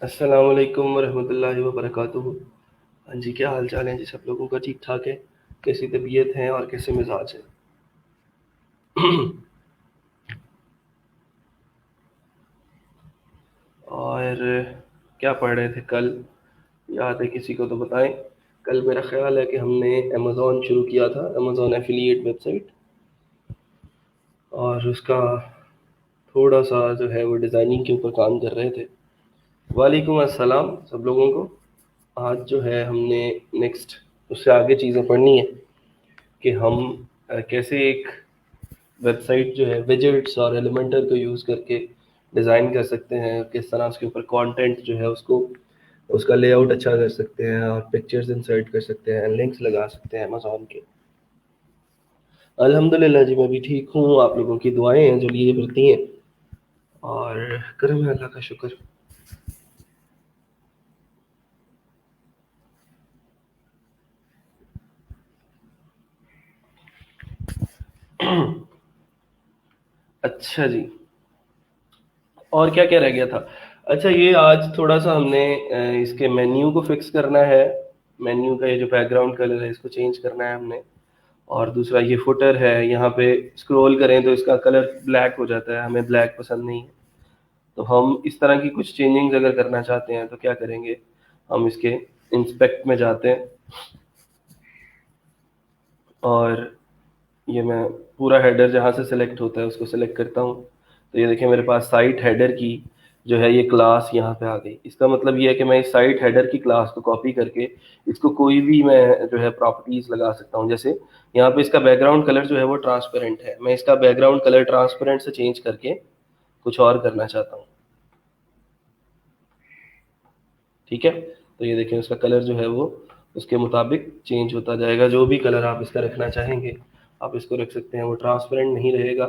अस्सलाम वालेकुम वरहमतुल्लाहि वबरकातुहू। हाँ जी, क्या हाल चाल है जी? सब लोगों का ठीक ठाक है? कैसी तबीयत है और कैसे मिजाज है? और क्या पढ़ रहे थे कल? याद है किसी को तो बताएं। कल मेरा ख्याल है कि हमने अमेज़ॉन शुरू किया था, अमेज़ॉन एफिलिएट वेबसाइट, और उसका थोड़ा सा जो है वो डिज़ाइनिंग के ऊपर काम कर रहे थे। वालेकुम अस्सलाम सब लोगों को। आज जो है हमने नेक्स्ट उससे आगे चीज़ें पढ़नी है कि हम कैसे एक वेबसाइट जो है विजेट्स और एलिमेंटर को यूज़ करके डिज़ाइन कर सकते हैं, किस तरह उसके ऊपर कंटेंट जो है उसको उसका लेआउट अच्छा कर सकते हैं और पिक्चर्स इंसर्ट कर सकते हैं, लिंक्स लगा सकते हैं अमेज़ॉन के। अल्हम्दुलिल्लाह जी, मैं भी ठीक हूँ। आप लोगों की दुआएं हैं जो लिए बढ़ती हैं, और करम है अल्लाह का शुक्र। अच्छा जी, और क्या क्या रह गया था? अच्छा, ये आज थोड़ा सा हमने इसके मेन्यू को फिक्स करना है। मेन्यू का ये जो बैकग्राउंड कलर है इसको चेंज करना है हमने। और दूसरा ये फुटर है, यहाँ पे स्क्रॉल करें तो इसका कलर ब्लैक हो जाता है, हमें ब्लैक पसंद नहीं है। तो हम इस तरह की कुछ चेंजिंग्स अगर करना चाहते हैं तो क्या करेंगे, हम इसके इंस्पेक्ट में जाते हैं, और ये मैं पूरा हेडर जहाँ से सिलेक्ट होता है उसको सिलेक्ट करता हूँ। तो ये देखिए मेरे पास साइट हेडर की जो है ये क्लास यहाँ पे आ गई। इसका मतलब ये है कि मैं इस साइट हेडर की क्लास को कॉपी करके इसको कोई भी मैं जो है प्रॉपर्टीज लगा सकता हूँ। जैसे यहाँ पे इसका बैकग्राउंड कलर जो है वो ट्रांसपेरेंट है, मैं इसका बैकग्राउंड कलर ट्रांसपेरेंट से चेंज करके कुछ और करना चाहता हूँ। ठीक है, तो ये देखें उसका कलर जो है वो उसके मुताबिक चेंज होता जाएगा। जो भी कलर आप इसका रखना चाहेंगे आप इसको रख सकते हैं, वो ट्रांसपेरेंट नहीं रहेगा,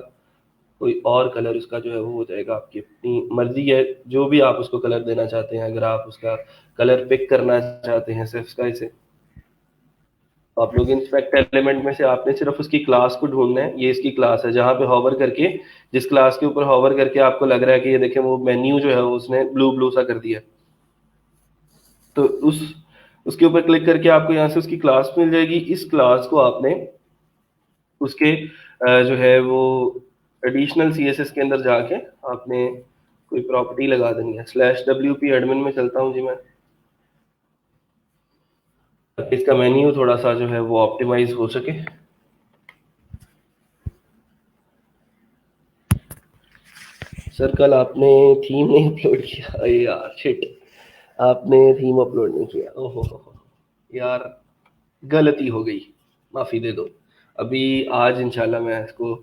कोई और कलर उसका जो है वो हो जाएगा। आपकी अपनी मर्जी है जो भी आप उसको कलर देना चाहते हैं। अगर आप उसका कलर पिक करना चाहते हैं सिर्फ स्काई से, तो आप लोग इंस्पेक्ट एलिमेंट में से आपने सिर्फ उसकी क्लास को ढूंढना है। ये इसकी क्लास है, जहाँ पे हॉवर करके, जिस क्लास के ऊपर हॉवर करके आपको लग रहा है कि ये देखें वो मेन्यू जो है वो उसने ब्लू ब्लू सा कर दिया, तो उसके ऊपर क्लिक करके आपको यहाँ से उसकी क्लास मिल जाएगी। इस क्लास को आपने उसके जो है वो एडिशनल सीएसएस के अंदर जाके आपने कोई प्रॉपर्टी लगा देनी है। स्लैश डब्ल्यू पी एडमिन में चलता हूँ जी मैं, ताकि इसका मेन्यू थोड़ा सा जो है वो ऑप्टिमाइज हो सके। सर कल आपने थीम नहीं अपलोड किया? अरे यार शिट, आपने थीम अपलोड नहीं किया। ओहो हो, यार गलती हो गई, माफ़ी दे दो। अभी आज इंशाल्लाह मैं इसको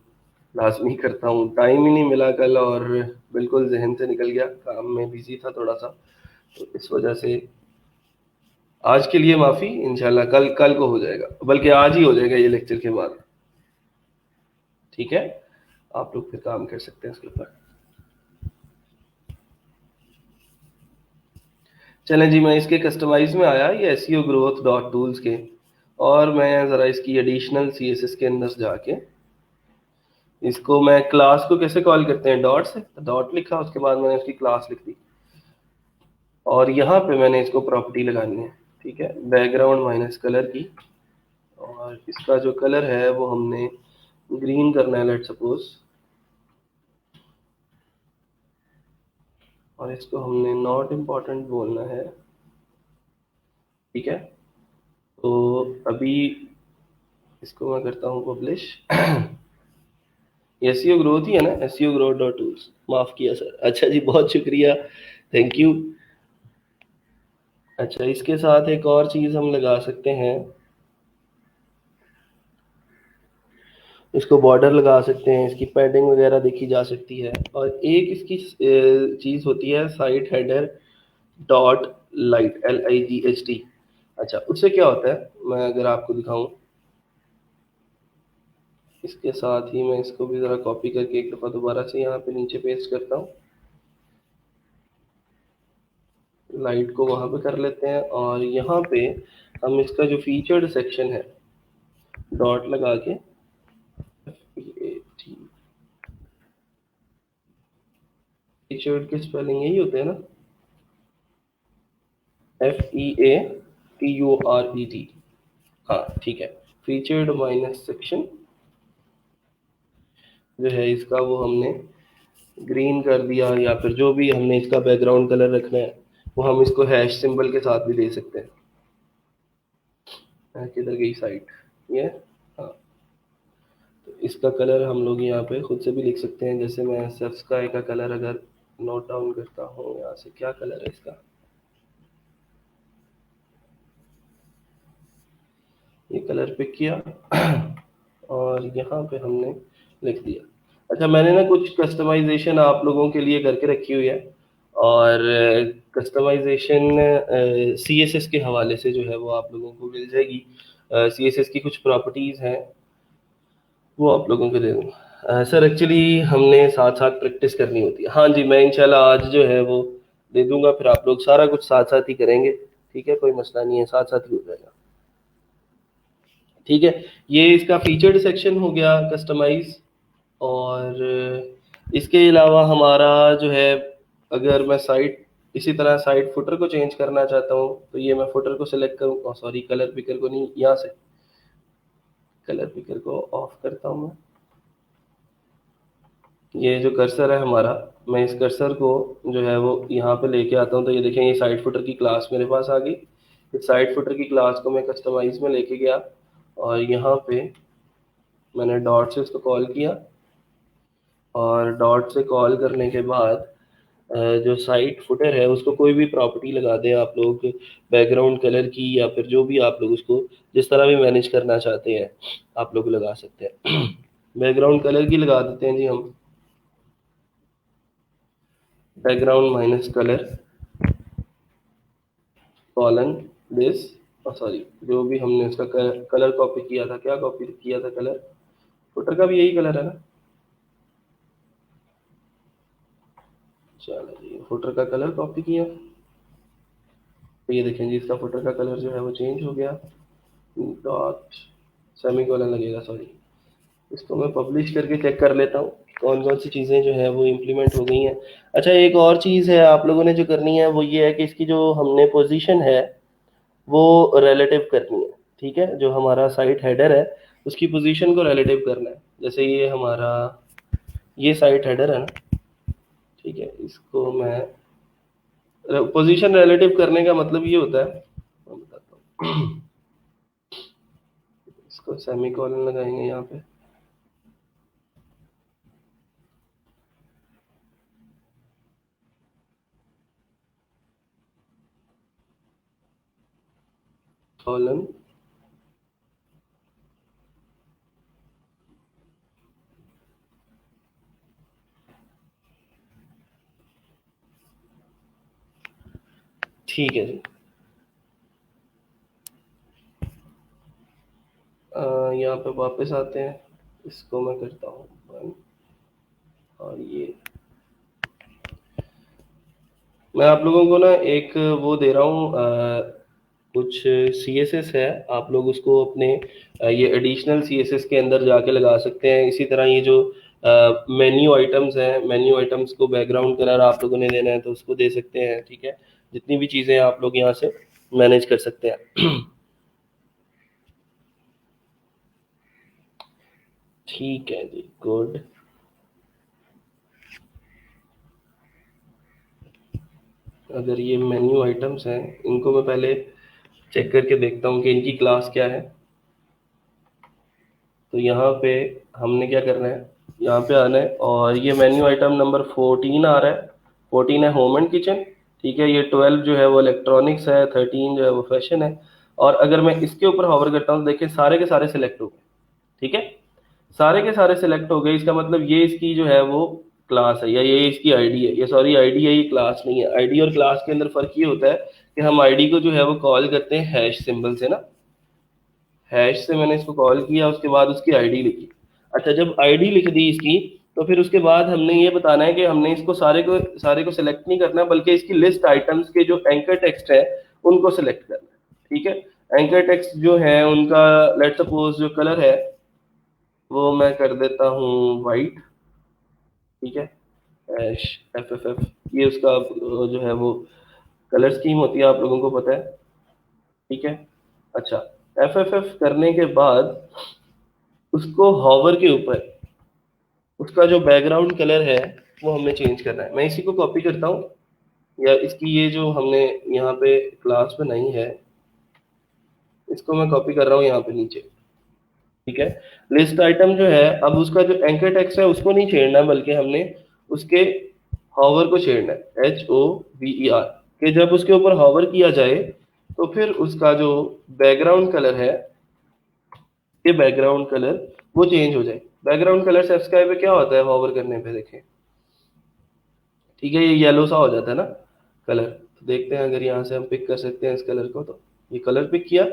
लाजमी करता हूँ। टाइम ही नहीं मिला कल, और बिल्कुल जहन से निकल गया, काम में बिजी था थोड़ा सा, तो इस वजह से आज के लिए माफ़ी। इंशाल्लाह कल कल को हो जाएगा, बल्कि आज ही हो जाएगा ये लेक्चर के बाद। ठीक है, आप लोग फिर काम कर सकते हैं इसके ऊपर। चलें जी, मैं इसके कस्टमाइज में आया, ये एसईओ ग्रोथ डॉट टूल्स के, और मैं ज़रा इसकी एडिशनल सीएसएस के अंदर जाके इसको, मैं क्लास को कैसे कॉल करते हैं, डॉट से, डॉट लिखा, उसके बाद मैंने उसकी क्लास लिख दी, और यहाँ पे मैंने इसको प्रॉपर्टी लगानी है। ठीक है, बैकग्राउंड माइनस कलर की, और इसका जो कलर है वो हमने ग्रीन करना है, लेट सपोज, और इसको हमने नॉट इम्पॉर्टेंट बोलना है। ठीक है, तो अभी इसको मैं करता हूँ पब्लिश। एसईओ ग्रोथ ही है ना, एसईओ ग्रोथ डॉट टूल्स, माफ किया सर। अच्छा जी, बहुत शुक्रिया, थैंक यू। अच्छा, इसके साथ एक और चीज़ हम लगा सकते हैं, इसको बॉर्डर लगा सकते हैं, इसकी पैडिंग वगैरह देखी जा सकती है। और एक इसकी चीज़ होती है site header dot light, LIGHT। अच्छा, उससे क्या होता है मैं अगर आपको दिखाऊं, इसके साथ ही मैं इसको भी ज़रा कॉपी करके एक दफ़ा दोबारा से यहाँ पे नीचे पेस्ट करता हूँ। लाइट को वहाँ पे कर लेते हैं, और यहाँ पे हम इसका जो फीचर्ड सेक्शन है डॉट लगा के, फीचर्ड की स्पेलिंग यही होते हैं ना, FEATURED, हाँ ठीक है। फीचर्ड माइनस सेक्शन जो है इसका वो हमने ग्रीन कर दिया, या फिर जो भी हमने इसका बैकग्राउंड कलर रखना है वो हम इसको हैश सिंबल के साथ भी दे सकते हैं। किधर गई साइट, ये, हाँ। तो इसका कलर हम लोग यहाँ पे खुद से भी लिख सकते हैं, जैसे मैं सर्फ स्काई का कलर अगर नोट डाउन करता हूँ यहाँ से, क्या कलर है इसका, ये कलर पिक किया और यहाँ पे हमने लिख दिया। अच्छा, मैंने ना कुछ कस्टमाइजेशन आप लोगों के लिए करके रखी हुई है, और कस्टमाइजेशन CSS के हवाले से जो है वो आप लोगों को मिल जाएगी। CSS की कुछ प्रॉपर्टीज़ हैं, वो आप लोगों को दे दूँगा। सर एक्चुअली हमने साथ साथ प्रैक्टिस करनी होती है। हाँ जी, मैं इंशाल्लाह आज जो है वो दे दूंगा, फिर आप लोग सारा कुछ साथ साथ ही करेंगे। ठीक है, कोई मसला नहीं है, साथ साथ ही हो जाएगा। ठीक है, ये इसका फीचर्ड सेक्शन हो गया कस्टमाइज। और इसके अलावा हमारा जो है, अगर मैं साइट इसी तरह साइट फुटर को चेंज करना चाहता हूँ तो ये मैं फुटर को सिलेक्ट करूँ, सॉरी कलर पिकर को नहीं, यहाँ से कलर पिकर को ऑफ करता हूँ मैं। ये जो कर्सर है हमारा, मैं इस कर्सर को जो है वो यहाँ पे लेके आता हूँ, तो ये देखें ये साइड फुटर की क्लास मेरे पास आ गई। इस साइड फुटर की क्लास को मैं कस्टमाइज में लेके गया और यहाँ पे मैंने डॉट से उसको कॉल किया, और डॉट से कॉल करने के बाद जो साइट फुटर है उसको कोई भी प्रॉपर्टी लगा दें आप लोग, बैकग्राउंड कलर की, या फिर जो भी आप लोग उसको जिस तरह भी मैनेज करना चाहते हैं आप लोग लगा सकते हैं। बैकग्राउंड कलर की लगा देते हैं जी हम, background minus colour colon this, sorry जो भी हमने उसका कलर कॉपी किया था, क्या कॉपी किया था कलर, फुटर का भी यही कलर है ना। चलो जी, फुटर का कलर कॉपी किया, तो ये देखें जी इसका फुटर का कलर जो है वो चेंज हो गया। डॉट सेमी कॉलन लगेगा, सॉरी। इसको मैं पब्लिश करके चेक कर लेता हूँ कौन कौन सी चीज़ें जो है वो इम्प्लीमेंट हो गई हैं। अच्छा, एक और चीज़ है आप लोगों ने जो करनी है वो ये है कि इसकी जो हमने पोजीशन है वो रिलेटिव करनी है। ठीक है, जो हमारा साइट हेडर है उसकी पोजीशन को रिलेटिव करना है। जैसे ये हमारा ये साइट हेडर है ना, ठीक है, इसको मैं पोजीशन रिलेटिव करने का मतलब ये होता है, मैं बताता हूँ। इसको सेमी कॉलन लगाएंगे यहाँ पे, कॉलन ठीक है जी। यहाँ पे वापस आते हैं, इसको मैं करता हूँ बंद, और ये मैं आप लोगों को ना एक वो दे रहा हूँ, कुछ CSS है, आप लोग उसको अपने ये एडिशनल CSS के अंदर जाके लगा सकते हैं। इसी तरह ये जो मेन्यू आइटम्स हैं, मेन्यू आइटम्स को बैकग्राउंड कलर आप लोगों ने देना है तो उसको दे सकते हैं। ठीक है, जितनी भी चीज़ें आप लोग यहाँ से मैनेज कर सकते हैं। ठीक है जी, गुड। अगर ये मेन्यू आइटम्स हैं, इनको मैं पहले चेक करके देखता हूँ कि इनकी क्लास क्या है। तो यहाँ पे हमने क्या करना है, यहाँ पे आना है, और ये मेन्यू आइटम नंबर 14 आ रहा है, 14 है होम एंड किचन। ठीक है, ये 12 जो है वो इलेक्ट्रॉनिक्स है, 13 जो है वो फैशन है। और अगर मैं इसके ऊपर हॉवर करता हूँ तो देखिए सारे के सारे सिलेक्ट हो गए। ठीक है, सारे के सारे सिलेक्ट हो गए, इसका मतलब ये इसकी जो है वो क्लास है, या ये इसकी आईडी है, ये सॉरी आईडी है, ये क्लास नहीं है। आईडी और क्लास के अंदर फर्क ये होता है कि हम आईडी को जो है वो कॉल करते हैं हैश सिंबल से ना, हैश से मैंने इसको कॉल किया, उसके बाद उसकी आईडी लिखी। अच्छा, जब आईडी लिख दी इसकी, तो फिर उसके बाद हमने ये बताना है कि हमने इसको सारे को सिलेक्ट नहीं करना, बल्कि इसकी लिस्ट आइटम्स के जो एंकर टेक्स्ट है उनको सिलेक्ट करना है। ठीक है, एंकर टेक्स्ट जो है उनका लेट सपोज जो कलर है वो मैं कर देता हूँ वाइट। ठीक है, एफ एफ एफ, ये उसका जो है वो कलर स्कीम होती है, आप लोगों को पता है, ठीक है। अच्छा, एफ करने के बाद उसको हॉवर के ऊपर उसका जो बैकग्राउंड कलर है वो हमें चेंज करना है। मैं इसी को कॉपी करता हूँ, या इसकी ये जो हमने यहाँ पे क्लास बनाई है इसको मैं कॉपी कर रहा हूँ यहाँ पे नीचे, ठीक है। लिस्ट आइटम जो है, अब उसका जो एंकर टेक्स्ट है उसको नहीं छेड़ना, बल्कि हमने उसके हॉवर को छेड़ना है, HOVER, कि जब उसके ऊपर हॉवर किया जाए तो फिर उसका जो बैकग्राउंड कलर है, ये बैकग्राउंड कलर वो चेंज हो जाए। बैकग्राउंड कलर सेफ स्काई पे क्या होता है हॉवर करने पे, देखें, ठीक है, ये येलो सा हो जाता है ना कलर। तो देखते हैं, अगर यहाँ से हम पिक कर सकते हैं इस कलर को, तो ये कलर पिक किया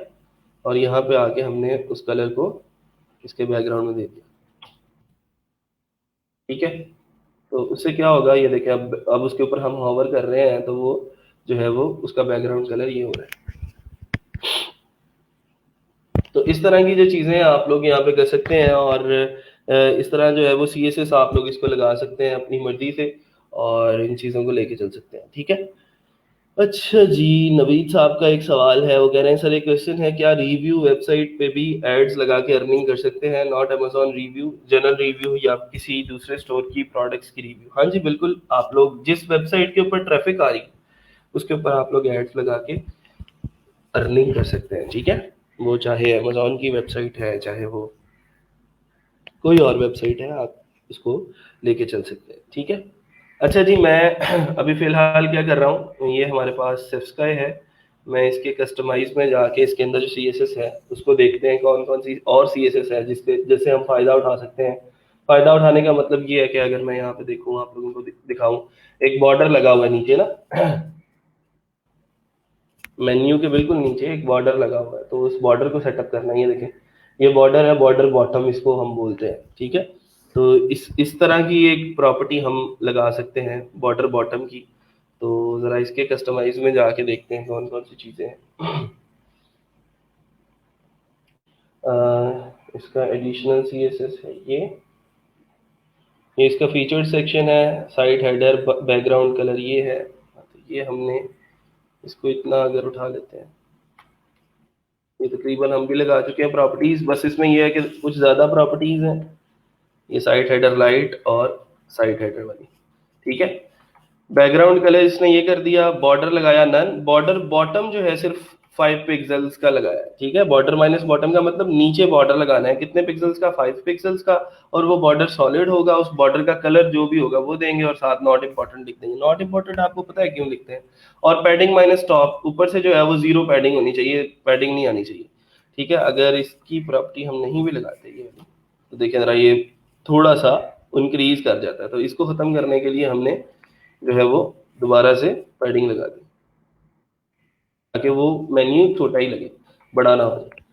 और यहाँ पे आके हमने उस कलर को इसके बैकग्राउंड में दे दिया, ठीक है। तो उससे क्या होगा, ये देखिए, अब उसके ऊपर हम हॉवर कर रहे हैं तो वो जो है वो उसका बैकग्राउंड कलर ये हो रहा है। तो इस तरह की जो चीज़ें आप लोग यहाँ पे कर सकते हैं, और इस तरह जो है वो CSS आप लोग इसको लगा सकते हैं अपनी मर्जी से, और इन चीज़ों को लेके चल सकते हैं, ठीक है। अच्छा जी, नवीद साहब का एक सवाल है, वो कह रहे हैं सर एक क्वेश्चन है, क्या रिव्यू वेबसाइट पे भी एड्स लगा के अर्निंग कर सकते हैं, not Amazon review, general review या किसी दूसरे स्टोर की प्रोडक्ट्स की रिव्यू? हाँ जी बिल्कुल, आप लोग जिस वेबसाइट के ऊपर ट्रैफिक आ रही है उसके ऊपर आप लोग एड्स लगा के अर्निंग कर सकते हैं, ठीक है। वो चाहे अमेजोन की वेबसाइट है, चाहे वो कोई और वेबसाइट है, आप इसको लेके चल सकते हैं, ठीक है। अच्छा जी, मैं अभी फ़िलहाल क्या कर रहा हूँ, ये हमारे पास सिफ्सकाई है, मैं इसके कस्टमाइज़ में जाके इसके अंदर जो CSS है उसको देखते हैं कौन कौन सी और CSS है जिससे जैसे हम फ़ायदा उठा सकते हैं। फ़ायदा उठाने का मतलब ये है कि अगर मैं यहाँ पे देखूँ, आप लोगों को दिखाऊँ, एक बॉर्डर लगा हुआ है नीचे ना, मेन्यू के बिल्कुल नीचे एक बॉर्डर लगा हुआ है, तो उस बॉर्डर को सेटअप करना है। ये देखें, ये बॉर्डर है, बॉर्डर बॉटम इसको हम बोलते हैं, ठीक है। तो इस तरह की एक प्रॉपर्टी हम लगा सकते हैं बॉर्डर बॉटम की। तो ज़रा इसके कस्टमाइज में जाके देखते हैं कौन कौन सी चीज़ें हैं। इसका एडिशनल CSS है ये इसका फीचर्ड सेक्शन है, साइट हेडर, बैकग्राउंड कलर ये है। तो ये हमने इसको इतना अगर उठा लेते हैं, ये तकरीबन हम भी लगा चुके हैं प्रॉपर्टीज, बस इसमें ये है कि कुछ ज़्यादा प्रॉपर्टीज हैं, ये साइट हेडर लाइट और साइट हेडर वाली, ठीक है। बैकग्राउंड कलर इसने ये कर दिया, बॉर्डर लगाया नन, बॉर्डर बॉटम जो है सिर्फ 5 पिक्सल्स का लगाया है, ठीक है। बॉर्डर माइनस बॉटम का मतलब नीचे बॉर्डर लगाना है, कितने पिक्सल्स का, 5 पिक्सल्स का, और वो बॉर्डर सॉलिड होगा, उस बॉर्डर का कलर जो भी होगा वो देंगे, और साथ नॉट इंपॉर्टेंट लिख देंगे। नॉट इंपॉर्टेंट आपको पता है क्यों लिखते हैं? और पैडिंग माइनस टॉप, ऊपर से जो है वो 0 पैडिंग होनी चाहिए, पैडिंग नहीं आनी चाहिए, ठीक है। अगर इसकी प्रॉपर्टी हम नहीं भी लगाते ये वाली, तो देखिए जरा ये थोड़ा सा इंक्रीज कर जाता है, तो इसको खत्म करने के लिए हमने जो है वो दोबारा से पैडिंग लगा दी ताकि वो मेन्यू छोटा ही लगे, बड़ा ना हो जाए।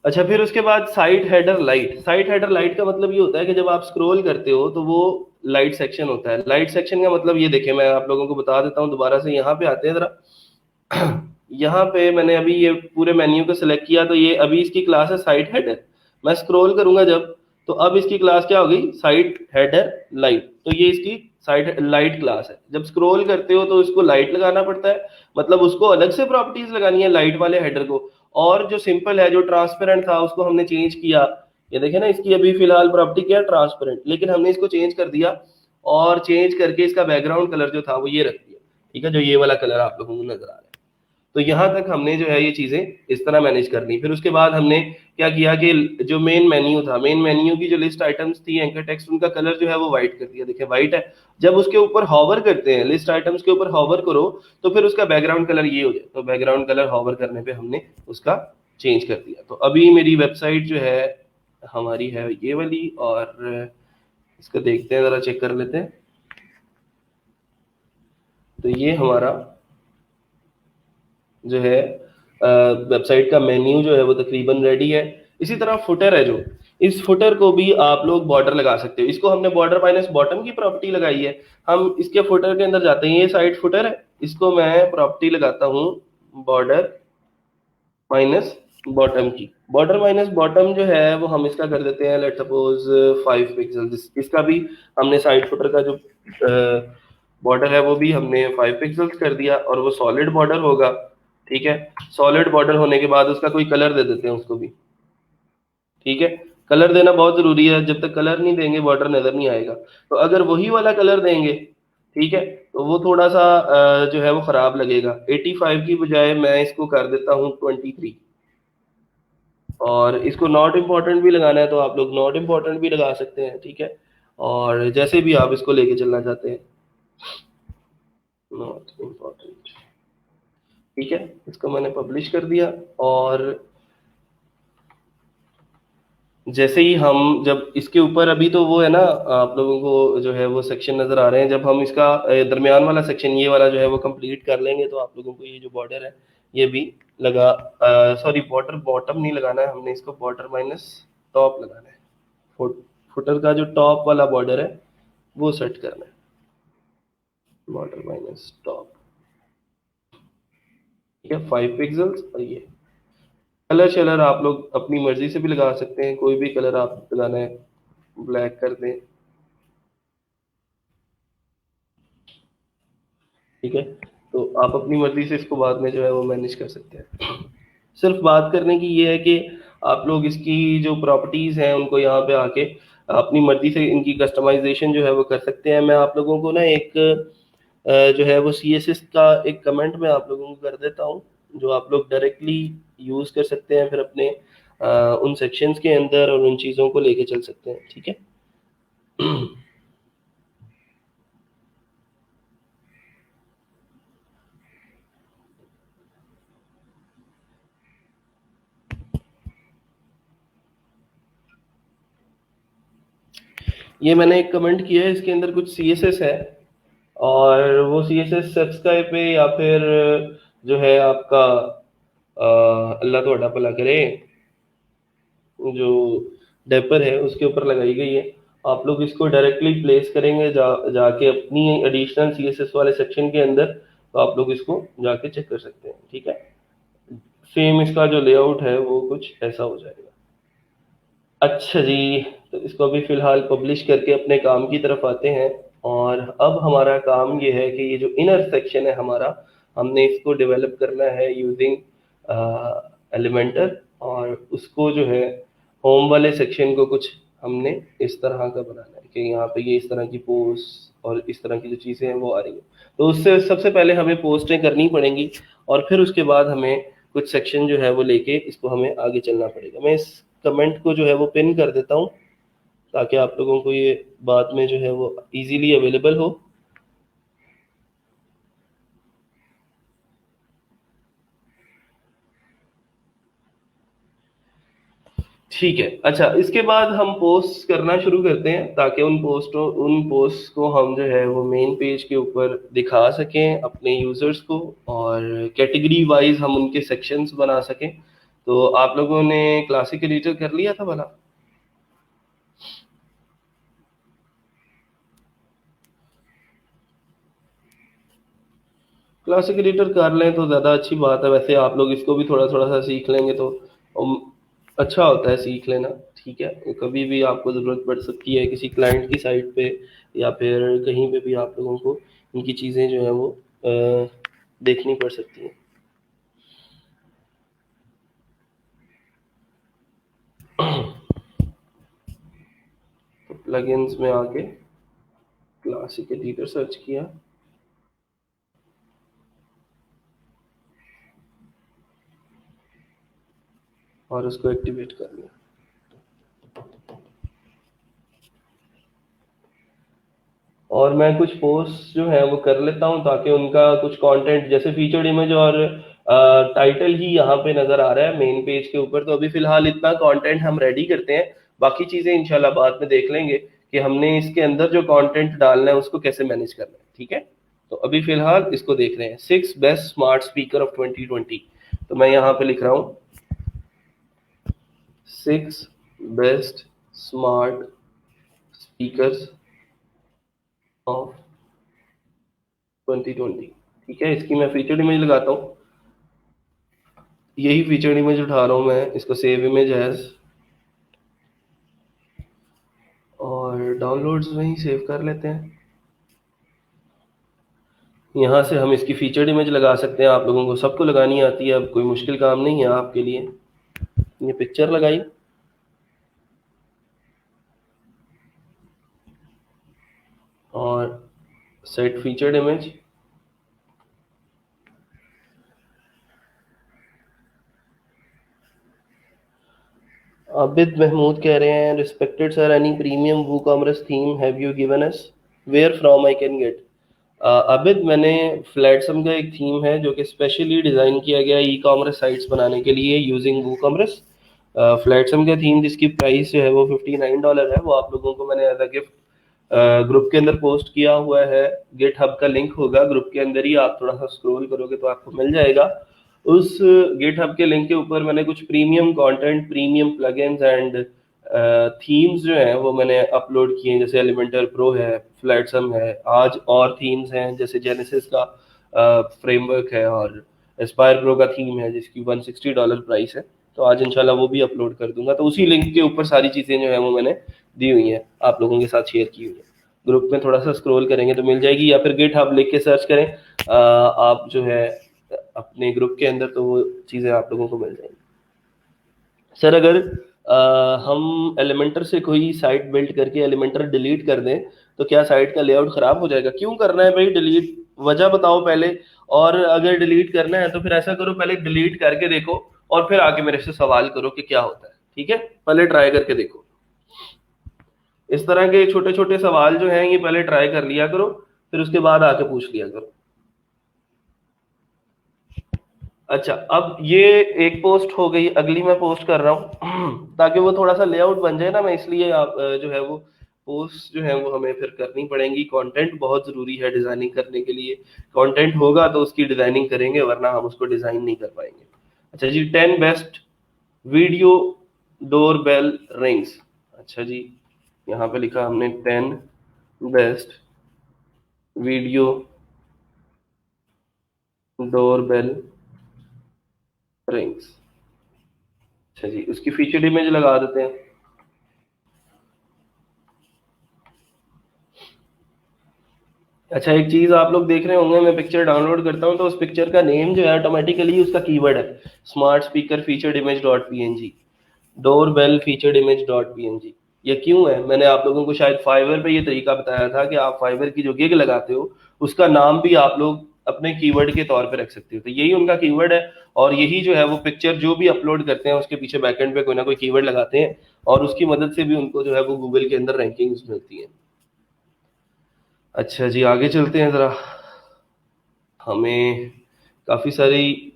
अच्छा, फिर उसके बाद site header light. Site header light का मतलब ये होता है कि जब आप स्क्रॉल करते हो तो वो लाइट सेक्शन होता है। लाइट सेक्शन का मतलब ये देखें, मैं आप लोगों को बता देता हूँ, दोबारा से यहाँ पे आते हैं जरा। यहाँ पे मैंने अभी ये पूरे मेन्यू को सिलेक्ट किया, तो ये अभी इसकी क्लास है साइट हेडर। मैं स्क्रॉल करूंगा जब, तो अब इसकी क्लास क्या होगी, साइट हेडर लाइट। तो ये इसकी साइट लाइट क्लास है। जब स्क्रॉल करते हो तो इसको लाइट लगाना पड़ता है, मतलब उसको अलग से प्रॉपर्टीज लगानी है लाइट वाले हेडर को। और जो सिंपल है, जो ट्रांसपेरेंट था, उसको हमने चेंज किया। ये देखे ना, इसकी अभी फिलहाल प्रॉपर्टी क्या है, ट्रांसपेरेंट, लेकिन हमने इसको चेंज कर दिया, और चेंज करके इसका बैकग्राउंड कलर जो था वो ये रख दिया, ठीक है, जो ये वाला कलर आप लोगों को नजर आ रहा है। तो यहाँ तक हमने जो है ये चीज़ें इस तरह मैनेज करनी। फिर उसके बाद हमने क्या किया कि जो मेन मेन्यू था, मेन मेन्यू की जो लिस्ट आइटम्स थी, एंकर टेक्स्ट, उनका कलर जो है वो व्हाइट कर दिया। देखिए व्हाइट है। जब उसके ऊपर हॉवर करते हैं, लिस्ट आइटम्स के ऊपर हॉवर करो, तो फिर उसका बैकग्राउंड कलर ये हो जाए। तो बैकग्राउंड कलर हॉवर करने पे हमने उसका चेंज कर दिया। तो अभी मेरी वेबसाइट जो है हमारी है ये वाली, और इसको देखते हैं, ज़रा चेक कर लेते हैं। तो ये हमारा जो है वेबसाइट का मेन्यू जो है वो तकरीबन रेडी है। इसी तरह फुटर है, जो इस फुटर को भी आप लोग बॉर्डर लगा सकते हो। इसको हमने बॉर्डर माइनस बॉटम की प्रॉपर्टी लगाई है। हम इसके फुटर के अंदर जाते हैं, ये साइड फुटर है, इसको मैं प्रॉपर्टी लगाता हूँ बॉर्डर माइनस बॉटम की। बॉर्डर माइनस बॉटम जो है वो हम इसका कर देते हैं, लेट सपोज 5 पिक्सल। इसका भी हमने साइड फुटर का जो बॉर्डर है वो भी हमने 5 पिक्सल्स कर दिया और वो सॉलिड बॉर्डर होगा। ठीक है, सॉलिड बॉर्डर होने के बाद उसका कोई कलर दे देते हैं उसको भी। ठीक है, कलर देना बहुत जरूरी है, जब तक कलर नहीं देंगे बॉर्डर नजर नहीं आएगा। तो अगर वही वाला कलर देंगे, ठीक है, तो वो थोड़ा सा जो है वो खराब लगेगा। 85 की बजाय मैं इसको कर देता हूँ 23। और इसको नॉट इम्पॉर्टेंट भी लगाना है तो आप लोग नॉट इम्पॉर्टेंट भी लगा सकते हैं। ठीक है, और जैसे भी आप इसको लेके चलना चाहते हैं, नॉट इम्पॉर्टेंट। ठीक है, इसको मैंने पब्लिश कर दिया। और जैसे ही हम जब इसके ऊपर, अभी तो वो है ना, आप लोगों को जो है वो सेक्शन नजर आ रहे हैं, जब हम इसका दरमियान वाला सेक्शन ये वाला जो है वो कंप्लीट कर लेंगे तो आप लोगों को ये जो बॉर्डर है ये भी लगा, सॉरी बॉर्डर बॉटम नहीं लगाना है हमने, इसको बॉर्डर माइनस टॉप लगाना है। फुटर का जो टॉप वाला बॉर्डर है वो सेट करना है, बॉर्डर माइनस टॉप। ठीक है, 5 पिक्सल्स। और ये कलर शलर आप लोग अपनी मर्जी से भी लगा सकते हैं, कोई भी कलर आप लगाना है, ब्लैक कर दें। ठीक है, तो आप अपनी मर्जी से इसको बाद में जो है वो मैनेज कर सकते हैं। सिर्फ बात करने की ये है कि आप लोग इसकी जो प्रॉपर्टीज हैं उनको यहाँ पे आके अपनी मर्जी से इनकी कस्टमाइजेशन जो है वो कर सकते हैं। मैं आप लोगों को ना एक जो है वो CSS का एक कमेंट मैं आप लोगों को कर देता हूँ, जो आप लोग डायरेक्टली यूज कर सकते हैं, फिर अपने उन सेक्शंस के अंदर और उन चीज़ों को लेके चल सकते हैं। ठीक है, ये मैंने एक कमेंट किया है, इसके अंदर कुछ CSS है, और वो CSS सब्सक्राइब पे या फिर जो है आपका अल्लाह तो भला करे, जो डेपर है उसके ऊपर लगाई गई है। आप लोग इसको डायरेक्टली प्लेस करेंगे जाके अपनी एडिशनल CSS वाले सेक्शन के अंदर, तो आप लोग इसको जाके चेक कर सकते हैं। ठीक है, सेम इसका जो लेआउट है वो कुछ ऐसा हो जाएगा। अच्छा जी, तो इसको अभी फिलहाल पब्लिश करके अपने काम की तरफ आते हैं। और अब हमारा काम ये है कि ये जो इनर सेक्शन है हमारा, हमने इसको डेवलप करना है यूजिंग एलिमेंटर। और उसको जो है होम वाले सेक्शन को कुछ हमने इस तरह का बनाना है कि यहाँ पे ये इस तरह की पोस्ट और इस तरह की जो चीज़ें हैं वो आ रही हैं। तो उससे सबसे पहले हमें पोस्टें करनी पड़ेंगी, और फिर उसके बाद हमें कुछ सेक्शन जो है वो लेके इसको हमें आगे चलना पड़ेगा। मैं इस कमेंट को जो है वो पिन कर देता हूँ ताकि आप लोगों को ये बाद में जो है वो इजीली अवेलेबल हो। ठीक है, अच्छा, इसके बाद हम पोस्ट करना शुरू करते हैं ताकि उन पोस्ट को हम जो है वो मेन पेज के ऊपर दिखा सकें अपने यूजर्स को, और कैटेगरी वाइज हम उनके सेक्शंस बना सकें। तो आप लोगों ने क्लासिक एडिटर कर लिया था भला? क्लासिक एडिटर कर लें तो ज़्यादा अच्छी बात है, वैसे आप लोग इसको भी थोड़ा थोड़ा सा सीख लेंगे तो उम, अच्छा होता है सीख लेना। ठीक है, कभी भी आपको ज़रूरत पड़ सकती है किसी क्लाइंट की साइट पे या फिर कहीं पे भी आप लोगों को इनकी चीज़ें जो है वो देखनी पड़ सकती हैं। तो प्लगइन्स में आके क्लासिक एडिटर सर्च किया और उसको एक्टिवेट कर लिया। और मैं कुछ पोस्ट जो है वो कर लेता हूँ ताकि उनका कुछ कंटेंट, जैसे फीचर्ड इमेज और टाइटल ही यहाँ पे नजर आ रहा है मेन पेज के ऊपर, तो अभी फिलहाल इतना कंटेंट हम रेडी करते हैं। बाकी चीजें इंशाल्लाह बाद में देख लेंगे कि हमने इसके अंदर जो कंटेंट डालना है उसको कैसे मैनेज करना है। ठीक है, तो अभी फिलहाल इसको देख रहे हैं, 6 बेस्ट स्मार्ट स्पीकर ऑफ 2020। तो मैं यहाँ पे लिख रहा हूँ 6 बेस्ट स्मार्ट स्पीकर्स ऑफ 2020। ठीक है, इसकी मैं फीचर्ड इमेज लगाता हूँ, यही फीचर्ड इमेज उठा रहा हूँ मैं, इसको सेव इमेज एज, और डाउनलोड्स में ही सेव कर लेते हैं। यहाँ से हम इसकी फीचर्ड इमेज लगा सकते हैं, आप लोगों को सबको लगानी आती है, अब कोई मुश्किल काम नहीं है आपके लिए। ये पिक्चर लगाई और set featured image. Abid Mahmood कह रहे हैं, respected sir, any premium WooCommerce theme have you given us, where from I can get. Abid, मैंने फ्लैटसम का एक थीम है जो कि स्पेशली डिज़ाइन किया गया ई कॉमर्स साइट्स बनाने के लिए यूजिंग वू कॉमर्स। फ्लैटसम का थीम जिसकी प्राइस जो है वो $59 है, वो आप लोगों को मैंने एज अ गिफ्ट ग्रुप के अंदर पोस्ट किया हुआ है। गिट हब का लिंक होगा ग्रुप के अंदर ही, आप थोड़ा सा स्क्रॉल करोगे तो आपको मिल जाएगा। उस गिट हब के लिंक के ऊपर मैंने कुछ premium content, premium plugins and themes जो हैं वो मैंने अपलोड किए हैं, जैसे एलिमेंटर प्रो है, फ्लैटसम है, आज और थीम्स हैं जैसे जेनेसिस का फ्रेमवर्क है, और एस्पायर प्रो का थीम है जिसकी $160 प्राइस है। तो आज इंशाल्लाह वो भी अपलोड कर दूंगा। तो उसी लिंक के ऊपर सारी चीज़ें जो है वो मैंने दी हुई हैं, आप लोगों के साथ शेयर की हुई है। ग्रुप में थोड़ा सा स्क्रॉल करेंगे तो मिल जाएगी, या फिर गिट हब लिख के सर्च करें आप जो है अपने ग्रुप के अंदर, तो वो चीज़ें आप लोगों को मिल जाएंगी। सर, अगर हम एलिमेंटर से कोई साइट बिल्ड करके एलिमेंटर डिलीट कर दें तो क्या साइट का लेआउट खराब हो जाएगा? क्यों करना है भाई डिलीट, वजह बताओ पहले। और अगर डिलीट करना है तो फिर ऐसा करो, पहले डिलीट करके देखो और फिर आके मेरे से सवाल करो कि क्या होता है। ठीक है, पहले ट्राई करके देखो। इस तरह के छोटे छोटे सवाल जो हैं ये पहले ट्राई कर लिया करो, फिर उसके बाद आके पूछ लिया करो। अच्छा, अब ये एक पोस्ट हो गई, अगली मैं पोस्ट कर रहा हूँ ताकि वो थोड़ा सा लेआउट बन जाए ना, मैं इसलिए आप जो है वो पोस्ट जो है वो हमें फिर करनी पड़ेंगी। कंटेंट बहुत जरूरी है डिजाइनिंग करने के लिए, कंटेंट होगा तो उसकी डिजाइनिंग करेंगे, वरना हम उसको डिजाइन नहीं कर पाएंगे। अच्छा जी, 10 best video door bell rings. अच्छा जी, यहाँ पे लिखा हमने 10 best video door bell rings. अच्छा जी, उसकी फीचर्ड इमेज लगा देते हैं। अच्छा, एक चीज आप लोग देख रहे होंगे, मैं पिक्चर डाउनलोड करता हूँ तो उस पिक्चर का नेम जो है ऑटोमेटिकली उसका कीवर्ड है smart speaker featured image dot PNG, door bell featured image dot PNG. ये क्यों है? मैंने आप लोगों को शायद फाइवर पे ये तरीका बताया था कि आप फाइवर की जो गिग लगाते हो उसका नाम भी आप लोग अपने कीवर्ड के तौर पे रख सकते हो, तो यही उनका कीवर्ड है। और यही जो है वो पिक्चर जो भी अपलोड करते हैं उसके पीछे बैकएंड पे कोई ना कोई कीवर्ड लगाते हैं, और उसकी मदद से भी उनको जो है वो गूगल के अंदर रैंकिंग्स मिलती है। अच्छा जी, आगे चलते हैं ज़रा। हमें काफ़ी सारी,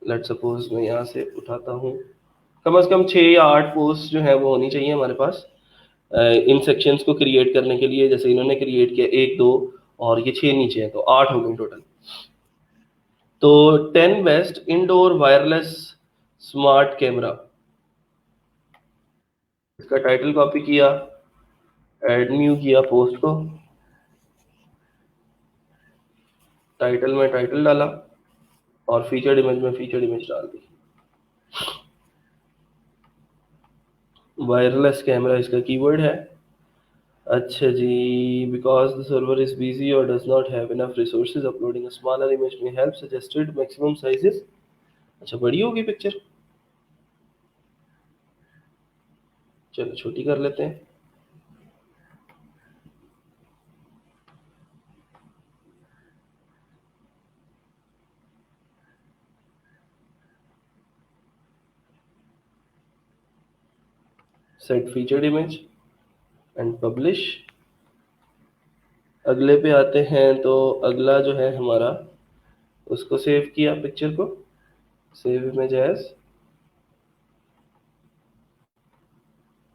लेट सपोज मैं यहाँ से उठाता हूँ, कम से कम 6 या 8 पोस्ट जो है वो होनी चाहिए हमारे पास इन सेक्शंस को क्रिएट करने के लिए। जैसे इन्होंने क्रिएट किया 1 2 और ये 6 नीचे हैं, तो 8 हो गए टोटल। तो 10 best indoor wireless smart camera, इसका टाइटल कॉपी किया, ऐड न्यू किया पोस्ट को, टाइटल में टाइटल डाला और फीचर्ड इमेज में फीचर्ड इमेज डाल दी। वायरलेस कैमरा इसका कीवर्ड है। अच्छा जी, because the server is busy और does not have enough resources, uploading a smaller image में हेल्प, सजेस्टेड मैक्सिमम साइजेस। अच्छा, बड़ी होगी पिक्चर, चलो छोटी कर लेते हैं। Set featured image and publish. अगले पे आते हैं, तो अगला जो है हमारा, उसको सेव किया पिक्चर को, सेव इमेज एज।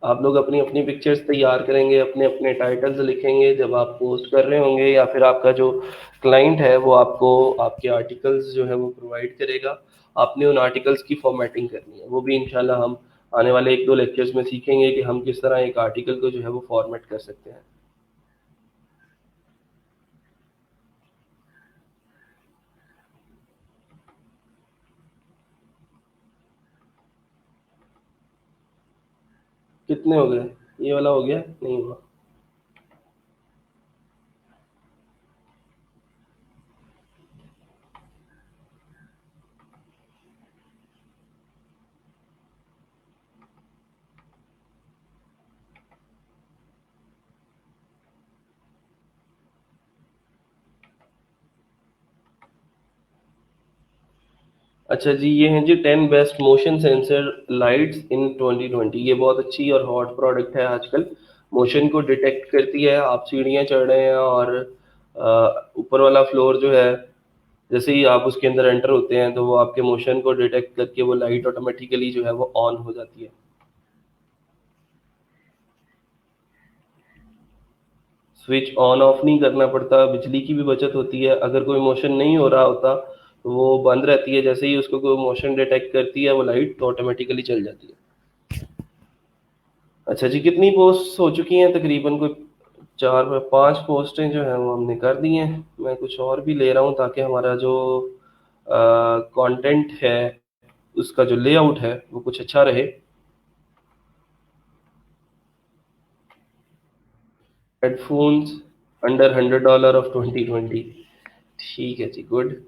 आप लोग अपनी अपनी पिक्चर्स तैयार करेंगे, अपने अपने टाइटल्स लिखेंगे जब आप पोस्ट कर रहे होंगे, या फिर आपका जो क्लाइंट है वो आपको आपके आर्टिकल्स जो है वो प्रोवाइड करेगा। आपने उन आर्टिकल्स की फॉर्मेटिंग करनी है, वो भी इंशाल्लाह हम आने वाले 1 2 लेक्चर्स में सीखेंगे कि हम किस तरह एक आर्टिकल को जो है वो फॉर्मेट कर सकते हैं। कितने हो गए? ये वाला हो गया? नहीं हुआ? अच्छा जी, ये हैं जी 10 बेस्ट मोशन सेंसर लाइट्स इन 2020। ये बहुत अच्छी और हॉट प्रोडक्ट है आजकल। मोशन को डिटेक्ट करती है, आप सीढ़ियाँ चढ़ रहे हैं और ऊपर वाला फ्लोर जो है, जैसे ही आप उसके अंदर एंटर होते हैं तो वो आपके मोशन को डिटेक्ट करके वो लाइट ऑटोमेटिकली जो है वो ऑन हो जाती है। स्विच ऑन ऑफ नहीं करना पड़ता, बिजली की भी बचत होती है। अगर कोई मोशन नहीं हो रहा होता तो वो बंद रहती है, जैसे ही उसको कोई मोशन डिटेक्ट करती है वो लाइट तो ऑटोमेटिकली चल जाती है। अच्छा जी, कितनी पोस्ट हो चुकी हैं? तकरीबन कोई 4 5 पोस्टें जो हैं वो हमने कर दी हैं। मैं कुछ और भी ले रहा हूँ ताकि हमारा जो कंटेंट है उसका जो लेआउट है वो कुछ अच्छा रहे। Headphones under $100 of 2020। ठीक है जी, गुड।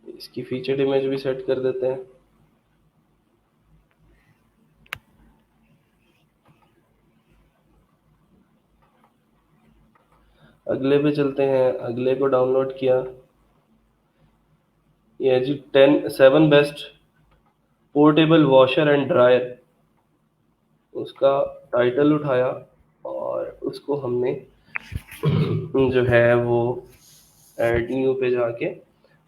इसकी फीचर्ड इमेज भी सेट कर देते हैं। अगले पे चलते हैं, अगले को डाउनलोड किया। ये है जी 7 best portable washer and dryer. उसका टाइटल उठाया और उसको हमने जो है वो ऐड न्यू पे जाके,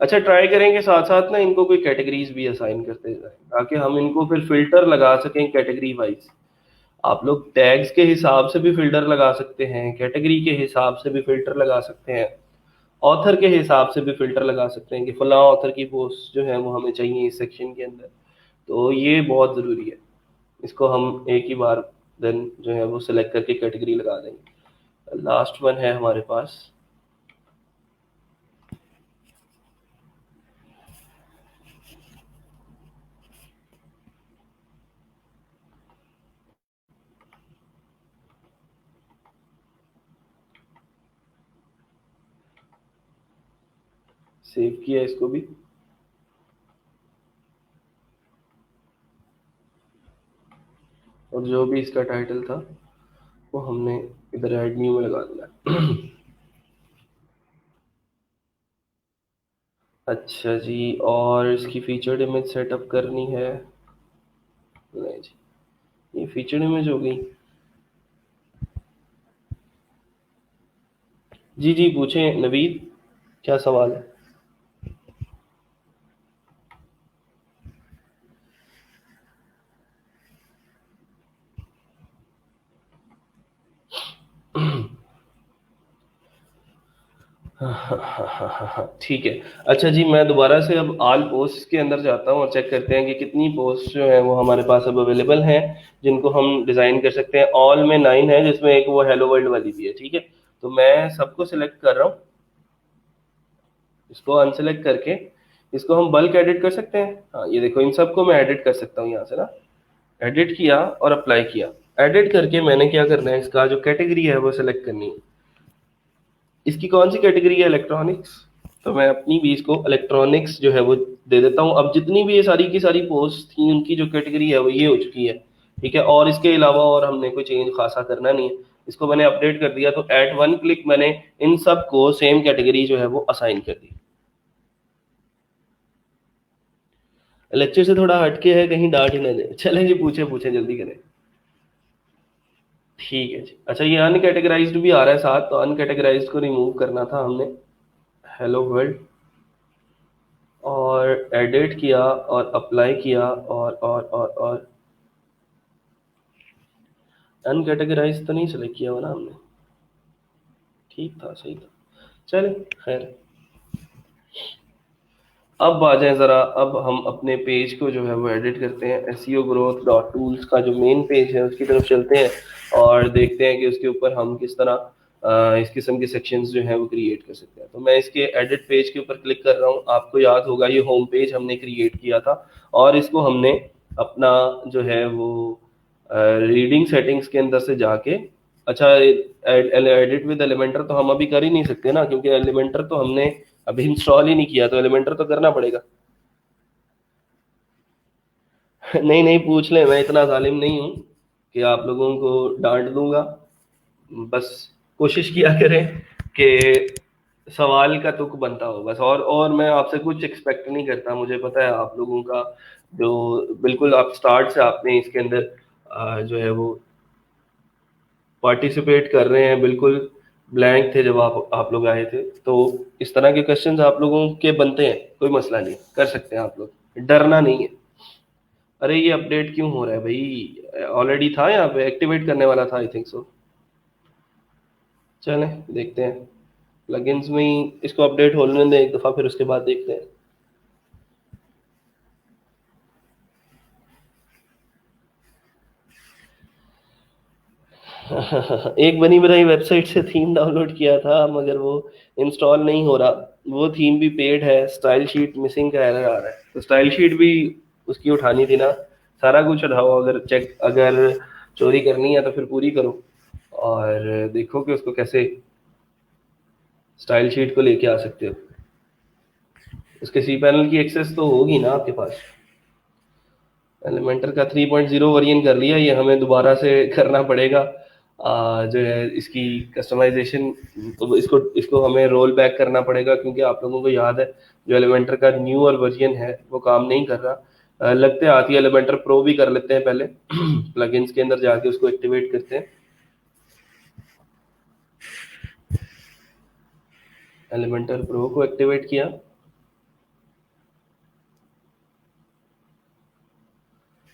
अच्छा ट्राई करेंगे साथ साथ ना इनको कोई कैटेगरीज भी असाइन करते जाए ताकि हम इनको फिर फिल्टर लगा सकें कैटेगरी वाइज। आप लोग टैग्स के हिसाब से भी फिल्टर लगा सकते हैं, कैटेगरी के हिसाब से भी फिल्टर लगा सकते हैं, ऑथर के हिसाब से भी फिल्टर लगा सकते हैं कि फलां ऑथर की पोस्ट जो है वो हमें चाहिए इस सेक्शन के अंदर। तो ये बहुत ज़रूरी है। इसको हम एक ही बार देन जो है वो सिलेक्ट करके कैटेगरी लगा देंगे। लास्ट वन है हमारे पास। सेव किया इसको भी। और जो भी इसका टाइटल था वो हमने इधर ऐड न्यू में लगा दिया। अच्छा जी, और इसकी फीचर्ड इमेज सेटअप करनी है। नहीं जी, ये फीचर्ड इमेज हो गई। जी जी, पूछें नवीद, क्या सवाल है? ठीक है। अच्छा जी, मैं दोबारा से अब ऑल पोस्ट के अंदर जाता हूँ और चेक करते हैं कि कितनी पोस्ट जो है वो हमारे पास अब अवेलेबल हैं जिनको हम डिज़ाइन कर सकते हैं। ऑल में 9 है जिसमें एक वो हेलो वर्ल्ड वाली भी है। ठीक है, तो मैं सबको सिलेक्ट कर रहा हूँ। इसको अनसेलेक्ट करके इसको हम बल्क एडिट कर सकते हैं। हाँ, ये देखो इन सबको मैं एडिट कर सकता हूँ यहाँ से ना। एडिट किया और अप्लाई किया। एडिट करके मैंने क्या करना है, इसका जो कैटेगरी है वो सिलेक्ट करनी है। इसकी कौन सी कैटेगरी है? इलेक्ट्रॉनिक्स। तो मैं अपनी भी इसको इलेक्ट्रॉनिक्स जो है वो दे देता हूँ। अब जितनी भी ये सारी की सारी पोस्ट थी उनकी जो कैटेगरी है वो ये हो चुकी है। ठीक है, और इसके अलावा और हमने कोई चेंज खासा करना नहीं है। इसको मैंने अपडेट कर दिया तो एट वन क्लिक मैंने इन सब को सेम कैटेगरी जो है वो असाइन कर दी। लेक्चर से थोड़ा हटके है, कहीं डांट ही ना दे। चलें जी, पूछे पूछे जल्दी करें। ठीक है जी। अच्छा, ये अनकैटेगराइज्ड भी आ रहा है साथ, तो अनकैटेगराइज्ड को रिमूव करना था हमने। हेलो वर्ल्ड, और एडिट किया और अप्लाई किया और अनकैटेगराइज तो नहीं सेलेक्ट किया हुआ ना हमने। ठीक था, सही था। चले, खैर। अब आ जाए ज़रा, अब हम अपने पेज को जो है वो एडिट करते हैं। एसईओ ग्रोथ डॉट टूल्स का जो मेन पेज है उसकी तरफ चलते हैं और देखते हैं कि उसके ऊपर हम किस तरह इस किस्म के सेक्शंस जो हैं वो क्रिएट कर सकते हैं। तो मैं इसके एडिट पेज के ऊपर क्लिक कर रहा हूँ। आपको याद होगा ये होम पेज हमने क्रिएट किया था और इसको हमने अपना जो है वो रीडिंग सेटिंग्स के अंदर से जाके, अच्छा एडिट विद एलिमेंटर तो हम अभी कर ही नहीं सकते ना, क्योंकि एलिमेंटर तो हमने अभी इंस्टॉल ही नहीं किया, तो एलिमेंटर तो करना पड़ेगा। नहीं नहीं, पूछ ले, मैं इतना जालिम नहीं हूँ कि आप लोगों को डांट दूंगा। बस कोशिश किया करें कि सवाल का तुक बनता हो बस, और मैं आपसे कुछ एक्सपेक्ट नहीं करता। मुझे पता है आप लोगों का जो बिल्कुल आप स्टार्ट से आपने इसके अंदर जो है वो पार्टिसिपेट कर रहे हैं, बिल्कुल ब्लैंक थे जब आप लोग आए थे। तो इस तरह के क्वेश्चंस आप लोगों के बनते हैं, कोई मसला नहीं, कर सकते हैं आप लोग, डरना नहीं है। अरे ये अपडेट क्यों हो रहा है भाई, ऑलरेडी था यहाँ पे, एक्टिवेट करने वाला था आई थिंक सो। चलें देखते हैं, प्लगइन्स में ही इसको अपडेट होने दें एक दफ़ा, फिर उसके बाद देखते हैं। एक बनी बनाई वेबसाइट से थीम डाउनलोड किया था मगर वो इंस्टॉल नहीं हो रहा। वो थीम भी पेड है, स्टाइल शीट मिसिंग का एरर आ रहा है, तो स्टाइल शीट भी उसकी उठानी थी ना। सारा कुछ उठाओ, अगर चोरी करनी है तो फिर पूरी करो, और देखो कि उसको कैसे स्टाइल शीट को लेके आ सकते हो। उसके सी पैनल की एक्सेस तो होगी ना आपके पास। एलिमेंटर का 3.0 वर्जन कर लिया, ये हमें दोबारा से करना पड़ेगा। जो है इसकी कस्टमाइजेशन, तो इसको इसको हमें रोल बैक करना पड़ेगा, क्योंकि आप लोगों को याद है जो एलिमेंटर का न्यूअर वर्जन है वो काम नहीं कर रहा। लगते आती है एलिमेंटर प्रो भी कर लेते हैं पहले। प्लगइन्स के अंदर जाके उसको एक्टिवेट करते हैं। एलिमेंटर प्रो को एक्टिवेट किया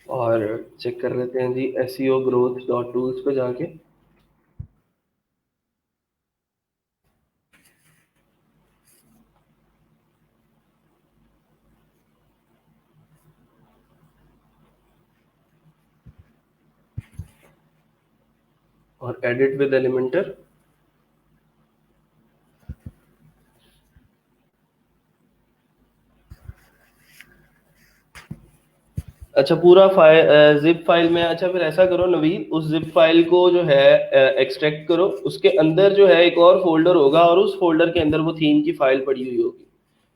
और चेक कर लेते हैं जी एसईओ ग्रोथ डॉट टूल्स पे जाके। और एडिट विद एलिमेंटर। अच्छा पूरा फाइल जिप फाइल में, अच्छा फिर ऐसा करो नवीन, उस जिप फाइल को जो है एक्सट्रैक्ट करो, उसके अंदर जो है एक और फोल्डर होगा और उस फोल्डर के अंदर वो थीम की फाइल पड़ी हुई होगी।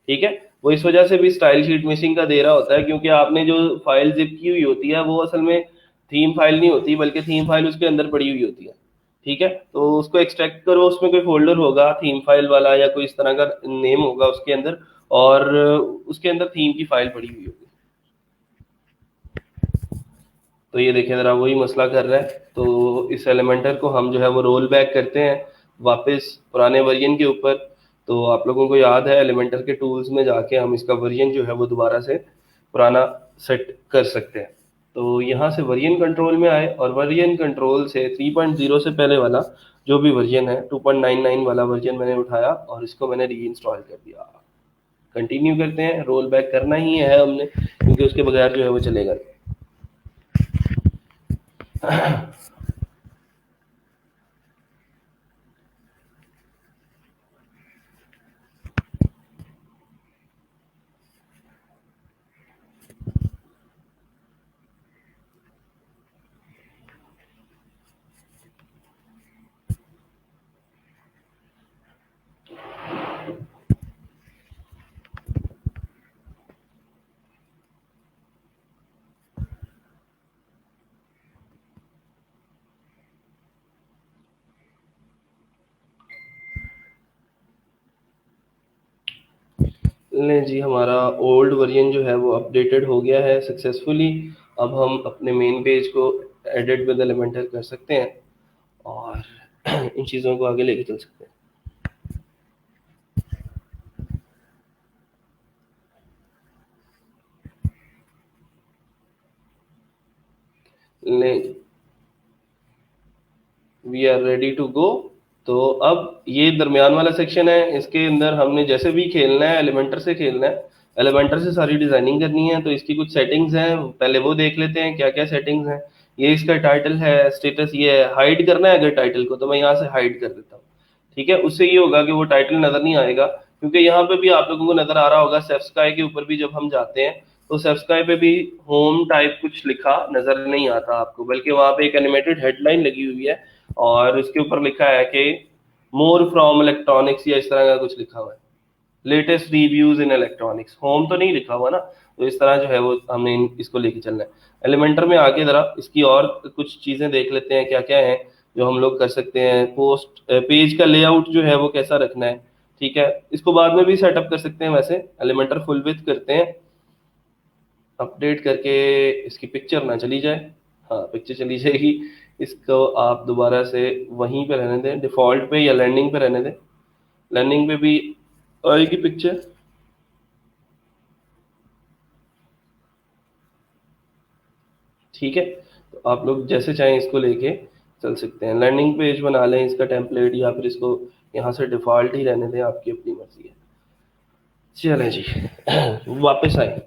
ठीक है, वो इस वजह से भी स्टाइल शीट मिसिंग का दे रहा होता है, क्योंकि आपने जो फाइल जिप की हुई होती है वो असल में थीम फाइल नहीं होती, बल्कि थीम फाइल उसके अंदर पड़ी हुई होती है। ठीक है, तो उसको एक्सट्रैक्ट करो, उसमें कोई फोल्डर होगा थीम फाइल वाला या कोई इस तरह का नेम होगा उसके अंदर, और उसके अंदर थीम की फाइल पड़ी हुई होगी। तो ये देखें ज़रा वही मसला कर रहा है। तो इस एलिमेंटर को हम जो है वो रोल बैक करते हैं वापस पुराने वर्जन के ऊपर। तो आप लोगों को याद है एलिमेंटर के टूल्स में जाके हम इसका वर्जन जो है वो दोबारा से पुराना सेट कर सकते हैं। तो यहाँ से वर्जन कंट्रोल में आए और वर्जन कंट्रोल से 3.0 से पहले वाला जो भी वर्जन है 2.99 वाला वर्जन मैंने उठाया और इसको मैंने री इंस्टॉल कर दिया। कंटिन्यू करते हैं, रोल बैक करना ही है हमने, क्योंकि उसके बगैर जो है वो चलेगा नहीं। लें जी, हमारा ओल्ड वर्जन जो है वो अपडेटेड हो गया है सक्सेसफुली। अब हम अपने मेन पेज को एडिट विद एलिमेंटर कर सकते हैं और इन चीज़ों को आगे लेके चल सकते हैं। लें, we are ready to go. तो अब ये दरमियान वाला सेक्शन है, इसके अंदर हमने जैसे भी खेलना है एलिमेंटर से खेलना है, एलिमेंटर से सारी डिजाइनिंग करनी है। तो इसकी कुछ सेटिंग्स हैं, पहले वो देख लेते हैं क्या क्या सेटिंग्स हैं। ये इसका टाइटल है, स्टेटस ये है, हाइड करना है अगर टाइटल को तो मैं यहाँ से हाइड कर देता हूँ। ठीक है, उससे ये होगा कि वो टाइटल नजर नहीं आएगा, क्योंकि यहाँ पे भी आप लोगों को नजर आ रहा होगा सेफ्स्काई के ऊपर भी जब हम जाते हैं तो सेफ्स्काई पे भी होम टाइप कुछ लिखा नजर नहीं आता आपको, बल्कि वहां पे एक एनिमेटेड हेडलाइन लगी हुई है और उसके ऊपर लिखा है कि मोर फ्रॉम इलेक्ट्रॉनिक्स या इस तरह का कुछ लिखा हुआ है, latest reviews in electronics. Home तो नहीं लिखा हुआ ना, तो इस तरह जो है वो हमने इसको लेके चलना है। एलिमेंटर में आके जरा इसकी और कुछ चीजें देख लेते हैं क्या क्या है जो हम लोग कर सकते हैं। पोस्ट पेज का लेआउट जो है वो कैसा रखना है। ठीक है, इसको बाद में भी सेटअप कर सकते हैं, वैसे एलिमेंटर फुल विड्थ करते हैं, अपडेट करके इसकी पिक्चर ना चली जाए। हाँ, पिक्चर चली जाएगी। इसको आप दोबारा से वहीं पे रहने दें, डिफ़ॉल्ट पे या लैंडिंग पे रहने दें। लैंडिंग पे भी आएगी पिक्चर। ठीक है, तो आप लोग जैसे चाहें इसको लेके चल सकते हैं। लैंडिंग पेज बना लें इसका टेम्पलेट, या फिर इसको यहाँ से डिफ़ॉल्ट ही रहने दें, आपकी अपनी मर्ज़ी है। चलें जी, वापस आए,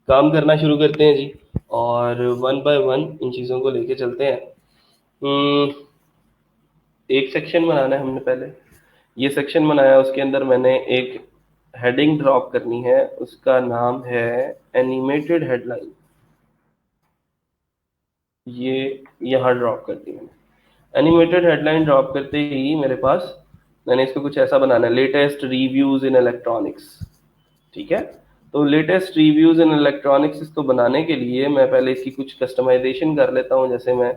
काम करना शुरू करते हैं जी, और वन बाय वन इन चीज़ों को लेके चलते हैं। हम्म, एक सेक्शन बनाना है हमने पहले। ये सेक्शन बनाया, उसके अंदर मैंने एक हेडिंग ड्रॉप करनी है, उसका नाम है एनिमेटेड हेडलाइन। ये यहाँ ड्रॉप कर दी मैंने। एनिमेटेड हेडलाइन ड्रॉप करते ही मेरे पास, मैंने इसको कुछ ऐसा बनाना है, लेटेस्ट रिव्यूज इन इलेक्ट्रॉनिक्स। ठीक है, तो लेटेस्ट रिव्यूज इन इलेक्ट्रॉनिक्स इसको बनाने के लिए मैं पहले इसकी कुछ कस्टमाइजेशन कर लेता हूँ। जैसे मैं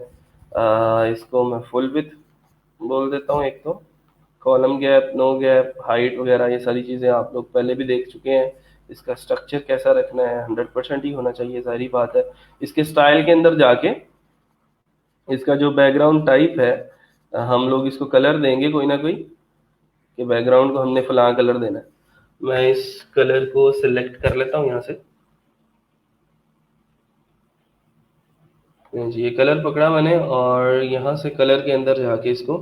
इसको मैं फुल विथ बोल देता हूँ एक तो, column gap, no gap, height वगैरह, ये सारी चीज़ें आप लोग पहले भी देख चुके हैं। इसका स्ट्रक्चर कैसा रखना है, 100% ही होना चाहिए, सारी बात है। इसके स्टाइल के अंदर जाके इसका जो बैकग्राउंड टाइप है, हम लोग इसको कलर देंगे कोई ना कोई, कि बैकग्राउंड को हमने फलां कलर देना है। मैं इस कलर को सिलेक्ट कर लेता हूँ यहाँ से। जी, ये कलर पकड़ा मैंने, और यहाँ से कलर के अंदर जाके इसको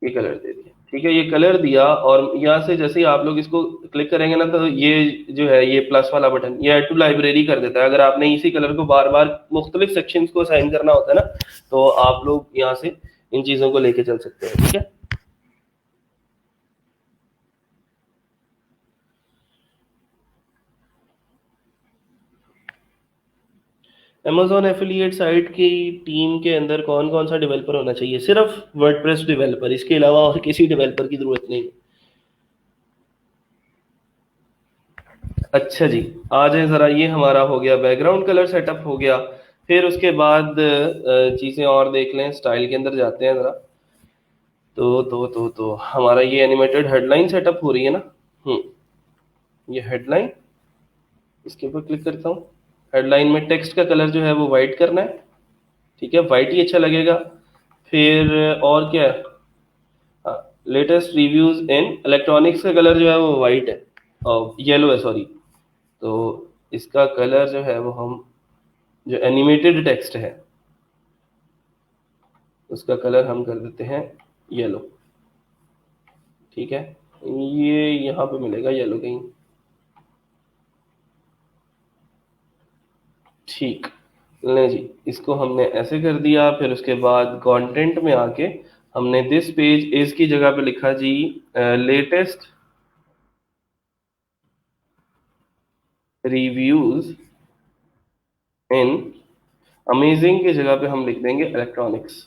ये कलर दे दिया। ठीक है, ये कलर दिया, और यहाँ से जैसे ही आप लोग इसको क्लिक करेंगे ना, तो ये जो है ये प्लस वाला बटन, ये ऐड टू लाइब्रेरी कर देता है। अगर आपने इसी कलर को बार बार मुख्तलिफ सेक्शंस को असाइन करना होता है ना, तो आप लोग यहाँ से इन चीज़ों को लेके चल सकते हैं। ठीक है, अमेजोन एफिलिएट साइट की टीम के अंदर कौन कौन सा डेवलपर होना चाहिए? सिर्फ वर्डप्रेस डेवलपर, इसके अलावा और किसी डेवलपर की जरूरत नहीं। अच्छा जी, आ जाए ज़रा, ये हमारा हो गया बैकग्राउंड कलर सेटअप हो गया। फिर उसके बाद चीज़ें और देख लें, स्टाइल के अंदर जाते हैं ज़रा। तो हमारा ये एनिमेटेड हेडलाइन सेटअप हो रही है ना। ये हेडलाइन, इसके ऊपर क्लिक करता हूँ। हेडलाइन में टेक्स्ट का कलर जो है वो वाइट करना है। ठीक है, वाइट ही अच्छा लगेगा। फिर और क्या है, लेटेस्ट रिव्यूज इन इलेक्ट्रॉनिक्स का कलर जो है वो वाइट है, और येलो है, सॉरी। तो इसका कलर जो है वो हम, जो एनिमेटेड टेक्स्ट है उसका कलर हम कर देते हैं येलो। ठीक है, ये यहाँ पे मिलेगा येलो कहीं। ठीक, ले जी, इसको हमने ऐसे कर दिया। फिर उसके बाद कंटेंट में आके हमने दिस पेज इज की जगह पे लिखा जी लेटेस्ट रिव्यूज इन, अमेजिंग की जगह पे हम लिख देंगे इलेक्ट्रॉनिक्स।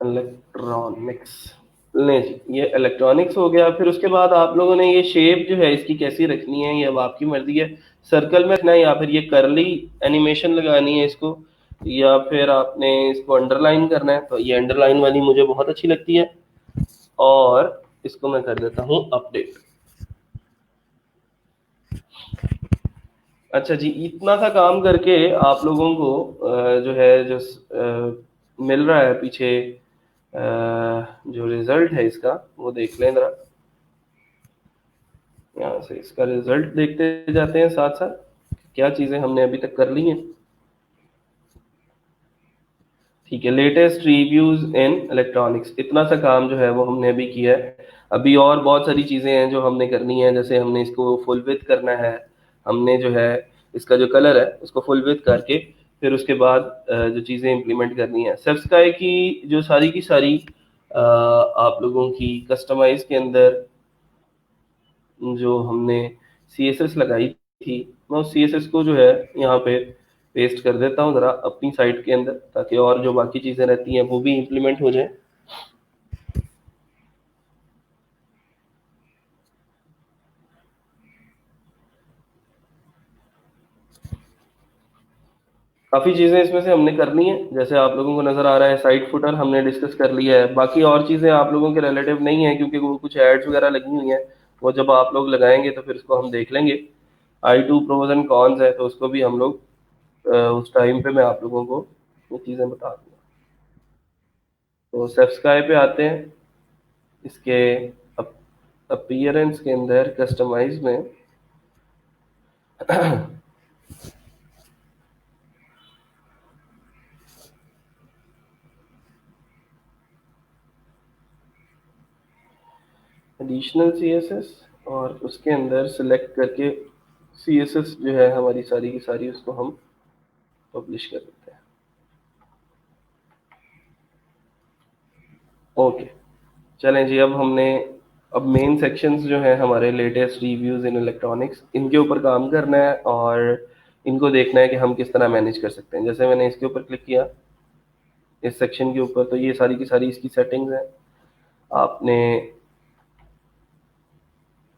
इलेक्ट्रॉनिक्स, ले जी, ये इलेक्ट्रॉनिक्स हो गया। फिर उसके बाद आप लोगों ने ये शेप जो है इसकी कैसी रखनी है, ये अब आपकी मर्जी है। सर्कल में रखना है, या फिर ये करली एनिमेशन लगानी है इसको, या फिर आपने इसको अंडरलाइन करना है। तो ये अंडरलाइन वाली मुझे बहुत अच्छी लगती है, और इसको मैं कर देता हूँ अपडेट। अच्छा जी, इतना सा काम करके आप लोगों को जो है, जो मिल रहा है पीछे, जो रिजल्ट है इसका वो देख लें जरा। यहाँ से इसका रिजल्ट देखते जाते हैं साथ साथ, क्या चीज़ें हमने अभी तक कर ली हैं। ठीक है, लेटेस्ट रिव्यूज इन इलेक्ट्रॉनिक्स, इतना सा काम जो है वो हमने अभी किया है। अभी और बहुत सारी चीज़ें हैं जो हमने करनी है। जैसे हमने इसको फुल विथ करना है, हमने जो है इसका जो कलर है उसको फुल विथ करके, फिर उसके बाद जो चीज़ें इंप्लीमेंट करनी है, सब्सक्राइब की जो सारी की सारी आप लोगों की कस्टमाइज के अंदर जो हमने CSS लगाई थी, मैं उस CSS को जो है यहाँ पे पेस्ट कर देता हूँ ज़रा अपनी साइट के अंदर, ताकि और जो बाकी चीज़ें रहती हैं वो भी इम्प्लीमेंट हो जाए। काफ़ी चीज़ें इसमें से हमने करनी है, जैसे आप लोगों को नज़र आ रहा है साइड फुटर हमने डिस्कस कर लिया है। बाकी और चीज़ें आप लोगों के रिलेटिव नहीं है, क्योंकि वो कुछ एड्स वगैरह लगी हुई हैं, वो जब आप लोग लगाएंगे तो फिर उसको हम देख लेंगे। i2 प्रोज एंड कॉन्स है, तो उसको भी हम लोग उस टाइम पे मैं आप लोगों को ये चीज़ें बता दूंगा। तो सब्सक्राइब पे आते हैं। इसके अपीयरेंस के अंदर कस्टमाइज में एडिशनल सीएसएस, और उसके अंदर सेलेक्ट करके सीएसएस जो है हमारी सारी की सारी उसको हम पब्लिश कर देते हैं। ओके, चलें जी। अब मेन सेक्शंस जो है हमारे लेटेस्ट रिव्यूज इन इलेक्ट्रॉनिक्स, इनके ऊपर काम करना है और इनको देखना है कि हम किस तरह मैनेज कर सकते हैं। जैसे मैंने इसके ऊपर क्लिक किया, इस सेक्शन के ऊपर, तो ये सारी की सारी इसकी सेटिंग्स हैं। आपने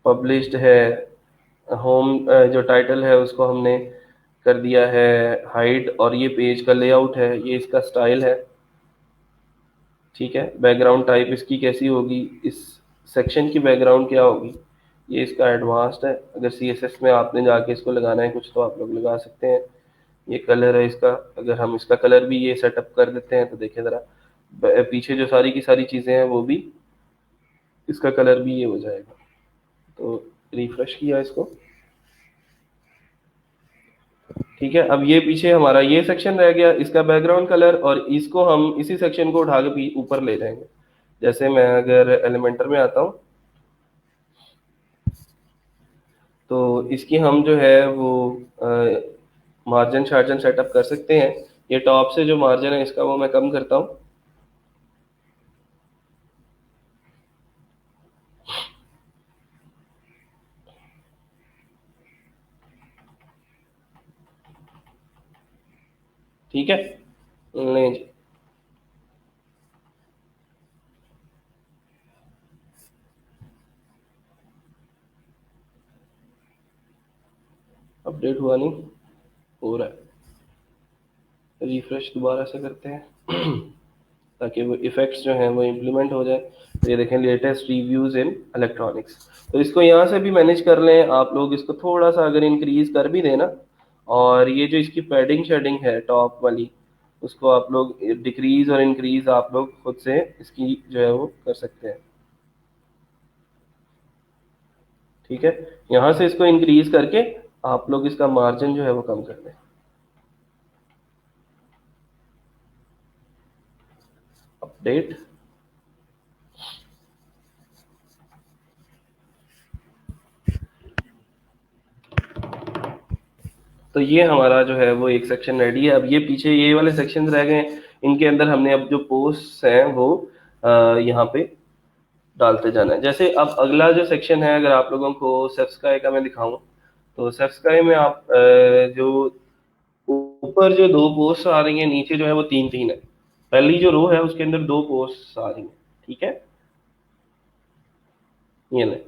पब्लिश्ड है, होम जो टाइटल है उसको हमने कर दिया है हाइड, और ये पेज का लेआउट है, ये इसका स्टाइल है। ठीक है, बैकग्राउंड टाइप इसकी कैसी होगी, इस सेक्शन की बैकग्राउंड क्या होगी, ये इसका एडवांस्ड है। अगर सीएसएस में आपने जाके इसको लगाना है कुछ, तो आप लोग लगा सकते हैं। ये कलर है इसका, अगर हम इसका कलर भी ये सेटअप कर देते हैं तो देखिए ज़रा, पीछे जो सारी की सारी चीज़ें हैं वो भी, इसका कलर भी ये हो जाएगा। तो रिफ्रेश किया इसको, ठीक है। अब ये पीछे हमारा ये सेक्शन रह गया, इसका बैकग्राउंड कलर, और इसको हम इसी सेक्शन को उठा के ऊपर ले जाएंगे। जैसे मैं अगर एलिमेंटर में आता हूँ, तो इसकी हम जो है वो मार्जिन शार्जन सेटअप कर सकते हैं। ये टॉप से जो मार्जिन है इसका वो मैं कम करता हूँ। ठीक है, नहीं जी, अपडेट हुआ नहीं, हो रहा है। रिफ्रेश दोबारा से करते हैं ताकि वो इफेक्ट्स जो हैं वो इम्प्लीमेंट हो जाए। तो ये देखें, लेटेस्ट रिव्यूज इन इलेक्ट्रॉनिक्स, तो इसको यहाँ से भी मैनेज कर लें आप लोग। इसको थोड़ा सा अगर इंक्रीज कर भी देना, और ये जो इसकी पैडिंग शेडिंग है टॉप वाली, उसको आप लोग डिक्रीज और इंक्रीज आप लोग खुद से इसकी जो है वो कर सकते हैं। ठीक है, यहाँ से इसको इंक्रीज करके आप लोग इसका मार्जिन जो है वो कम कर दें। अपडेट, तो ये हमारा जो है वो एक सेक्शन रेडी है। अब ये पीछे ये वाले सेक्शन रह गए हैं, इनके अंदर हमने अब जो पोस्ट हैं वो यहाँ पे डालते जाना है। जैसे अब अगला जो सेक्शन है, अगर आप लोगों को सब्सक्राइब का मैं दिखाऊं, तो सब्सक्राइब में आप जो ऊपर जो दो पोस्ट आ रही हैं, नीचे जो है वो तीन तीन है। पहली जो रो है उसके अंदर दो पोस्ट आ रही हैं। ठीक है, ये ले,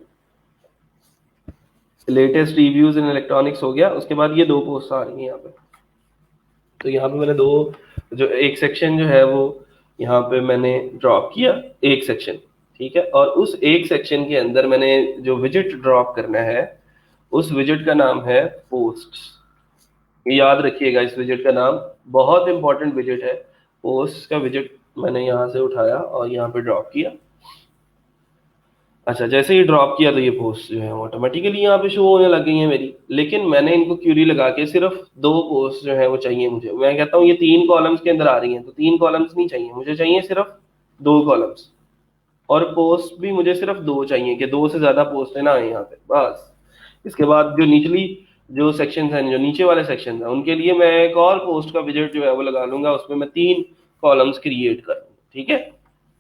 लेटेस्ट रिव्यूज इन इलेक्ट्रॉनिक्स हो गया, उसके बाद ये दो पोस्ट आ रही हैं यहाँ पे। तो यहाँ पे मैंने दो, जो एक सेक्शन जो है वो यहाँ पे मैंने ड्रॉप किया, एक सेक्शन। ठीक है, और उस एक सेक्शन के अंदर मैंने जो विजिट ड्रॉप करना है, उस विजिट का नाम है पोस्ट। ये याद रखिएगा, इस विजिट का नाम बहुत इंपॉर्टेंट विजिट है, पोस्ट का विजिट। मैंने यहाँ से उठाया और यहाँ पे ड्रॉप किया। अच्छा, जैसे ही ड्रॉप किया तो ये पोस्ट जो है ऑटोमेटिकली यहाँ पे शो होने लग गई है मेरी। लेकिन मैंने इनको क्यूरी लगा के सिर्फ दो पोस्ट जो है वो चाहिए मुझे। मैं कहता हूँ ये तीन कॉलम्स के अंदर आ रही हैं, तो तीन कॉलम्स नहीं चाहिए मुझे, चाहिए सिर्फ दो कॉलम्स। और पोस्ट भी मुझे सिर्फ दो चाहिए, कि दो से ज्यादा पोस्ट है ना आए यहाँ पे, बस। इसके बाद जो निचली जो सेक्शन है, जो नीचे वाले सेक्शन है, उनके लिए मैं एक और पोस्ट का विजिट जो है वो लगा लूंगा, उसमें मैं तीन कॉलम्स क्रिएट कर दूंगा। ठीक है,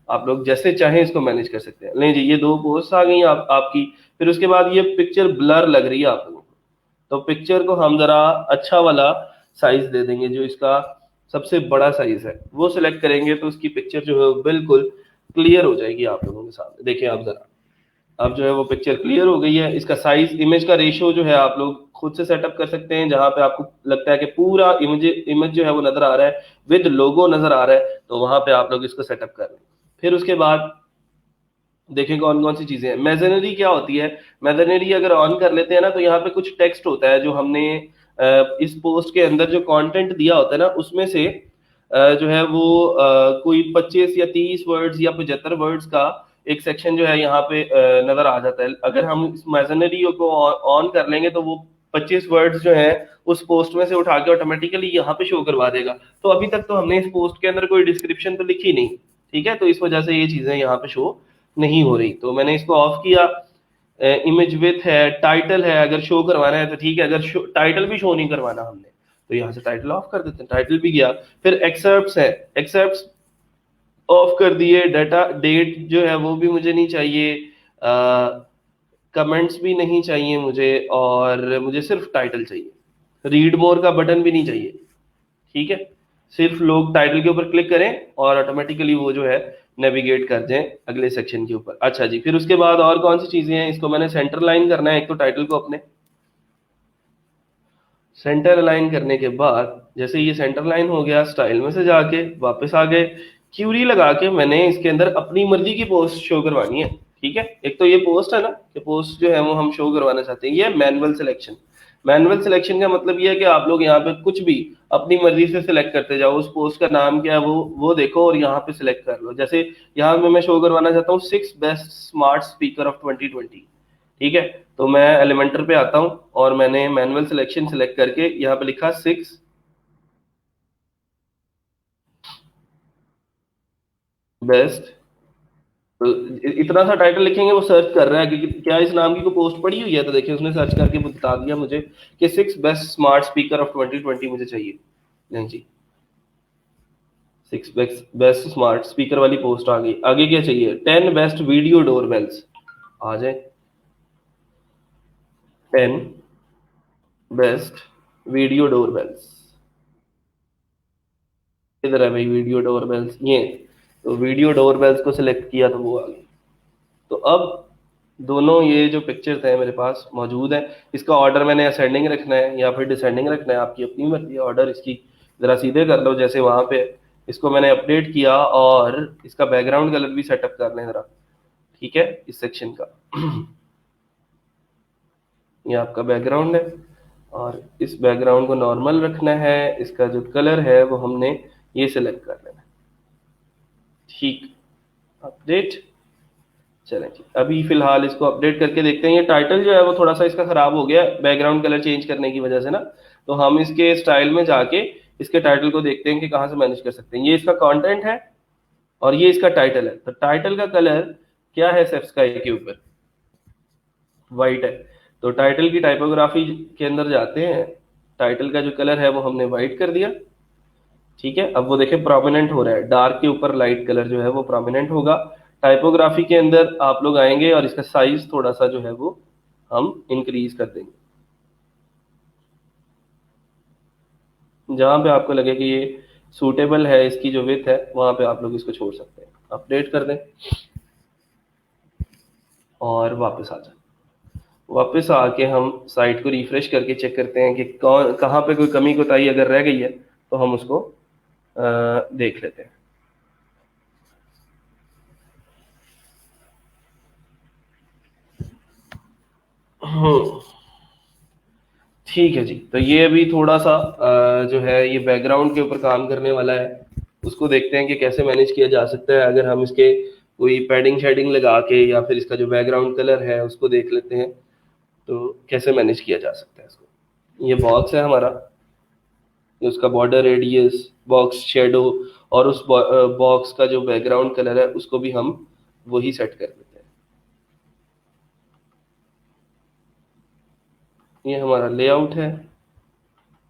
आप लोग जैसे चाहें इसको मैनेज कर सकते हैं। नहीं जी, ये दो पोस्ट आ गई आपकी। फिर उसके बाद ये पिक्चर ब्लर लग रही है आप लोगों को, तो पिक्चर को हम जरा अच्छा वाला साइज दे देंगे, जो इसका सबसे बड़ा साइज है वो सिलेक्ट करेंगे, तो उसकी पिक्चर जो है बिल्कुल क्लियर हो जाएगी आप लोगों के सामने। देखिए आप जरा, अब जो है वो पिक्चर क्लियर हो गई है। इसका साइज, इमेज का रेशियो जो है आप लोग खुद से सेटअप कर सकते हैं। जहां पे आपको लगता है कि पूरा इमेज जो है वो नजर आ रहा है, विद लोगो नजर आ रहा है, तो वहां पे आप लोग इसको सेटअप कर लें। फिर उसके बाद देखें कौन कौन सी चीजें हैं। मेजनरी क्या होती है? मेजनरी अगर ऑन कर लेते हैं ना, तो यहाँ पे कुछ टेक्स्ट होता है जो हमने इस पोस्ट के अंदर जो कंटेंट दिया होता है ना, उसमें से जो है वो कोई 25 या 30 वर्ड्स या 75 वर्ड्स का एक सेक्शन जो है यहाँ पे नजर आ जाता है। अगर हम इस मैजनरी को ऑन कर लेंगे तो वो 25 वर्ड्स जो है उस पोस्ट में से उठा के ऑटोमेटिकली यहाँ पे शो करवा देगा। तो अभी तक तो हमने इस पोस्ट के अंदर कोई डिस्क्रिप्शन तो लिखी नहीं, ठीक है, तो इस वजह से ये चीजें यहाँ पे शो नहीं हो रही। तो मैंने इसको ऑफ किया। इमेज विथ है, टाइटल है, अगर शो करवाना है तो ठीक है, अगर टाइटल भी शो नहीं करवाना हमने तो यहाँ से टाइटल ऑफ कर देते हैं, टाइटल भी गया। फिर एक्सर्प्स है, एक्सर्प्स ऑफ कर दिए। डाटा डेट जो है वो भी मुझे नहीं चाहिए, कमेंट्स भी नहीं चाहिए मुझे, और मुझे सिर्फ टाइटल चाहिए। रीड मोर का बटन भी नहीं चाहिए, ठीक है, सिर्फ लोग टाइटल के ऊपर क्लिक करें और ऑटोमेटिकली वो जो है नेविगेट कर जाएं अगले सेक्शन के ऊपर। अच्छा जी, फिर उसके बाद और कौन सी चीजें हैं? इसको मैंने सेंटर लाइन करना है, एक तो टाइटल को अपने सेंटर अलाइन करने के बाद जैसे ये सेंटर लाइन हो गया, स्टाइल में से जाके वापस आ गए, क्यूरी लगा के मैंने इसके अंदर अपनी मर्जी की पोस्ट शो करवानी है, ठीक है। एक तो ये पोस्ट है ना, कि पोस्ट जो है वो हम शो करवाना चाहते हैं। ये मैनुअल सिलेक्शन। मैनुअल सिलेक्शन का मतलब ये है कि आप लोग यहाँ पे कुछ भी अपनी मर्जी से सिलेक्ट करते जाओ। उस पोस्ट का नाम क्या है वो देखो और यहाँ पे सिलेक्ट कर लो। जैसे यहाँ पे मैं शो करवाना चाहता हूँ 6 बेस्ट स्मार्ट स्पीकर ऑफ 2020, ठीक है। तो मैं एलिमेंटर पे आता हूँ और मैंने मैनुअल सिलेक्शन सिलेक्ट करके यहाँ पे लिखा 6 बेस्ट। तो इतना सा टाइटल लिखेंगे, वो सर्च कर रहा है कि क्या इस नाम की कोई पोस्ट पड़ी हुई है, तो देखिए उसने सर्च करके बता दिया मुझे कि 6 बेस्ट स्मार्ट स्पीकर ऑफ 2020 मुझे चाहिए। नहीं जी, 6 बेस्ट स्मार्ट स्पीकर वाली पोस्ट आ गई। आगे क्या चाहिए? 10 बेस्ट वीडियो डोरबेल्स। आ जाए, 10 बेस्ट वीडियो डोरबेल्स। इधर है भाई वीडियो डोरबेल्स, ये। तो वीडियो डोरबेल्स को सिलेक्ट किया तो वो आ गई। तो अब दोनों ये जो पिक्चर्स हैं मेरे पास मौजूद है। इसका ऑर्डर मैंने असेंडिंग रखना है या फिर डिसेंडिंग रखना है, आपकी अपनी मर्जी है। ऑर्डर इसकी जरा सीधे कर लो जैसे वहां पे। इसको मैंने अपडेट किया और इसका बैकग्राउंड कलर भी सेटअप कर लें जरा, ठीक है, इस सेक्शन का। ये आपका बैकग्राउंड है और इस बैकग्राउंड को नॉर्मल रखना है। इसका जो कलर है वो हमने ये सिलेक्ट कर लेना है, ठीक। अपडेट। चलें जी, अभी फिलहाल इसको अपडेट करके देखते हैं। ये टाइटल जो है वो थोड़ा सा इसका खराब हो गया बैकग्राउंड कलर चेंज करने की वजह से ना। तो हम इसके स्टाइल में जाके इसके टाइटल को देखते हैं कि कहाँ से मैनेज कर सकते हैं। ये इसका कंटेंट है और ये इसका टाइटल है। तो टाइटल का कलर क्या है? सेफ स्काई के ऊपर वाइट है। तो टाइटल की टाइपोग्राफी के अंदर जाते हैं, टाइटल का जो कलर है वो हमने वाइट कर दिया, ठीक है। अब वो देखें प्रोमिनेंट हो रहा है, डार्क के ऊपर लाइट कलर जो है वो प्रोमिनेंट होगा। टाइपोग्राफी के अंदर आप लोग आएंगे और इसका साइज थोड़ा सा जो है वो हम इंक्रीज कर देंगे, जहां पे आपको लगे कि ये सूटेबल है, इसकी जो विथ है वहां पे आप लोग इसको छोड़ सकते हैं। अपडेट कर दें और वापस आ जाए। वापस आके हम साइट को रिफ्रेश करके चेक करते हैं कि कौन कहाँ पे कोई कमी कोताही अगर रह गई है तो हम उसको देख लेते हैं। हम्म, ठीक है जी। तो ये अभी थोड़ा सा जो है ये बैकग्राउंड के ऊपर काम करने वाला है। उसको देखते हैं कि कैसे मैनेज किया जा सकता है। अगर हम इसके कोई पैडिंग शेडिंग लगा के या फिर इसका जो बैकग्राउंड कलर है उसको देख लेते हैं, तो कैसे मैनेज किया जा सकता है इसको। ये बॉक्स है हमारा, ये उसका बॉर्डर रेडियस, बॉक्स शेडो, और उस बॉक्स का जो बैकग्राउंड कलर है उसको भी हम वही सेट कर देते हैं। ये हमारा लेआउट है,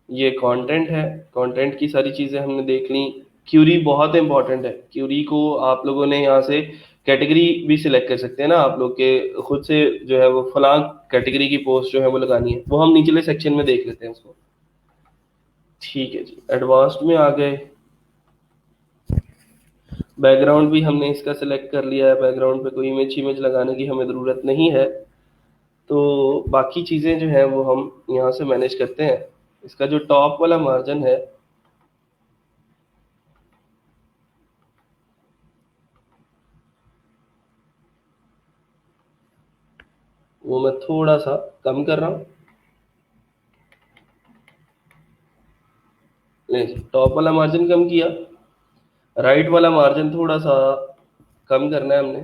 ये कंटेंट है। कंटेंट की सारी चीजें हमने देख ली। क्यूरी बहुत इंपॉर्टेंट है। क्यूरी को आप लोगों ने यहाँ से कैटेगरी भी सिलेक्ट कर सकते हैं ना आप लोग के खुद से, जो है वो फलां कैटेगरी की पोस्ट जो है वो लगानी है, वो हम निचले सेक्शन में देख लेते हैं उसको। ठीक है जी, एडवांस्ड में आ गए बैकग्राउंड भी हमने इसका सिलेक्ट कर लिया है, बैकग्राउंड पे कोई इमेज इमेज लगाने की हमें ज़रूरत नहीं है। तो बाकी चीज़ें जो हैं वो हम यहाँ से मैनेज करते हैं। इसका जो टॉप वाला मार्जिन है वो मैं थोड़ा सा कम कर रहा हूँ। नहीं, टॉप वाला मार्जिन कम किया, राइट वाला मार्जिन थोड़ा सा कम करना है हमने,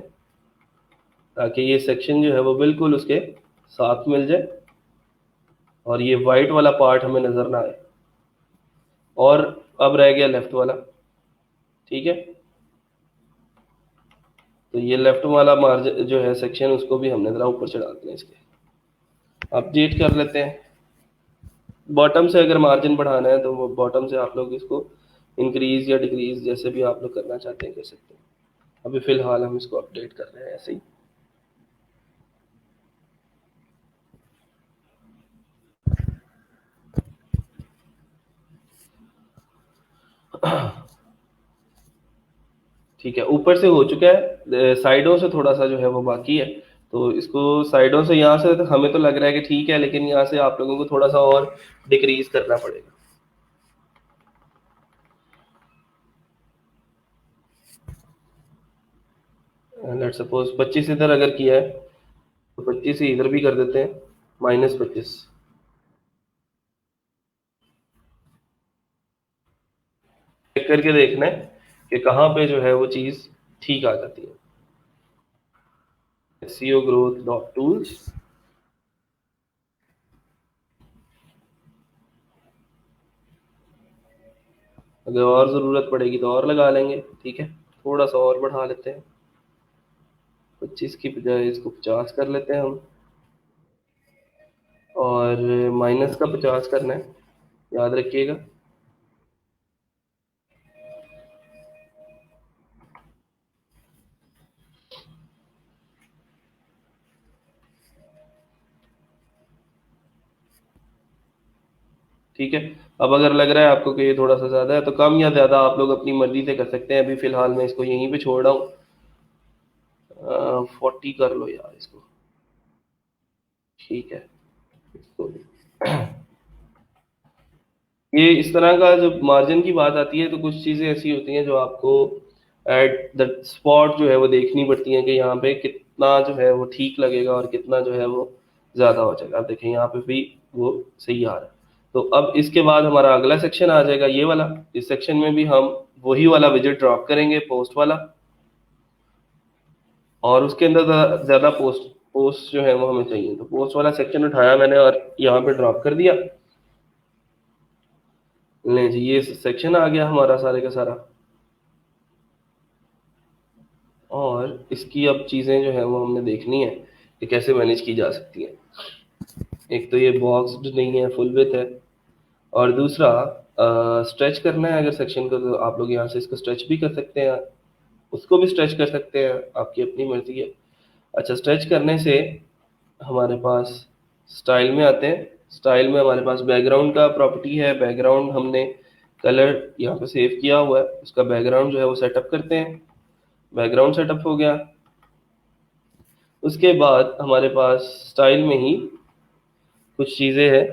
ताकि ये सेक्शन जो है वो बिल्कुल उसके साथ मिल जाए और ये वाइट वाला पार्ट हमें नज़र ना आए। और अब रह गया लेफ्ट वाला, ठीक है। तो ये लेफ्ट वाला मार्जिन जो है सेक्शन, उसको भी हमने ज़रा ऊपर चढ़ा देना, इसके अपडेट कर लेते हैं। बॉटम से अगर मार्जिन बढ़ाना है तो वो बॉटम से आप लोग इसको इंक्रीज या डिक्रीज जैसे भी आप लोग करना चाहते हैं कर सकते हैं। अभी फ़िलहाल हम इसको अपडेट कर रहे हैं ऐसे ही। ठीक है, ऊपर से हो चुका है, साइडों से थोड़ा सा जो है वो बाकी है। तो इसको साइडों से यहाँ से तो हमें तो लग रहा है कि ठीक है, लेकिन यहाँ से आप लोगों को थोड़ा सा और डिक्रीज करना पड़ेगा। लेट सपोज 25 इधर अगर किया है तो 25 ही इधर भी कर देते हैं, -25। चेक करके देखना है कि कहाँ पे जो है वो चीज़ ठीक आ जाती है। SEO ग्रोथ डॉट टूल्स, अगर और ज़रूरत पड़ेगी तो और लगा लेंगे, ठीक है। थोड़ा सा और बढ़ा लेते हैं, 25 की बजाय इसको 50 कर लेते हैं हम, और माइनस का 50 करना है, याद रखिएगा। ठीक है। अब अगर लग रहा है आपको कि ये थोड़ा सा ज़्यादा है तो कम या ज़्यादा आप लोग अपनी मर्जी से कर सकते हैं। अभी फ़िलहाल मैं इसको यहीं पे छोड़ रहा हूँ, 40 कर लो यार इसको, ठीक है। इसको भी ये इस तरह का जब मार्जिन की बात आती है तो कुछ चीज़ें ऐसी होती हैं जो आपको एट द स्पॉट जो है वो देखनी पड़ती हैं कि यहाँ पे कितना जो है वो ठीक लगेगा और कितना जो है वो ज़्यादा हो जाएगा। आप देखें यहाँ पे भी वो सही आ रहा है। तो अब इसके बाद हमारा अगला सेक्शन आ जाएगा ये वाला। इस सेक्शन में भी हम वही वाला विजिट ड्रॉप करेंगे, पोस्ट वाला, और उसके अंदर ज़्यादा पोस्ट पोस्ट जो है वो हमें चाहिए। तो पोस्ट वाला सेक्शन उठाया मैंने और यहाँ पे ड्रॉप कर दिया। ले जी, ये सेक्शन आ गया हमारा सारे का सारा। और इसकी अब चीज़ें जो है वो हमने देखनी है कि कैसे मैनेज की जा सकती हैं। एक तो ये बॉक्स्ड नहीं है, फुल विथ है। और दूसरा, स्ट्रेच करना है अगर सेक्शन को तो आप लोग यहाँ से इसको स्ट्रेच भी कर सकते हैं, उसको भी स्ट्रेच कर सकते हैं, आपकी अपनी मर्जी है। अच्छा, स्ट्रेच करने से हमारे पास स्टाइल में आते हैं। स्टाइल में हमारे पास बैकग्राउंड का प्रॉपर्टी है। बैकग्राउंड हमने कलर यहाँ पे सेव किया हुआ है, उसका बैकग्राउंड जो है वो सेटअप करते हैं। बैकग्राउंड सेटअप हो गया। उसके बाद हमारे पास स्टाइल में ही कुछ चीज़ें हैं,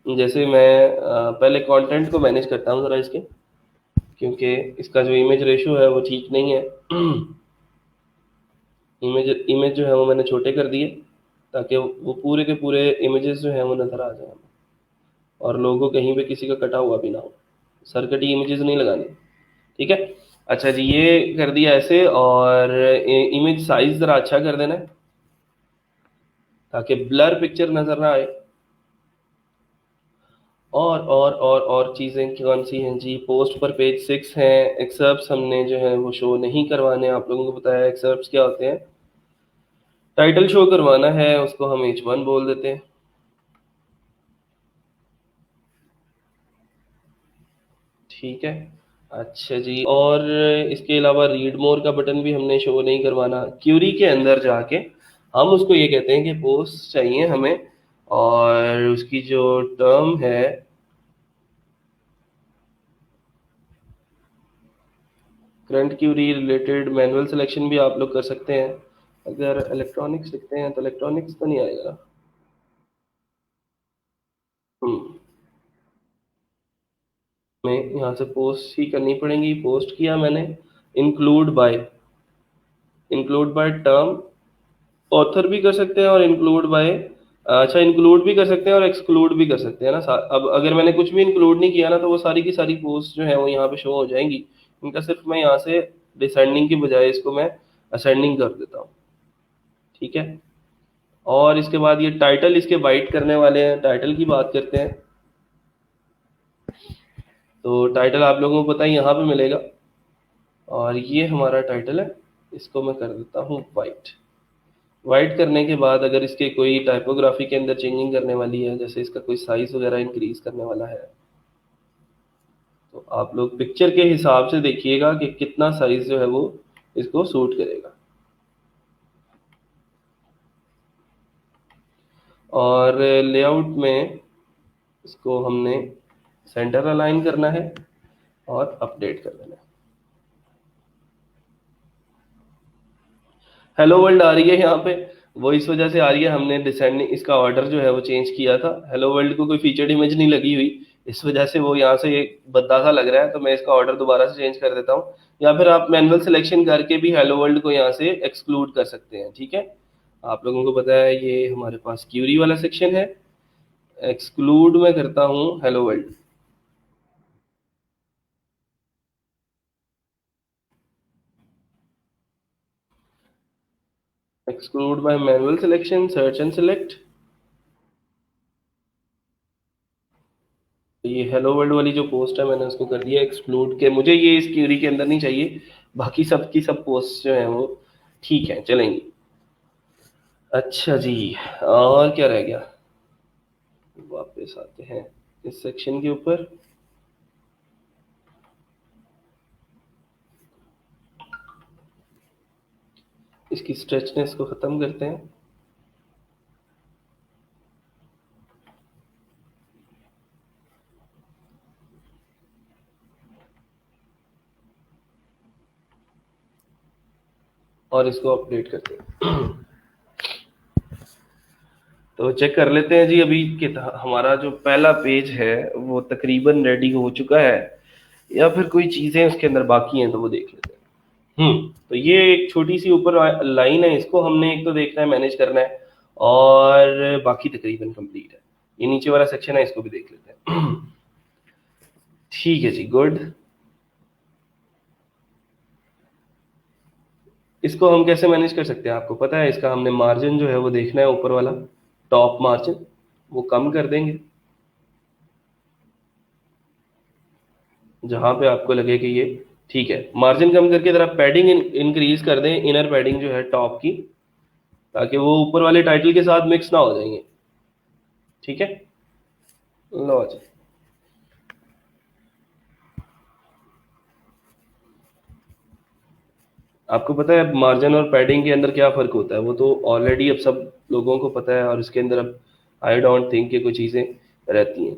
जैसे मैं पहले कंटेंट को मैनेज करता हूँ ज़रा इसके, क्योंकि इसका जो इमेज रेशो है वो ठीक नहीं है। इमेज इमेज जो है वो मैंने छोटे कर दिए ताकि वो पूरे के पूरे इमेजेस जो हैं वो नज़र आ जाए हमें, और लोगों कहीं पे किसी का कटा हुआ भी ना हो। सरकटी इमेजेस नहीं लगानी, ठीक है। अच्छा जी, ये कर दिया ऐसे। और इमेज साइज ज़रा अच्छा कर देना है ताकि ब्लर पिक्चर नज़र ना आए। और चीज़ें कौन सी हैं जी? पोस्ट पर पेज 6 हैं। एक्सर्प्स हमने जो है वो शो नहीं करवाने, आप लोगों को बताया एक्सर्प्स क्या होते हैं। टाइटल शो करवाना है, उसको हम H1 बोल देते हैं, ठीक है। अच्छा जी, और इसके अलावा रीड मोर का बटन भी हमने शो नहीं करवाना। क्यूरी के अंदर जाके हम उसको ये कहते हैं कि पोस्ट चाहिए हमें, और उसकी जो टर्म है current query related manual selection भी आप लोग कर सकते हैं। अगर इलेक्ट्रॉनिक्स लिखते हैं तो इलेक्ट्रॉनिक्स तो नहीं आएगा। हम्म में यहाँ से पोस्ट ही करनी पड़ेगी। पोस्ट किया मैंने। इंक्लूड बाय टर्म, ऑथर भी कर सकते हैं और इंक्लूड बाय, अच्छा इंक्लूड भी कर सकते हैं और एक्सक्लूड भी कर सकते हैं ना। अब अगर मैंने कुछ भी इंक्लूड नहीं किया ना तो वो सारी की सारी पोस्ट जो है वो यहाँ पे शो हो जाएंगी। इनका सिर्फ मैं यहाँ से डिसेंडिंग की बजाय इसको मैं असेंडिंग कर देता हूँ। ठीक है। और इसके बाद ये टाइटल इसके बाइट करने वाले हैं, टाइटल की बात करते हैं। तो टाइटल आप लोगों को पता है यहाँ पे मिलेगा, और ये हमारा टाइटल है। इसको मैं कर देता हूँ वाइट। वाइट करने के बाद अगर इसके कोई टाइपोग्राफी के अंदर चेंजिंग करने वाली है, जैसे इसका कोई साइज वगैरह इंक्रीज करने वाला है, तो आप लोग पिक्चर के हिसाब से देखिएगा कि कितना साइज जो है वो इसको सूट करेगा। और लेआउट में इसको हमने सेंटर अलाइन करना है और अपडेट कर देना है। हेलो वर्ल्ड आ रही है यहाँ पे, वो इस वजह से आ रही है, हमने डिसेंडिंग इसका ऑर्डर जो है वो चेंज किया था। हेलो वर्ल्ड को कोई फीचर्ड इमेज नहीं लगी हुई, इस वजह से वो यहाँ से एक बद्दा सा लग रहा है। तो मैं इसका ऑर्डर दोबारा से चेंज कर देता हूँ, या फिर आप मैनुअल सिलेक्शन करके भी हेलो वर्ल्ड को यहाँ से एक्सक्लूड कर सकते हैं। ठीक है। आप लोगों को पता है ये हमारे पास क्यूरी वाला सेक्शन है। एक्सक्लूड में करता हूँ hello world. Exclude bye manual selection, search and select. ये हेलो वर्ल्ड वाली जो पोस्ट है मैंने उसको कर दिया एक्सक्लूड के, मुझे ये इस क्यूरी के अंदर नहीं चाहिए। बाकी सब की सब पोस्ट जो है वो ठीक है, चलेंगी। अच्छा जी, और क्या रह गया। वापस आते हैं इस सेक्शन के ऊपर। इसकी स्ट्रेचनेस को ख़त्म करते हैं। और इसको अपडेट करते हैं। तो चेक कर लेते हैं जी अभी कि हमारा जो पहला पेज है वो तकरीबन रेडी हो चुका है, या फिर कोई चीज़ें उसके अंदर बाकी हैं, तो वो देख लेते हैं। तो ये एक छोटी सी ऊपर लाइन है, इसको हमने एक तो देखना है, मैनेज करना है, और बाकी तकरीबन कंप्लीट है। ये नीचे वाला सेक्शन है, इसको भी देख लेते हैं। ठीक है जी, गुड। इसको हम कैसे मैनेज कर सकते हैं आपको पता है। इसका हमने मार्जिन जो है वो देखना है, ऊपर वाला टॉप मार्जिन वो कम कर देंगे जहां पे आपको लगे कि ये ठीक है। मार्जिन कम करके जरा पैडिंग इंक्रीज कर दें, इनर पैडिंग जो है टॉप की, ताकि वो ऊपर वाले टाइटल के साथ मिक्स ना हो जाएंगे। ठीक है। लो जी। आपको पता है मार्जिन और पैडिंग के अंदर क्या फ़र्क होता है, वो तो ऑलरेडी अब सब लोगों को पता है, और इसके अंदर अब आई डोंट थिंक कि कोई चीज़ें रहती हैं।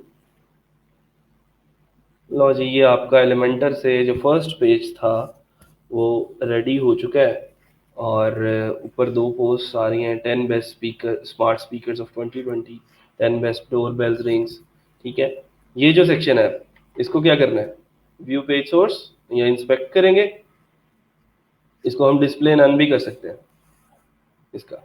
लो जी, ये आपका एलिमेंटर से जो फर्स्ट पेज था वो रेडी हो चुका है। और ऊपर दो पोस्ट आ रही हैं, 10 best speaker smart speakers of 2020, 10 best door bells rings. ठीक है। ये जो सेक्शन है इसको क्या करना है, व्यू पेज सोर्स या इंस्पेक्ट करेंगे। इसको हम डिस्प्ले नन भी कर सकते हैं इसका,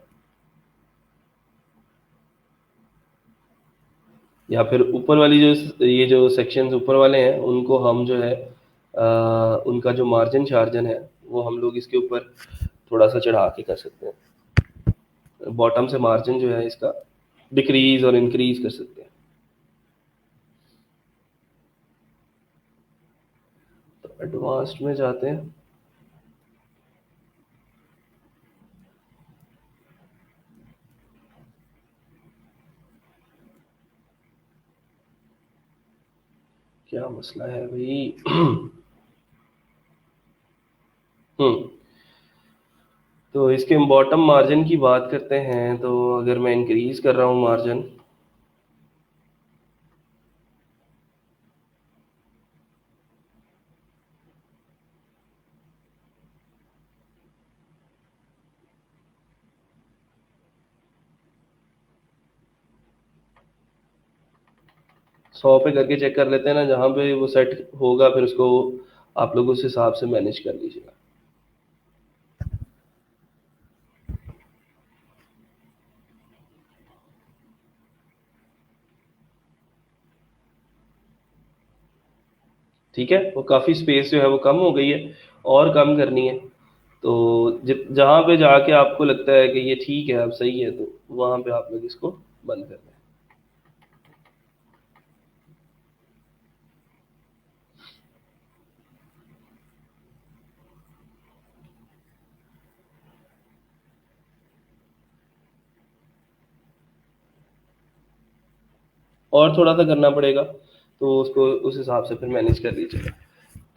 या फिर ऊपर वाली जो ये जो सेक्शंस ऊपर वाले हैं उनको हम जो है उनका जो मार्जिन शार्जन है वो हम लोग इसके ऊपर थोड़ा सा चढ़ा के कर सकते हैं। बॉटम से मार्जिन जो है इसका डिक्रीज और इंक्रीज कर सकते हैं। तो एडवांस्ड में जाते हैं। क्या मसला है भाई। हम्म तो इसके बॉटम मार्जिन की बात करते हैं, तो अगर मैं इंक्रीज कर रहा हूँ मार्जिन, 100 पे करके चेक कर लेते हैं ना, जहाँ पे वो सेट होगा फिर उसको आप लोग उस हिसाब से मैनेज कर लीजिएगा। ठीक है, वो काफ़ी स्पेस जो है वो कम हो गई है और कम करनी है। तो जहाँ पे जाके आपको लगता है कि ये ठीक है अब सही है, तो वहाँ पे आप लोग इसको बंद कर दें। और थोड़ा सा करना पड़ेगा, तो उसको उस हिसाब से फिर मैनेज कर लीजिएगा।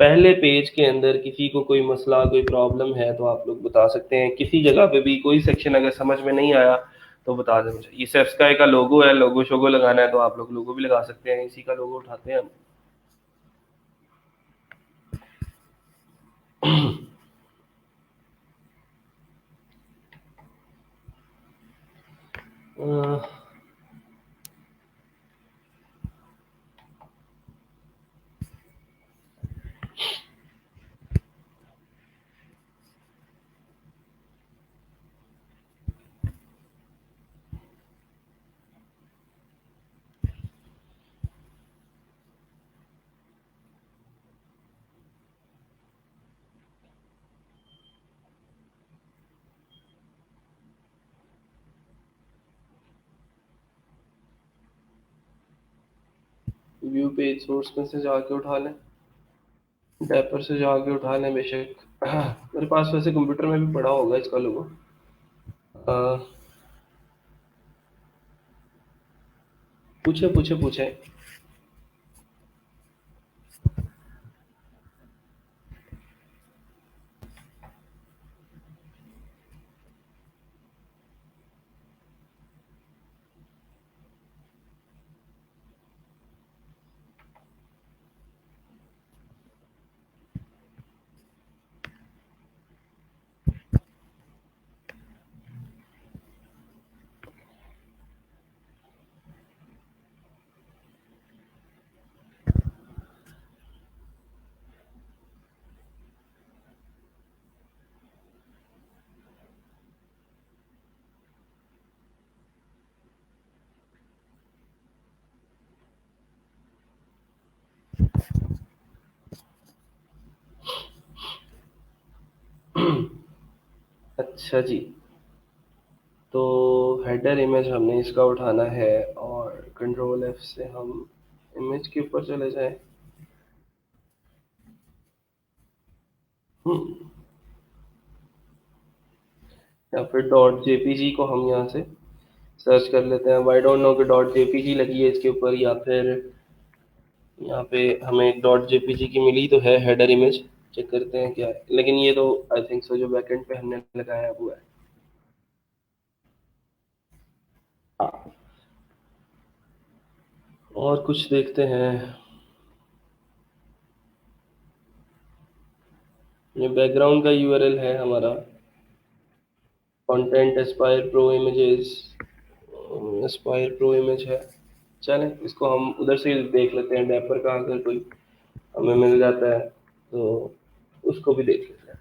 पहले पेज के अंदर किसी को कोई मसला कोई प्रॉब्लम है तो आप लोग बता सकते हैं। किसी जगह पे भी कोई सेक्शन अगर समझ में नहीं आया तो बता दें मुझे। ये सेफ्सकाई का लोगो है, लोगो शोगो लगाना है तो आप लोग लोगो भी लगा सकते हैं, इसी का लोगो उठाते हैं हम। व्यू पेज सोर्स में से जाके उठा लें, डेपर से जाके उठा लें बेशक। मेरे पास वैसे कंप्यूटर में भी पड़ा होगा इसका लोगो। पूछे पूछे पूछे। अच्छा जी, तो हेडर इमेज हमने इसका उठाना है और कंट्रोल एफ से हम इमेज के ऊपर चले जाएं। हम्म, या फिर डॉट जेपीजी को हम यहाँ से सर्च कर लेते हैं। आई डोंट नो कि डॉट जेपीजी लगी है इसके ऊपर या फिर यहाँ पे हमें डॉट जेपीजी की मिली तो है हेडर इमेज। चेक करते हैं क्या है, लेकिन ये तो आई थिंक सो जो बैकएंड पे हमने लगाया है वो है। हाँ, और कुछ देखते हैं। ये बैकग्राउंड का यूआरएल है हमारा, content Aspire pro images, Aspire pro image है। चलें इसको हम उधर से देख लेते हैं, डेपर का अगर कोई हमें मिल जाता है तो उसको भी देख लेते हैं।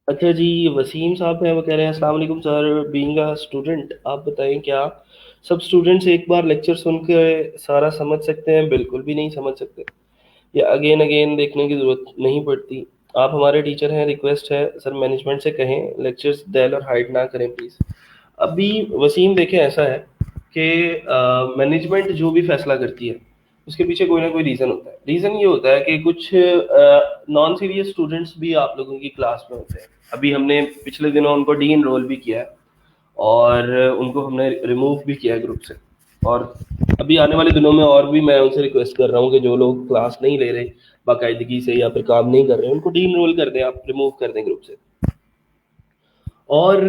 अच्छा जी, वसीम साहब हैं, वो कह रहे हैं अस्सलाम वालेकुम सर, बीइंग अ स्टूडेंट आप बताएं क्या सब स्टूडेंट्स एक बार लेक्चर सुन के सारा समझ सकते हैं? बिल्कुल भी नहीं समझ सकते, या अगेन अगेन देखने की ज़रूरत नहीं पड़ती। आप हमारे टीचर हैं, रिक्वेस्ट है सर मैनेजमेंट से कहें लेक्चर्स डेल और हाइड ना करें प्लीज़। अभी वसीम देखें ऐसा है कि मैनेजमेंट जो भी फैसला करती है उसके पीछे कोई ना कोई रीज़न होता है। रीज़न ये होता है कि कुछ नॉन सीरियस स्टूडेंट्स भी आप लोगों की क्लास में होते हैं। अभी हमने पिछले दिनों उनको डी इनरोल भी किया है और उनको हमने रिमूव भी किया है ग्रुप से। और अभी आने वाले दिनों में और भी मैं उनसे रिक्वेस्ट कर रहा हूँ कि जो लोग क्लास नहीं ले रहे बाकायदगी से या फिर काम नहीं कर रहे उनको डी इनरोल कर दें, आप रिमूव कर दें ग्रुप से। और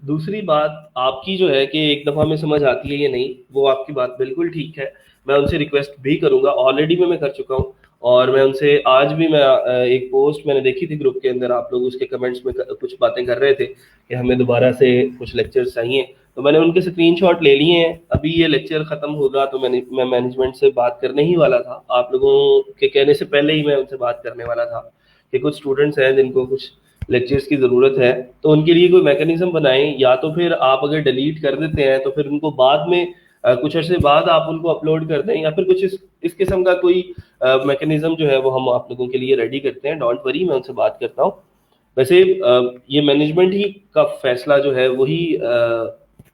दूसरी बात आपकी जो है कि एक दफ़ा में समझ आती है या नहीं, वो आपकी बात बिल्कुल ठीक है। मैं उनसे रिक्वेस्ट भी करूँगा, ऑलरेडी में मैं कर चुका हूँ। और मैं उनसे आज भी मैं एक पोस्ट मैंने देखी थी ग्रुप के अंदर, आप लोग उसके कमेंट्स में कुछ बातें कर रहे थे कि हमें दोबारा से कुछ लेक्चर्स चाहिए। तो मैंने उनके स्क्रीनशॉट ले लिए हैं। अभी ये लेक्चर खत्म होगा तो मैं मैनेजमेंट से बात करने ही वाला था, आप लोगों के कहने से पहले ही मैं उनसे बात करने वाला था कि कुछ स्टूडेंट्स हैं जिनको कुछ लेक्चर्स की ज़रूरत है, तो उनके लिए कोई मैकेनिज्म बनाएं, या तो फिर आप अगर डिलीट कर देते हैं तो फिर उनको बाद में कुछ अर्से बाद आप उनको अपलोड कर दें, या फिर कुछ इस किस्म का कोई मैकेनिज्म जो है वो हम आप लोगों के लिए रेडी करते हैं। डोंट वरी, मैं उनसे बात करता हूँ। वैसे ये मैनेजमेंट ही का फैसला जो है वही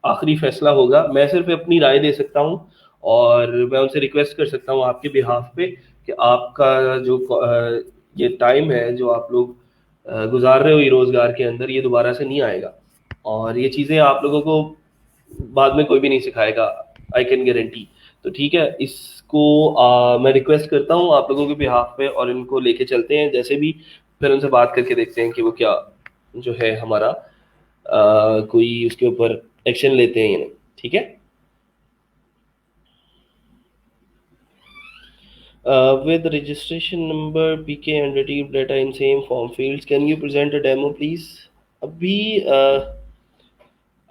आखिरी फैसला होगा, मैं सिर्फ अपनी राय दे सकता हूँ और मैं उनसे रिक्वेस्ट कर सकता हूँ आपके बिहाफ पे कि आपका जो ये टाइम है जो आप लोग गुजार रहे हो ये रोज़गार के अंदर, ये दोबारा से नहीं आएगा और ये चीज़ें आप लोगों को बाद में कोई भी नहीं सिखाएगा, आई कैन गारंटी। तो ठीक है, इसको मैं रिक्वेस्ट करता हूँ आप लोगों के बिहाफ पे और इनको लेके चलते हैं जैसे भी, फिर उनसे बात करके देखते हैं कि वो क्या जो है हमारा कोई उसके ऊपर एक्शन लेते हैं या नहीं। ठीक है। With registration number PK and retrieve data in same form fields, can you present a demo please? अभी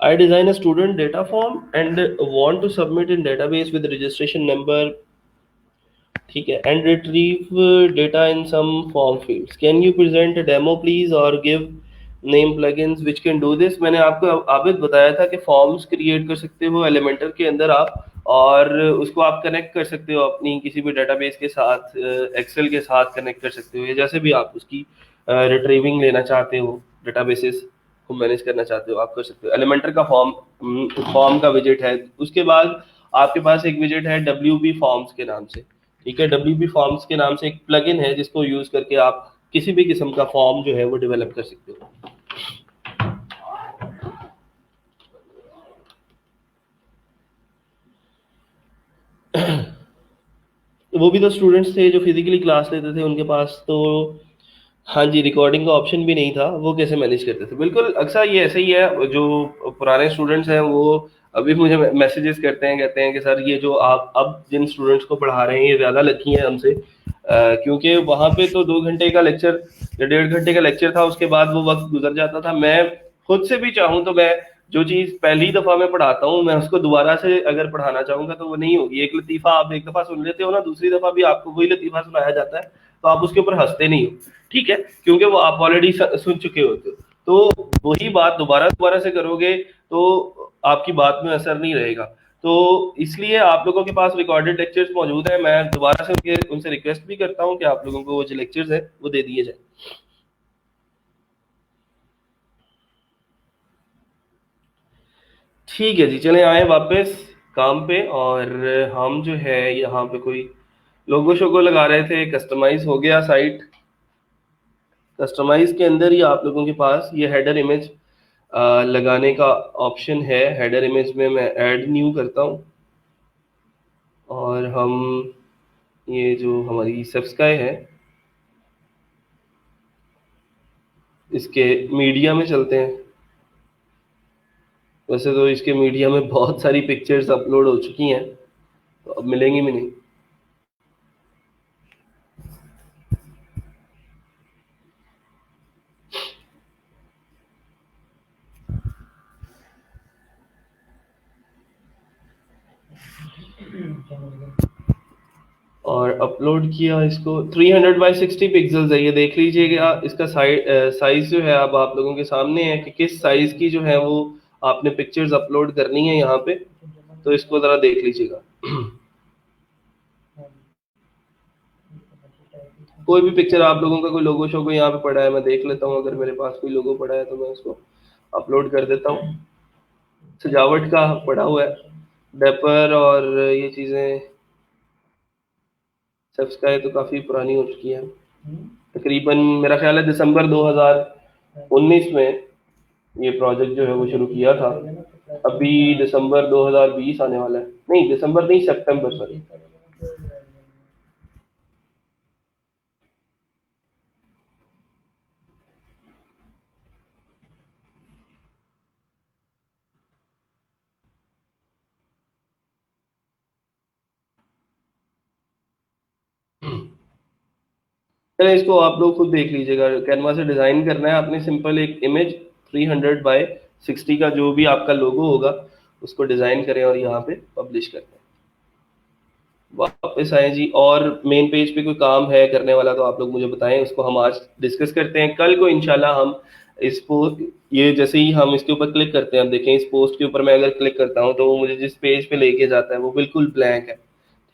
I design a student data form and want to submit in database with registration number, ठीक है, and retrieve data in some form fields. Can you present a demo please or give name plugins which can do this? मैंने आपको आबिद बताया था कि forms create कर सकते हो एलिमेंटर के अंदर आप, और उसको आप कनेक्ट कर सकते हो अपनी किसी भी डेटाबेस के साथ, एक्सेल के साथ कनेक्ट कर सकते हो, या जैसे भी आप उसकी रिट्रीविंग लेना चाहते हो, डेटाबेसेस को मैनेज करना चाहते हो आप कर सकते हो। एलिमेंटर का फॉर्म का विजेट है, उसके बाद आपके पास एक विजेट है WP फॉर्म्स के नाम से। ठीक है, WP फॉर्म्स के नाम से एक प्लगइन है जिसको यूज करके आप किसी भी किस्म का फॉर्म जो है वो डेवलप कर सकते हो। वो भी तो स्टूडेंट्स थे जो फिजिकली क्लास लेते थे, उनके पास तो हाँ जी रिकॉर्डिंग का ऑप्शन भी नहीं था, वो कैसे मैनेज करते थे। बिल्कुल अक्सर ये ऐसे ही है, जो पुराने स्टूडेंट्स हैं वो अभी मुझे मैसेजेस करते हैं, कहते हैं कि सर ये जो आप अब जिन स्टूडेंट्स को पढ़ा रहे हैं ये ज़्यादा लकी हैं हमसे, क्योंकि वहाँ पे तो 2 घंटे का लेक्चर या 1.5 घंटे का लेक्चर था, उसके बाद वो वक्त गुजर जाता था। मैं खुद से भी चाहूँ तो मैं जो चीज़ पहली दफ़ा मैं पढ़ाता हूँ मैं उसको दोबारा से अगर पढ़ाना चाहूँगा तो वो नहीं होगी। एक लतीफ़ा आप एक दफ़ा सुन लेते हो ना, दूसरी दफ़ा भी आपको वही लतीफ़ा सुनाया जाता है तो आप उसके ऊपर हंसते नहीं हो, ठीक है, क्योंकि वो आप ऑलरेडी सुन चुके होते हो। तो वही बात दोबारा दोबारा से करोगे तो आपकी बात में असर नहीं रहेगा। तो इसलिए आप लोगों के पास रिकॉर्डेड लेक्चर्स मौजूद है, मैं दोबारा से उनसे रिक्वेस्ट भी करता हूँ कि आप लोगों को वो जो लेक्चर्स है वो दे दिए जाए। ठीक है जी, चले आए वापस काम पे, और हम जो है यहाँ पे कोई लोगो शोगो लगा रहे थे, कस्टमाइज हो गया साइट। कस्टमाइज के अंदर ही आप लोगों के पास ये हेडर इमेज लगाने का ऑप्शन है। हेडर इमेज में मैं ऐड न्यू करता हूँ और हम ये जो हमारी सब्सक्राइब है इसके मीडिया में चलते हैं। वैसे तो इसके मीडिया में बहुत सारी पिक्चर्स अपलोड हो चुकी हैं तो अब मिलेंगी भी नहीं। और अपलोड किया इसको, 300x60 पिक्सल्स है, ये देख लीजिएगा। इसका साइज जो है अब आप लोगों के सामने है कि किस साइज की जो है वो आपने पिक्चर्स अपलोड करनी है यहाँ पे, तो इसको ज़रा देख लीजिएगा। कोई भी पिक्चर आप लोगों का कोई लोगो शोगो यहाँ पे पड़ा है, मैं देख लेता हूँ, अगर मेरे पास कोई लोगो पड़ा है तो मैं उसको अपलोड कर देता हूँ। सजावट का पड़ा हुआ है डेपर, और ये चीज़ें सब्सक्राइब तो काफ़ी पुरानी हो चुकी है, तकरीबन मेरा ख्याल है दिसंबर 2019 में ये प्रोजेक्ट जो है वो शुरू किया था। अभी दिसंबर 2020 आने वाला है, नहीं दिसंबर नहीं, सितंबर सॉरी। चलिए इसको आप लोग खुद देख लीजिएगा। कैनवा से डिज़ाइन करना है आपने सिंपल एक इमेज 300x60 का जो भी आपका लोगो होगा उसको डिज़ाइन करें और यहाँ पे पब्लिश कर दें। वापस आए जी, और मेन पेज पे कोई काम है करने वाला तो आप लोग मुझे बताएं, उसको हम आज डिस्कस करते हैं। कल को इंशाल्लाह हम इस पोस्ट, ये जैसे ही हम इसके ऊपर क्लिक करते हैं, अब देखें इस पोस्ट के ऊपर मैं अगर क्लिक करता हूँ तो वो मुझे जिस पेज पे लेके जाता है वो बिल्कुल ब्लैंक है,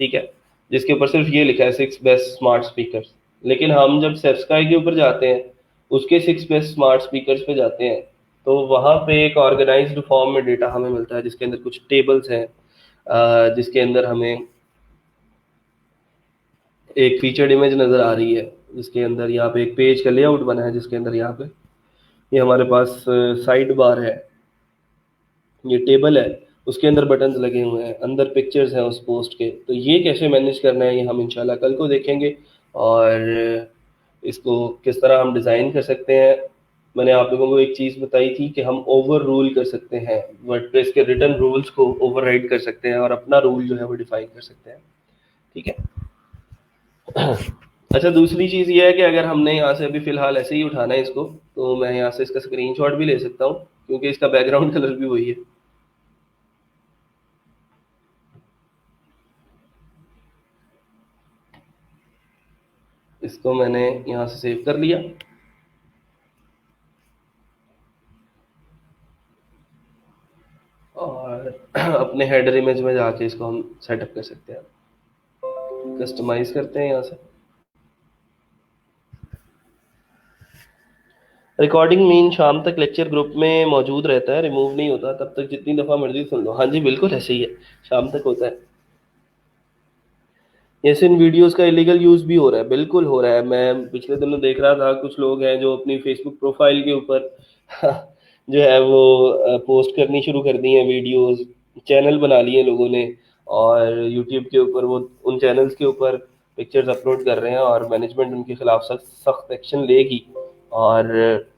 ठीक है, जिसके ऊपर सिर्फ ये लिखा है 6 बेस्ट स्मार्ट स्पीकर। लेकिन हम जब सब्सक्राइब के ऊपर जाते हैं, उसके 6 बेस्ट स्मार्ट स्पीकर पे जाते हैं, तो वहाँ पे एक ऑर्गेनाइज्ड फॉर्म में डेटा हमें मिलता है, जिसके अंदर कुछ टेबल्स हैं, जिसके अंदर हमें एक फीचर्ड इमेज नज़र आ रही है, जिसके अंदर यहाँ पे एक पेज का लेआउट बना है, जिसके अंदर यहाँ पे ये हमारे पास साइड बार है, ये टेबल है, उसके अंदर बटन्स लगे हुए हैं, अंदर पिक्चर्स हैं उस पोस्ट के। तो ये कैसे मैनेज करना है ये हम इंशाल्लाह कल को देखेंगे, और इसको किस तरह हम डिज़ाइन कर सकते हैं। मैंने आप लोगों को एक चीज़ बताई थी कि हम ओवर रूल कर सकते हैं, वर्डप्रेस के रिटर्न रूल्स को ओवरराइड कर सकते हैं और अपना रूल जो है वो डिफाइन कर सकते हैं, ठीक है। अच्छा, दूसरी चीज़ ये है कि अगर हमने यहाँ से अभी फ़िलहाल ऐसे ही उठाना है इसको, तो मैं यहाँ से इसका स्क्रीनशॉट भी ले सकता हूँ, क्योंकि इसका बैकग्राउंड कलर भी वही है। इसको मैंने यहाँ से सेव कर लिया, और अपने हेडर इमेज में जाके इसको हम सेटअप कर सकते हैं। कस्टमाइज़ करते हैं यहाँ से। रिकॉर्डिंग मीन शाम तक लेक्चर ग्रुप में मौजूद रहता है, रिमूव नहीं होता, तब तक जितनी दफ़ा मर्जी सुन लो। हाँ जी, बिल्कुल ऐसे ही है, शाम तक होता है। यस, इन वीडियोस का इलीगल यूज़ भी हो रहा है, बिल्कुल हो रहा है। मैं पिछले दिनों देख रहा था, कुछ लोग हैं जो अपनी फेसबुक प्रोफाइल के ऊपर जो है वो पोस्ट करनी शुरू कर दी हैं वीडियोस, चैनल बना लिए लोगों ने, और यूट्यूब के ऊपर वो उन चैनल्स के ऊपर पिक्चर्स अपलोड कर रहे हैं, और मैनेजमेंट उनके खिलाफ सख्त सख्त एक्शन लेगी। और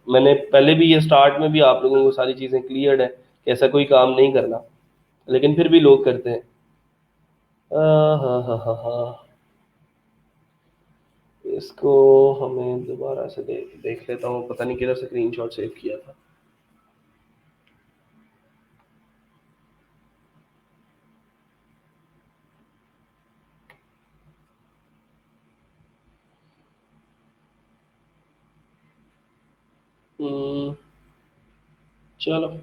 मैंने पहले भी ये स्टार्ट में भी आप लोगों को सारी चीज़ें क्लियर है कि ऐसा कोई काम नहीं करना, लेकिन फिर भी लोग करते हैं। हाँ हाँ हाँ हाँ हाँ, इसको हमें दोबारा से देख लेता हूँ, पता नहीं किधर से स्क्रीनशॉट सेव किया था। हम्म, चलो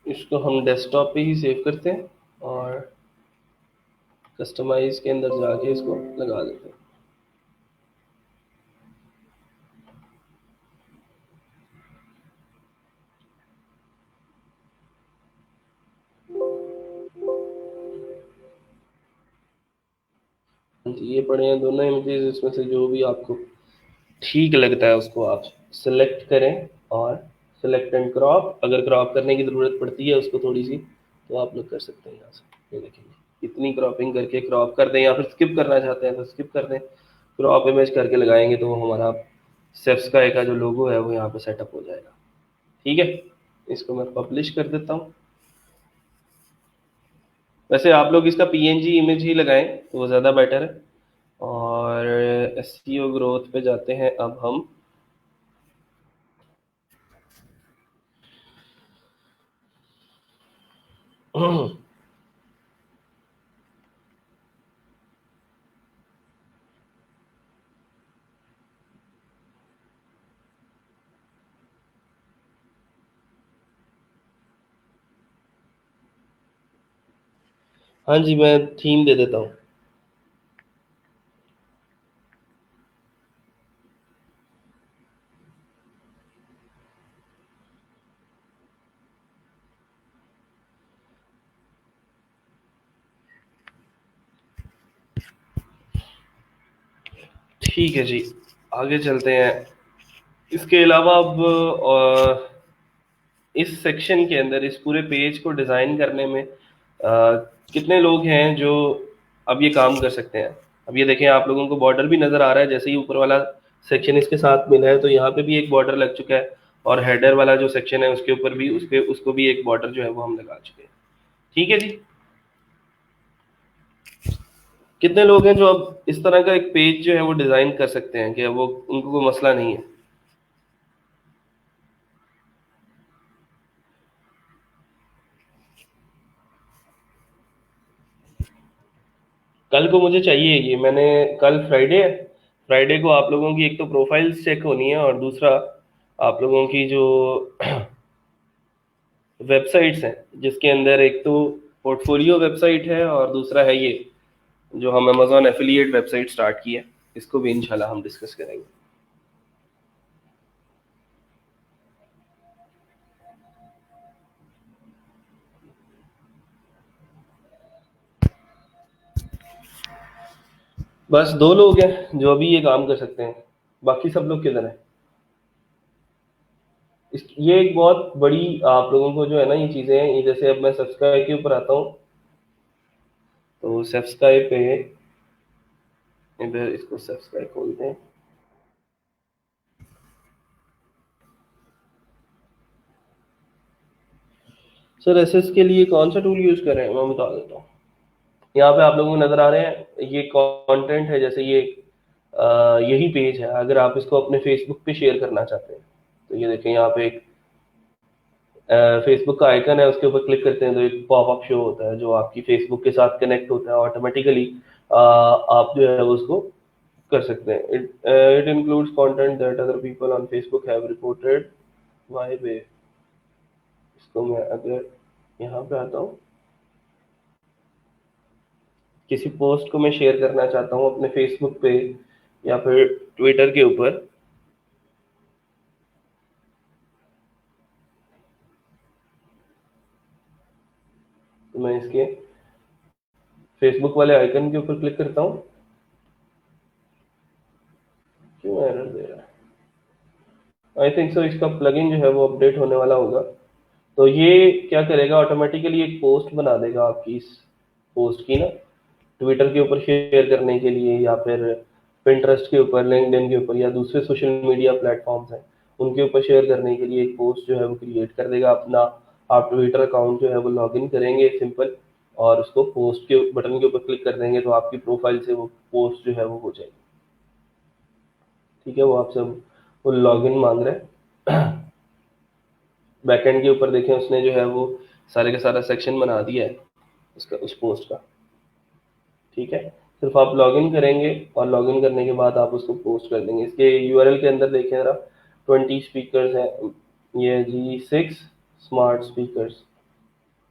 इसको हम डेस्कटॉप पे ही सेव करते हैं, और कस्टमाइज के अंदर जाके इसको लगा देते हैं। हाँ जी, ये पड़े हैं दोनों इमेजेस, इसमें से जो भी आपको ठीक लगता है उसको आप सेलेक्ट करें, और सेलेक्ट एंड क्रॉप, अगर क्रॉप करने की ज़रूरत पड़ती है उसको थोड़ी सी, तो आप लोग कर सकते हैं यहाँ से। ये देखेंगे, इतनी क्रॉपिंग करके क्रॉप कर दें, या फिर स्किप करना चाहते हैं तो स्किप कर दें। क्रॉप इमेज करके लगाएंगे तो वो हमारा सेफ्सकाई का जो लोगो है वो यहाँ पे सेटअप हो जाएगा, ठीक है। इसको मैं पब्लिश कर देता हूँ। वैसे आप लोग इसका पीएनजी इमेज ही लगाएं तो वो ज़्यादा बेटर है। और एसईओ ग्रोथ पे जाते हैं अब हम। हाँ जी, मैं थीम दे देता हूँ। ठीक है जी, आगे चलते हैं। इसके अलावा अब इस सेक्शन के अंदर इस पूरे पेज को डिज़ाइन करने में कितने लोग हैं जो अब ये काम कर सकते हैं। अब ये देखें, आप लोगों को बॉर्डर भी नज़र आ रहा है, जैसे ही ऊपर वाला सेक्शन इसके साथ मिला है तो यहाँ पे भी एक बॉर्डर लग चुका है, और हेडर वाला जो सेक्शन है उसके ऊपर भी उसको भी एक बॉर्डर जो है वो हम लगा चुके हैं, ठीक है जी। कितने लोग हैं जो अब इस तरह का एक पेज जो है वो डिज़ाइन कर सकते हैं, कि वो उनको कोई मसला नहीं है। कल को मुझे चाहिए ये, मैंने कल फ्राइडे है, फ्राइडे को आप लोगों की एक तो प्रोफाइल्स चेक होनी है और दूसरा आप लोगों की जो वेबसाइट्स हैं, जिसके अंदर एक तो पोर्टफोलियो वेबसाइट है और दूसरा है ये जो हम अमेजोन एफिलिएट वेबसाइट स्टार्ट की है, इसको भी इंशाल्लाह हम डिस्कस करेंगे। बस 2 लोग हैं जो अभी ये काम कर सकते हैं, बाकी सब लोग किधर हैं? ये एक बहुत बड़ी आप लोगों को जो है ना ये चीज़ें हैं, ये जैसे अब मैं सब्सक्राइब के ऊपर आता हूँ, तो सब्सक्राइब पे इधर इसको सब्सक्राइब खोलते हैं। सर एसएस के लिए कौन सा टूल यूज़ कर रहे हैं मैं बता देता हूँ। यहाँ पे आप लोगों को नज़र आ रहे हैं ये कंटेंट है, जैसे ये यही पेज है, अगर आप इसको अपने फेसबुक पे शेयर करना चाहते हैं तो ये देखें यहाँ पे एक फेसबुक का आइकन है, उसके ऊपर क्लिक करते हैं तो एक पॉपअप शो होता है जो आपकी फेसबुक के साथ कनेक्ट होता है ऑटोमेटिकली। आप जो है उसको कर सकते हैं। It includes content that other people on Facebook have reported my way. इसको मैं अगर यहाँ पे आता हूँ, किसी पोस्ट को मैं शेयर करना चाहता हूँ अपने फेसबुक पे या फिर ट्विटर के ऊपर, तो मैं इसके फेसबुक वाले आइकन के ऊपर क्लिक करता हूँ। क्यों एरर दे रहा है? आई थिंक सो इसका प्लगइन जो है वो अपडेट होने वाला होगा, तो ये क्या करेगा ऑटोमेटिकली एक पोस्ट बना देगा आपकी इस पोस्ट की ना, ट्विटर के ऊपर शेयर करने के लिए या फिर पिंटरेस्ट के ऊपर, लिंक्डइन के ऊपर या दूसरे सोशल मीडिया प्लेटफॉर्म्स हैं उनके ऊपर शेयर करने के लिए एक पोस्ट जो है वो क्रिएट कर देगा अपना। आप ट्विटर अकाउंट जो है वो लॉग इन करेंगे सिंपल, और उसको पोस्ट के बटन के ऊपर क्लिक कर देंगे तो आपकी प्रोफाइल से वो पोस्ट जो है वो हो जाएगी। ठीक है, वो आपसे वो लॉग इन मांग रहे हैं। बैकएंड के ऊपर देखें उसने जो है वो सारे का सारा सेक्शन बना दिया है उसका, उस पोस्ट का। ठीक है, सिर्फ आप लॉगिन करेंगे और लॉगिन करने के बाद आप उसको पोस्ट कर देंगे। इसके यूआरएल के अंदर देखें जरा, 20 स्पीकर्स हैं, ये जी 6 smart speakers,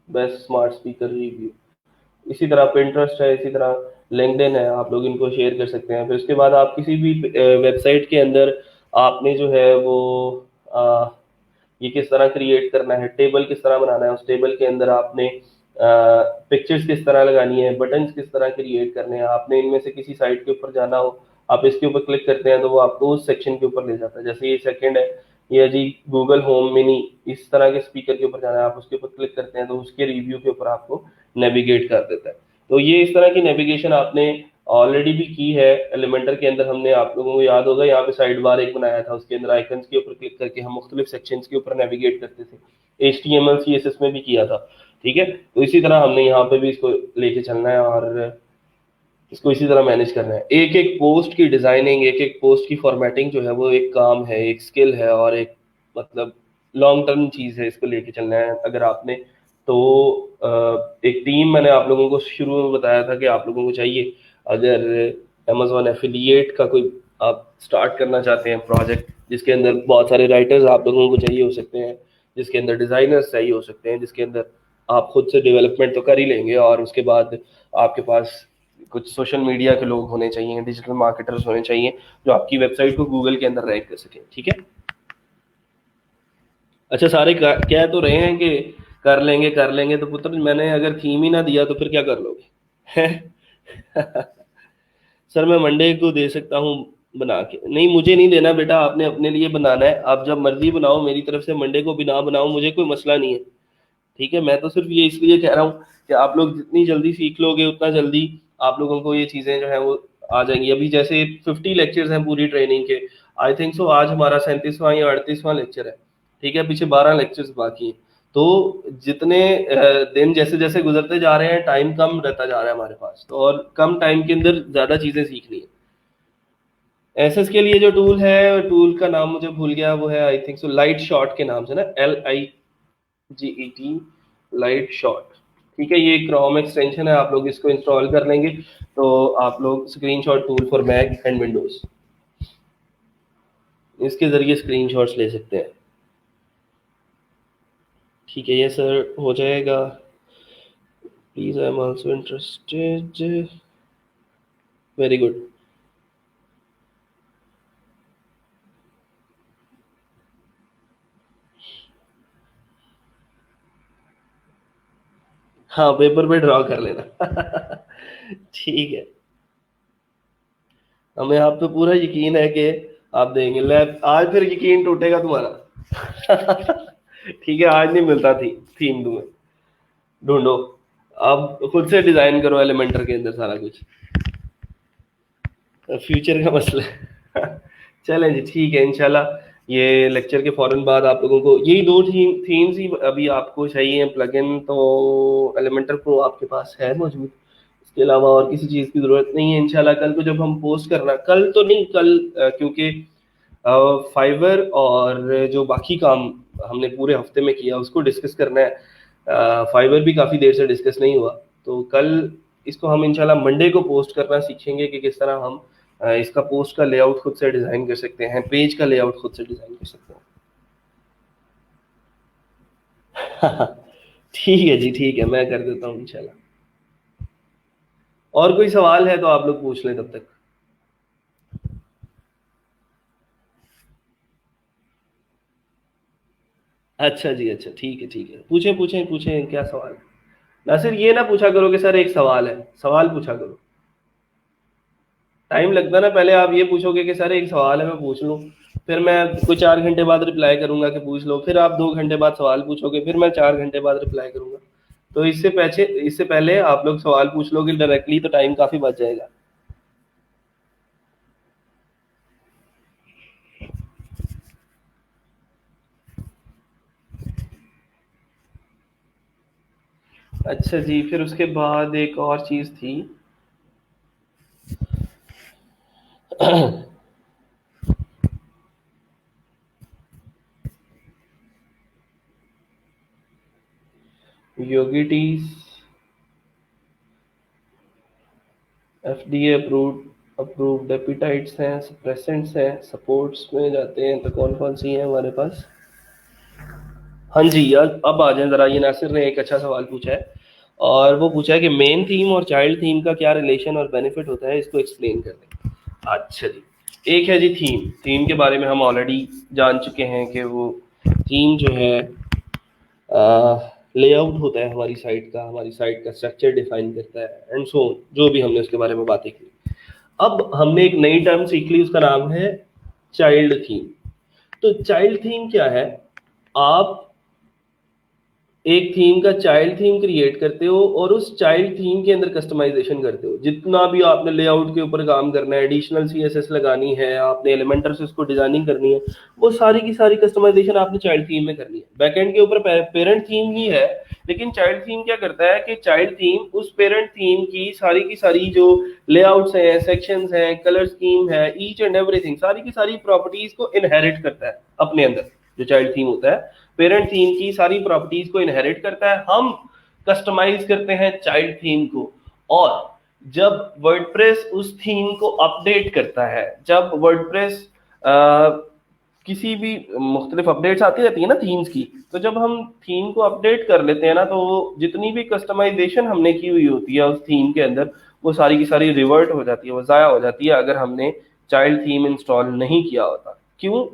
best smart speaker review. इसी तरह पिंटरेस्ट है, इसी तरह लिंक्डइन है, आप लोग इनको शेयर कर सकते हैं। फिर उसके बाद आप किसी भी वेबसाइट के अंदर आपने जो है वो आ, ये किस तरह क्रिएट करना है, टेबल किस तरह बनाना है, उस टेबल के अंदर आपने पिक्चर्स किस तरह लगानी है, बटन्स किस तरह क्रिएट करने हैं, आपने इनमें से किसी साइट के ऊपर जाना हो, आप इसके ऊपर क्लिक करते हैं तो वो आपको उस सेक्शन के ऊपर ले जाता है। जैसे ये सेकंड है, ये जी गूगल होम मिनी, इस तरह के स्पीकर के ऊपर जाना है, आप उसके ऊपर क्लिक करते हैं तो उसके रिव्यू के ऊपर आपको नेविगेट कर देता है। तो ये इस तरह की नेविगेशन आपने ऑलरेडी भी की है एलिमेंटर के अंदर। हमने, आप लोगों को याद होगा, यहाँ पे साइड बार एक बनाया था, उसके अंदर आइकन्स के ऊपर क्लिक करके हम मुख्तलिफ सेक्शंस के ऊपर नेविगेट करते थे, HTML CSS में भी किया था। ठीक है, तो इसी तरह हमने यहाँ पे भी इसको लेके चलना है और इसको इसी तरह मैनेज करना है। एक एक पोस्ट की डिजाइनिंग, एक एक पोस्ट की फॉर्मेटिंग जो है वो एक काम है, एक स्किल है और एक मतलब लॉन्ग टर्म चीज है, इसको लेके चलना है अगर आपने। तो एक टीम मैंने आप लोगों को शुरू में बताया था कि आप लोगों को चाहिए, अगर अमेजोन एफिलिएट का कोई आप स्टार्ट करना चाहते हैं प्रोजेक्ट, जिसके अंदर बहुत सारे राइटर्स आप लोगों को चाहिए हो सकते हैं, जिसके अंदर डिजाइनर्स चाहिए हो सकते हैं, जिसके अंदर आप खुद से डेवलपमेंट तो कर ही लेंगे और उसके बाद आपके पास कुछ सोशल मीडिया के लोग होने चाहिए, डिजिटल मार्केटर्स होने चाहिए जो आपकी वेबसाइट को गूगल के अंदर रैंक कर सके। ठीक है, अच्छा सारे कह तो रहे हैं कि कर लेंगे, तो पुत्र मैंने अगर थीम ही ना दिया तो फिर क्या कर लोगे? सर मैं मंडे को दे सकता हूँ बना के। नहीं, मुझे नहीं देना बेटा, आपने अपने लिए बनाना है, आप जब मर्जी बनाओ, मेरी तरफ से मंडे को भी ना बनाओ, मुझे कोई मसला नहीं है। ठीक है, मैं तो सिर्फ ये इसलिए कह रहा हूँ कि आप लोग जितनी जल्दी सीख लोगे उतना जल्दी आप लोगों को ये चीज़ें जो है वो आ जाएंगी। अभी जैसे 50 लेक्चर्स हैं पूरी ट्रेनिंग के, आई थिंक सो आज हमारा 37वां या 38वां लेक्चर है। ठीक है, पीछे 12 लेक्चर्स बाकी हैं। तो जितने दिन जैसे जैसे गुजरते जा रहे हैं, टाइम कम रहता जा रहा है हमारे पास, तो और कम टाइम के अंदर ज़्यादा चीज़ें सीखनी है। एसएस के लिए जो टूल है, टूल का नाम मुझे भूल गया, वो है I think so light shot के नाम से ना, LIGET, लाइट शॉट। ठीक है, ये क्रोम एक्सटेंशन है, आप लोग इसको इंस्टॉल कर लेंगे तो आप लोग screenshot tool for Mac and Windows, इसके जरिए स्क्रीनशॉट्स ले सकते हैं। ठीक है, ये सर हो जाएगा। Please I am also interested. Very good. हाँ, पेपर पे ड्रॉ कर लेना। ठीक है, हमें आप पे पूरा यकीन है कि आप देंगे। लैब आज फिर यकीन टूटेगा तुम्हारा। ठीक है, आज नहीं मिलता थी थीम तुम्हें, ढूंढो। अब खुद से डिजाइन करो एलिमेंटर के अंदर सारा कुछ, फ्यूचर का मसला है। चलें जी, ठीक है, इंशाल्लाह ये लेक्चर के फौरन बाद आप लोगों को यही दो थीम्स ही अभी आपको चाहिए। प्लगइन तो एलिमेंटर प्रो आपके पास है मौजूद, इसके अलावा और किसी चीज़ की ज़रूरत नहीं है। इंशाल्लाह कल को जब हम पोस्ट करना, कल तो नहीं, कल क्योंकि फाइवर और जो बाकी काम हमने पूरे हफ्ते में किया उसको डिस्कस करना है। फाइवर भी काफ़ी देर से डिस्कस नहीं हुआ, तो कल इसको हम इंशाल्लाह मंडे को पोस्ट करना सीखेंगे कि किस तरह हम इसका पोस्ट का लेआउट खुद से डिज़ाइन कर सकते हैं, पेज का लेआउट खुद से डिज़ाइन कर सकते हैं। ठीक है जी, ठीक है, मैं कर देता हूँ इंशाल्लाह। और कोई सवाल है तो आप लोग पूछ लें तब तक। अच्छा जी, अच्छा, ठीक है, ठीक है, पूछें पूछें पूछें, क्या सवाल है? नासिर, ये ना पूछा करो कि सर एक सवाल है, सवाल पूछा करो। टाइम लगता ना, पहले आप ये पूछोगे कि सर एक सवाल है मैं पूछ लूँ, फिर मैं कोई 4 घंटे बाद रिप्लाई करूंगा कि पूछ लो, फिर आप 2 घंटे बाद सवाल पूछोगे, फिर मैं 4 घंटे बाद रिप्लाई करूंगा। तो इससे पहले आप लोग सवाल पूछ लोगे डायरेक्टली तो टाइम काफी बच जाएगा। अच्छा जी, फिर उसके बाद एक और चीज थी। योगिटीज एफडीए अप्रूव्ड अप्रूव्ड एपिटाइट्स हैं, सप्रेसेंट्स हैं, सपोर्ट्स में जाते हैं तो कौन कौन सी हैं हमारे पास? हाँ जी यार, अब आ जाए जरा, ये नासिर ने एक अच्छा सवाल पूछा है, और वो पूछा है कि मेन थीम और चाइल्ड थीम का क्या रिलेशन और बेनिफिट होता है, इसको एक्सप्लेन कर दें। अच्छा जी, एक है जी थीम। थीम के बारे में हम ऑलरेडी जान चुके हैं कि वो थीम जो है लेआउट होता है हमारी साइट का, हमारी साइट का स्ट्रक्चर डिफाइन करता है एंड सो जो भी हमने उसके बारे में बातें की। अब हमने एक नई टर्म सीख ली, उसका नाम है चाइल्ड थीम। तो चाइल्ड थीम क्या है? आप एक थीम का चाइल्ड थीम क्रिएट करते हो और उस चाइल्ड थीम के अंदर कस्टमाइजेशन करते हो। जितना भी आपने लेआउट के ऊपर काम करना है, एडिशनल सीएसएस लगानी है, आपने एलिमेंटर से उसको डिजाइनिंग करनी है, वो सारी की सारी कस्टमाइजेशन आपने चाइल्ड थीम में करनी है। बैकएंड के ऊपर पेरेंट थीम ही है, लेकिन चाइल्ड थीम क्या करता है कि चाइल्ड थीम उस पेरेंट थीम की सारी जो लेआउट्स हैं, सेक्शंस हैं, कलर स्कीम है, ईच एंड एवरीथिंग, सारी की सारी प्रॉपर्टीज को इनहेरिट करता है अपने अंदर। जो चाइल्ड थीम होता है पेरेंट थीम की सारी प्रॉपर्टीज को इनहेरिट करता है, हम कस्टमाइज करते हैं चाइल्ड थीम को। और जब वर्डप्रेस उस थीम को अपडेट करता है, जब वर्डप्रेस किसी भी मुख्तलिफ अपडेट्स आती रहती है ना थीम्स की, तो जब हम थीम को अपडेट कर लेते हैं ना, तो जितनी भी कस्टमाइजेशन हमने की हुई होती है उस थीम के अंदर, वो सारी की सारी रिवर्ट हो जाती है, वो ज़ाया हो जाती है अगर हमने चाइल्ड थीम इंस्टॉल नहीं किया होता। क्यों?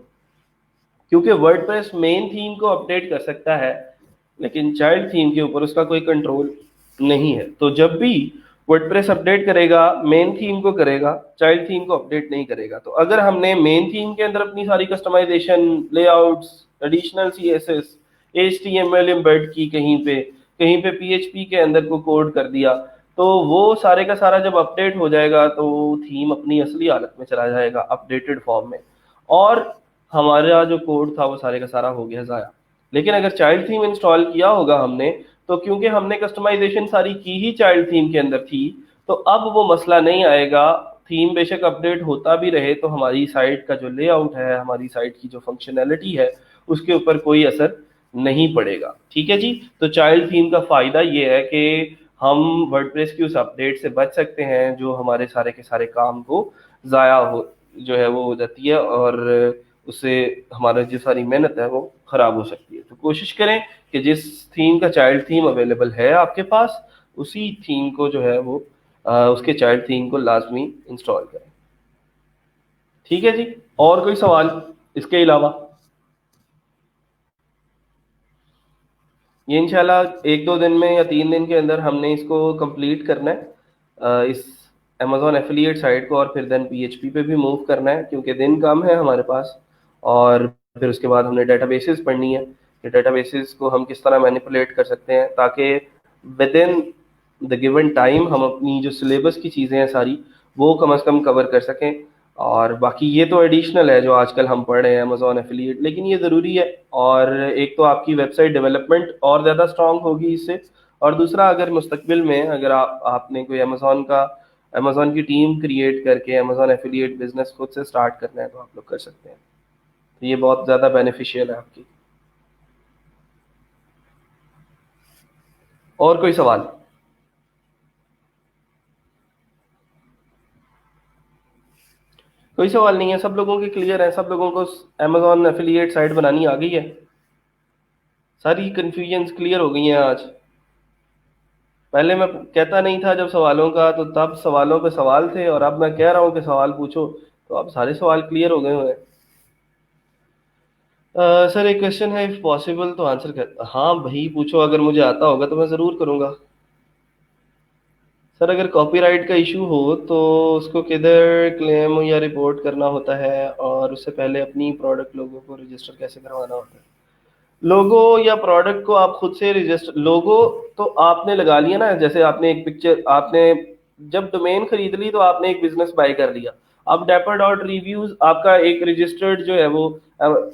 क्योंकि वर्डप्रेस मेन थीम को अपडेट कर सकता है, लेकिन चाइल्ड थीम के ऊपर उसका कोई कंट्रोल नहीं है। तो जब भी वर्डप्रेस अपडेट करेगा, मेन थीम को करेगा, चाइल्ड थीम को अपडेट नहीं करेगा। तो अगर हमने मेन थीम के अंदर अपनी सारी customisation, layouts, additional CSS, HTML embed की, कहीं पे पीएचपी के अंदर को कोड कर दिया, तो वो सारे का सारा जब अपडेट हो जाएगा तो थीम अपनी असली हालत में चला जाएगा, अपडेटेड फॉर्म में, और हमारा जो कोड था वो सारे का सारा हो गया ज़ाया। लेकिन अगर चाइल्ड थीम इंस्टॉल किया होगा हमने, तो क्योंकि हमने कस्टमाइजेशन सारी की ही चाइल्ड थीम के अंदर थी, तो अब वो मसला नहीं आएगा। थीम बेशक अपडेट होता भी रहे तो हमारी साइट का जो लेआउट है, हमारी साइट की जो फंक्शनैलिटी है, उसके ऊपर कोई असर नहीं पड़ेगा। ठीक है जी। तो चाइल्ड थीम का फायदा ये है कि हम वर्डप्रेस की उस अपडेट से बच सकते हैं जो हमारे सारे के सारे काम को ज़ाया हो जो है वो हो जाती है, और उससे हमारा जो सारी मेहनत है वो खराब हो सकती है। तो कोशिश करें कि जिस थीम का चाइल्ड थीम अवेलेबल है आपके पास, उसी थीम को जो है वो उसके चाइल्ड थीम को लाजमी इंस्टॉल करें। ठीक है जी। और कोई सवाल इसके अलावा? ये इंशाल्लाह एक दो दिन में या 3 दिन के अंदर हमने इसको कंप्लीट करना है, इस अमेजोन एफिलिएट साइट को, और फिर देन पीएचपी पे भी मूव करना है क्योंकि दिन कम है हमारे पास। और फिर उसके बाद हमने डेटाबेसेस पढ़नी है कि डेटाबेसेस को हम किस तरह मैनिपुलेट कर सकते हैं ताकि with in the given time हम अपनी जो सिलेबस की चीज़ें हैं सारी वो कम से कम कवर कर सकें। और बाकी ये तो एडिशनल है जो आजकल हम पढ़ रहे हैं अमेजोन एफिलिएट, लेकिन ये ज़रूरी है। और एक तो आपकी वेबसाइट डेवलपमेंट और ज़्यादा स्ट्रांग होगी इससे, और दूसरा अगर मुस्तकबिल में अगर आपने कोई अमेजोन की टीम क्रिएट करके अमेजोन एफिलिएट बिजनेस खुद से स्टार्ट करना है तो आप लोग कर सकते हैं। तो ये बहुत ज़्यादा बेनिफिशियल है आपकी। और कोई सवाल? कोई सवाल नहीं है, सब लोगों के क्लियर है, सब लोगों को अमेजोन एफिलिएट साइट बनानी आ गई है, सारी कन्फ्यूजन्स क्लियर हो गई हैं आज। पहले मैं कहता नहीं था जब सवालों का, तो तब सवालों पे सवाल थे, और अब मैं कह रहा हूँ कि सवाल पूछो तो अब सारे सवाल क्लियर हो गए हुए हैं। सर एक क्वेश्चन है, इफ पॉसिबल तो आंसर कर। हाँ भाई पूछो, अगर मुझे आता होगा तो मैं ज़रूर करूँगा। सर अगर कॉपीराइट का इशू हो तो उसको किधर क्लेम या रिपोर्ट करना होता है, और उससे पहले अपनी प्रोडक्ट लोगों को रजिस्टर कैसे करवाना होता है? लोगो या प्रोडक्ट को आप खुद से रजिस्टर, लोगो तो आपने लगा लिया ना, जैसे आपने एक पिक्चर, आपने जब डोमेन खरीद ली तो आपने एक बिजनेस बाय कर लिया। अब डेपर डॉट रिव्यूज आपका एक रजिस्टर्ड जो है वो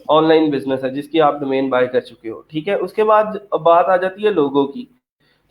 ऑनलाइन बिजनेस है जिसकी आप डोमेन बाय कर चुके हो। ठीक है, उसके बाद बात आ जाती है लोगो की।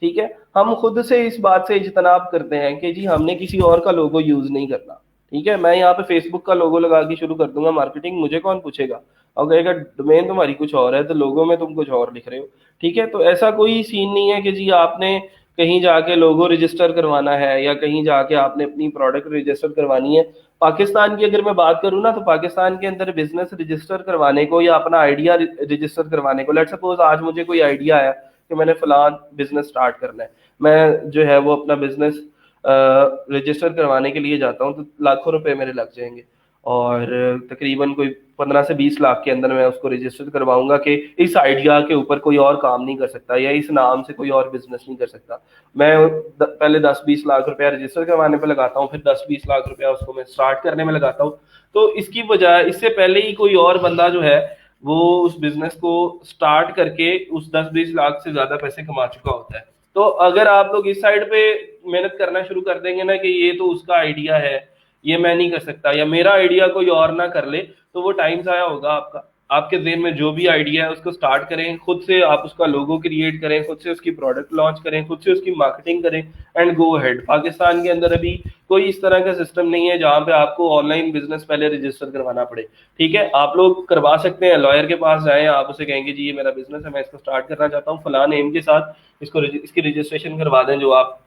ठीक है, हम खुद से इस बात से इज्तनाब करते हैं कि जी हमने किसी और का लोगो यूज नहीं करना। ठीक है, मैं यहाँ पे फेसबुक का लोगो लगा के शुरू कर दूंगा मार्केटिंग, मुझे कौन पूछेगा, और कहेगा डोमेन तुम्हारी कुछ और है तो लोगो में तुम कुछ और लिख रहे हो। ठीक है, तो ऐसा कोई सीन नहीं है कि जी आपने कहीं जाके लोगो रजिस्टर करवाना है या कहीं जाके आपने अपनी प्रोडक्ट रजिस्टर करवानी है। पाकिस्तान की अगर मैं बात करूँ ना, तो पाकिस्तान के अंदर बिजनेस रजिस्टर करवाने को या अपना आइडिया रजिस्टर करवाने को, लेट सपोज आज मुझे कोई आइडिया है कि मैंने फलान बिजनेस स्टार्ट करना है, मैं जो है वो अपना बिजनेस रजिस्टर करवाने के लिए जाता हूँ तो लाखों रुपए मेरे लग जाएंगे, और तकरीबन कोई 15 से 20 लाख के अंदर मैं उसको रजिस्टर करवाऊंगा कि इस आइडिया के ऊपर कोई और काम नहीं कर सकता या इस नाम से कोई और बिजनेस नहीं कर सकता। मैं पहले 10-20 लाख रुपया रजिस्टर करवाने पे लगाता हूँ, फिर 10-20 लाख रुपया उसको मैं स्टार्ट करने में लगाता हूँ। तो इसकी बजाय इससे पहले ही कोई और बंदा जो है वो उस बिजनेस को स्टार्ट करके उस 10-20 लाख से ज्यादा पैसे कमा चुका होता है। तो अगर आप लोग इस साइड पे मेहनत करना शुरू कर देंगे ना कि ये तो उसका आइडिया है, ये मैं नहीं कर सकता, या मेरा आइडिया कोई और ना कर ले, तो वो टाइम जाया होगा आपका। आपके जेहन में जो भी आइडिया है उसको स्टार्ट करें, खुद से आप उसका लोगो क्रिएट करें, खुद से उसकी प्रोडक्ट लॉन्च करें, खुद से उसकी मार्केटिंग करें, एंड गो अहेड। पाकिस्तान के अंदर अभी कोई इस तरह का सिस्टम नहीं है जहाँ पे आपको ऑनलाइन बिजनेस पहले रजिस्टर करवाना पड़े। ठीक है, आप लोग करवा सकते हैं, लॉयर के पास जाएं, आप उसे कहेंगे जी ये मेरा बिजनेस है, मैं इसको स्टार्ट करना चाहता हूँ फलान एम के साथ, इसकी रजिस्ट्रेशन करवा दें। जो आप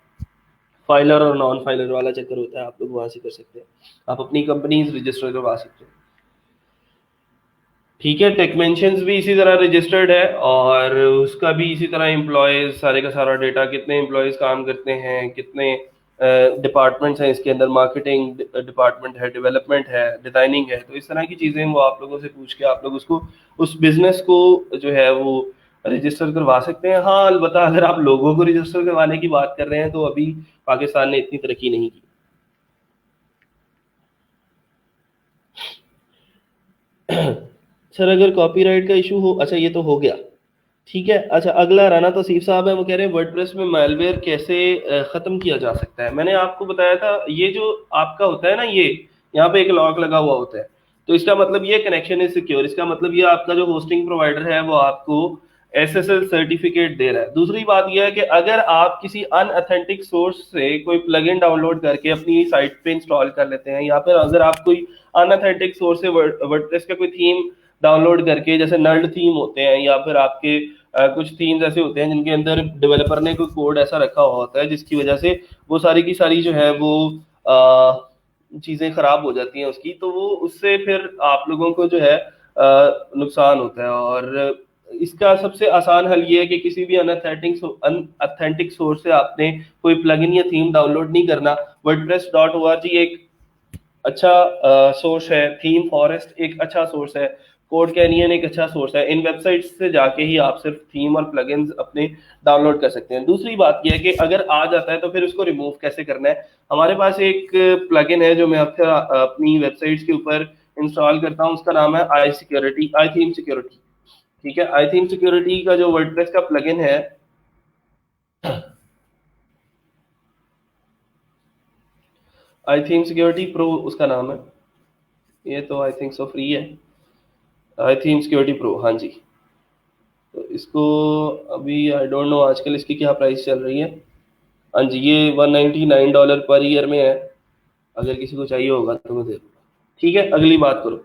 फाइलर और नॉन फाइलर वाला चक्कर होता है आप लोग वहां से कर सकते हैं, आप अपनी कंपनीज रजिस्टर करवा सकते हैं। ठीक है, टेक मेंशंस भी इसी तरह रजिस्टर्ड है, और उसका भी इसी तरह एम्प्लॉयज सारे का सारा डेटा, कितने एम्प्लॉयज काम करते हैं, कितने डिपार्टमेंट्स हैं इसके अंदर, मार्केटिंग डिपार्टमेंट है, डेवलपमेंट है, डिजाइनिंग है, तो इस तरह की चीज़ें वो आप लोगों से पूछ के आप लोग उसको उस बिजनेस को जो है वो रजिस्टर करवा सकते हैं। हाँ अलबत्ता अगर आप लोगों को रजिस्टर करवाने की बात कर रहे हैं तो अभी पाकिस्तान ने इतनी तरक्की नहीं की। सर अगर कॉपीराइट का इशू हो, अच्छा ये तो हो गया। ठीक है, अच्छा अगला राना तौसीफ साहब है, वो कह रहे हैं वर्डप्रेस में मालवेयर कैसे खत्म किया जा सकता है। मैंने आपको बताया था, ये जो आपका होता है ना, ये यहाँ पे एक लॉक लगा हुआ होता है, तो इसका मतलब ये कनेक्शन इज सिक्योर, इसका मतलब ये आपका जो होस्टिंग प्रोवाइडर है वो आपको एसएसएल सर्टिफिकेट दे रहा है। दूसरी बात यह है कि अगर आप किसी अनऑथेंटिक सोर्स से कोई प्लगइन डाउनलोड करके अपनी साइट पे इंस्टॉल कर लेते हैं, या फिर अगर आप कोई अनऑथेंटिक सोर्स से वर्डप्रेस का कोई थीम डाउनलोड करके, जैसे नल्ड थीम होते हैं या फिर आपके कुछ थीम्स ऐसे होते हैं जिनके अंदर डेवलपर ने कोई कोड ऐसा रखा हुआ होता है जिसकी वजह से वो सारी की सारी जो है वो चीजें खराब हो जाती हैं उसकी, तो वो उससे फिर आप लोगों को जो है नुकसान होता है। और इसका सबसे आसान हल ये है कि किसी भी अनऑथेंटिक सोर्स से आपने कोई प्लगइन या थीम डाउनलोड नहीं करना। wordpress.org एक अच्छा सोर्स है, थीम फॉरेस्ट एक अच्छा सोर्स है, कोड कैनियन एक अच्छा सोर्स है। इन वेबसाइट से जाके ही आप सिर्फ थीम और प्लगइन्स अपने डाउनलोड कर सकते हैं। दूसरी बात यह है कि अगर आ जाता है तो फिर उसको रिमूव कैसे करना है। हमारे पास एक प्लगइन है जो मैं अक्सर अपनी वेबसाइट्स के ऊपर इंस्टॉल करता हूँ, उसका नाम है आई थीम सिक्योरिटी। ठीक है, आई थीम सिक्योरिटी का जो वर्डप्रेस का प्लगइन है, आई थीम सिक्योरिटी प्रो उसका नाम है, ये तो आई थिंक सो फ्री है, आई थीम सिक्योरिटी प्रो, हाँ जी। तो इसको अभी आई डोंट नो आजकल इसकी क्या प्राइस चल रही है। हाँ जी, ये $199 पर ईयर में है, अगर किसी को चाहिए होगा तो मैं दे दूँगा। ठीक है, अगली बात करो।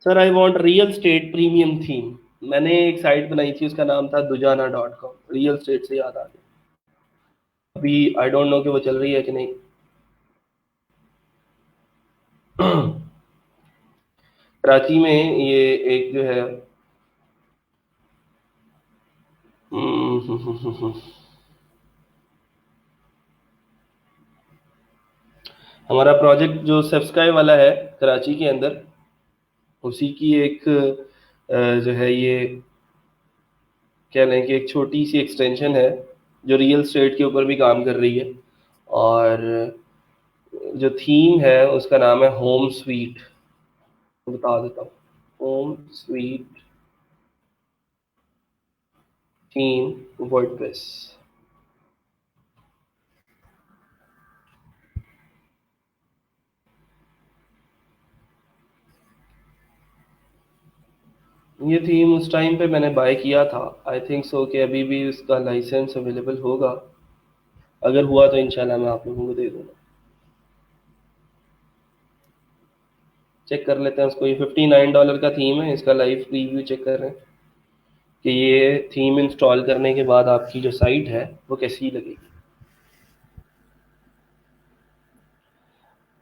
Sir I want real estate premium theme. मैंने एक साइट बनाई थी, उसका नाम था dujana.com, रियल स्टेट से याद आ गया। अभी आई डोंट नो कि वो चल रही है कि नहीं। कराची में ये एक जो है हमारा प्रोजेक्ट जो सेफ्स्काई वाला है कराची के अंदर, उसी की एक जो है ये कह लें कि एक छोटी सी एक्सटेंशन है जो रियल स्टेट के ऊपर भी काम कर रही है। और जो थीम है उसका नाम है होम स्वीट, बता देता हूँ। Home sweet theme WordPress. ये थीम उस टाइम पे मैंने बाय किया था, आई थिंक सो कि अभी भी उसका लाइसेंस अवेलेबल होगा, अगर हुआ तो इंशाल्लाह मैं आप लोगों को दे दूंगा। चेक कर लेते हैं उसको, ये $59 का थीम है, इसका लाइव प्रीव्यू चेक कर रहे हैं कि ये थीम इंस्टॉल करने के बाद आपकी जो साइट है वो कैसी लगेगी।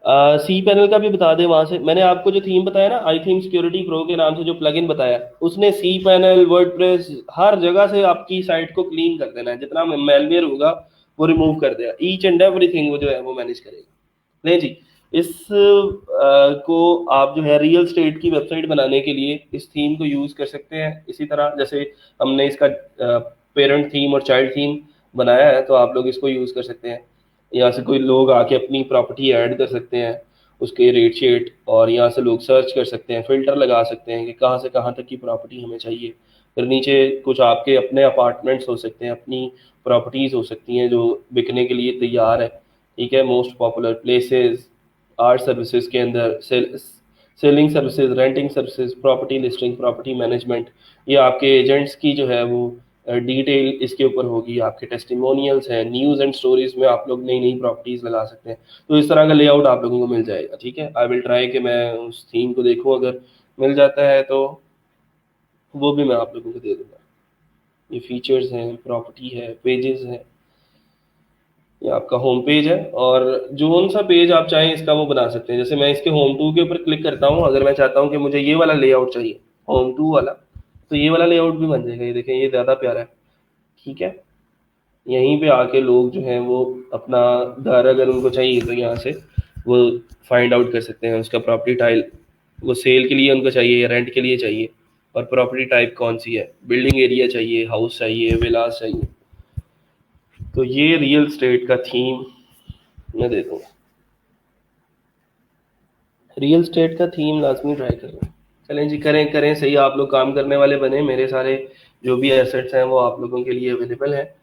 सी पैनल का भी बता दें, वहां से मैंने आपको जो थीम बताया ना, आई थीम सिक्योरिटी प्रो के नाम से जो प्लगइन बताया, उसने सी पैनल वर्डप्रेस हर जगह से आपकी साइट को क्लीन कर देना है, जितना मेलवेयर होगा वो रिमूव कर देगा, ईच एंड एवरीथिंग वो जो है वो मैनेज करेगा। नहीं जी, इस को आप जो है रियल स्टेट की वेबसाइट बनाने के लिए इस थीम को यूज कर सकते हैं। इसी तरह जैसे हमने इसका पेरेंट थीम और चाइल्ड थीम बनाया है, तो आप लोग इसको यूज कर सकते हैं। यहाँ से कोई लोग आके अपनी प्रॉपर्टी ऐड कर सकते हैं, उसके रेट शेट, और यहाँ से लोग सर्च कर सकते हैं, फिल्टर लगा सकते हैं कि कहाँ से कहाँ तक की प्रॉपर्टी हमें चाहिए। फिर नीचे कुछ आपके अपने अपार्टमेंट्स हो सकते हैं, अपनी प्रॉपर्टीज हो सकती हैं जो बिकने के लिए तैयार है। ठीक है, most popular places, art services के अंदर selling services, renting services, property listing, property management, ये आपके एजेंट्स की जो है वो डिटेल इसके ऊपर होगी। आपके टेस्टिमोनियल्स हैं, न्यूज़ एंड स्टोरीज में आप लोग नई नई प्रॉपर्टीज लगा सकते हैं। तो इस तरह का लेआउट आप लोगों को मिल जाएगा। ठीक है, आई विल ट्राई कि मैं उस थीम को देखूं, अगर मिल जाता है तो वो भी मैं आप लोगों को दे दूंगा। ये फीचर्स हैं, प्रॉपर्टी है, पेजेस हैं, ये आपका होम पेज है, और जो कौन सा पेज आप चाहें इसका वो बना सकते हैं। जैसे मैं इसके होम टू के ऊपर क्लिक करता हूँ, अगर मैं चाहता हूँ कि मुझे ये वाला लेआउट चाहिए, होम टू वाला, तो ये वाला लेआउट भी बन जाएगा। ये देखें, ये ज़्यादा प्यारा है। ठीक है, यहीं पे आके लोग जो हैं वो अपना घर अगर उनको चाहिए तो यहाँ से वो फाइंड आउट कर सकते हैं उसका प्रॉपर्टी टाइल, वो सेल के लिए उनको चाहिए या रेंट के लिए चाहिए, और प्रॉपर्टी टाइप कौन सी है, बिल्डिंग एरिया चाहिए, हाउस चाहिए, विलास चाहिए। तो ये रियल स्टेट का थीम मैं दे दूँगा। रियल स्टेट का थीम लाजमी ट्राई करें। चलें जी, करें करें सही, आप लोग काम करने वाले बने। मेरे सारे जो भी एसेट्स हैं वो आप लोगों के लिए अवेलेबल हैं।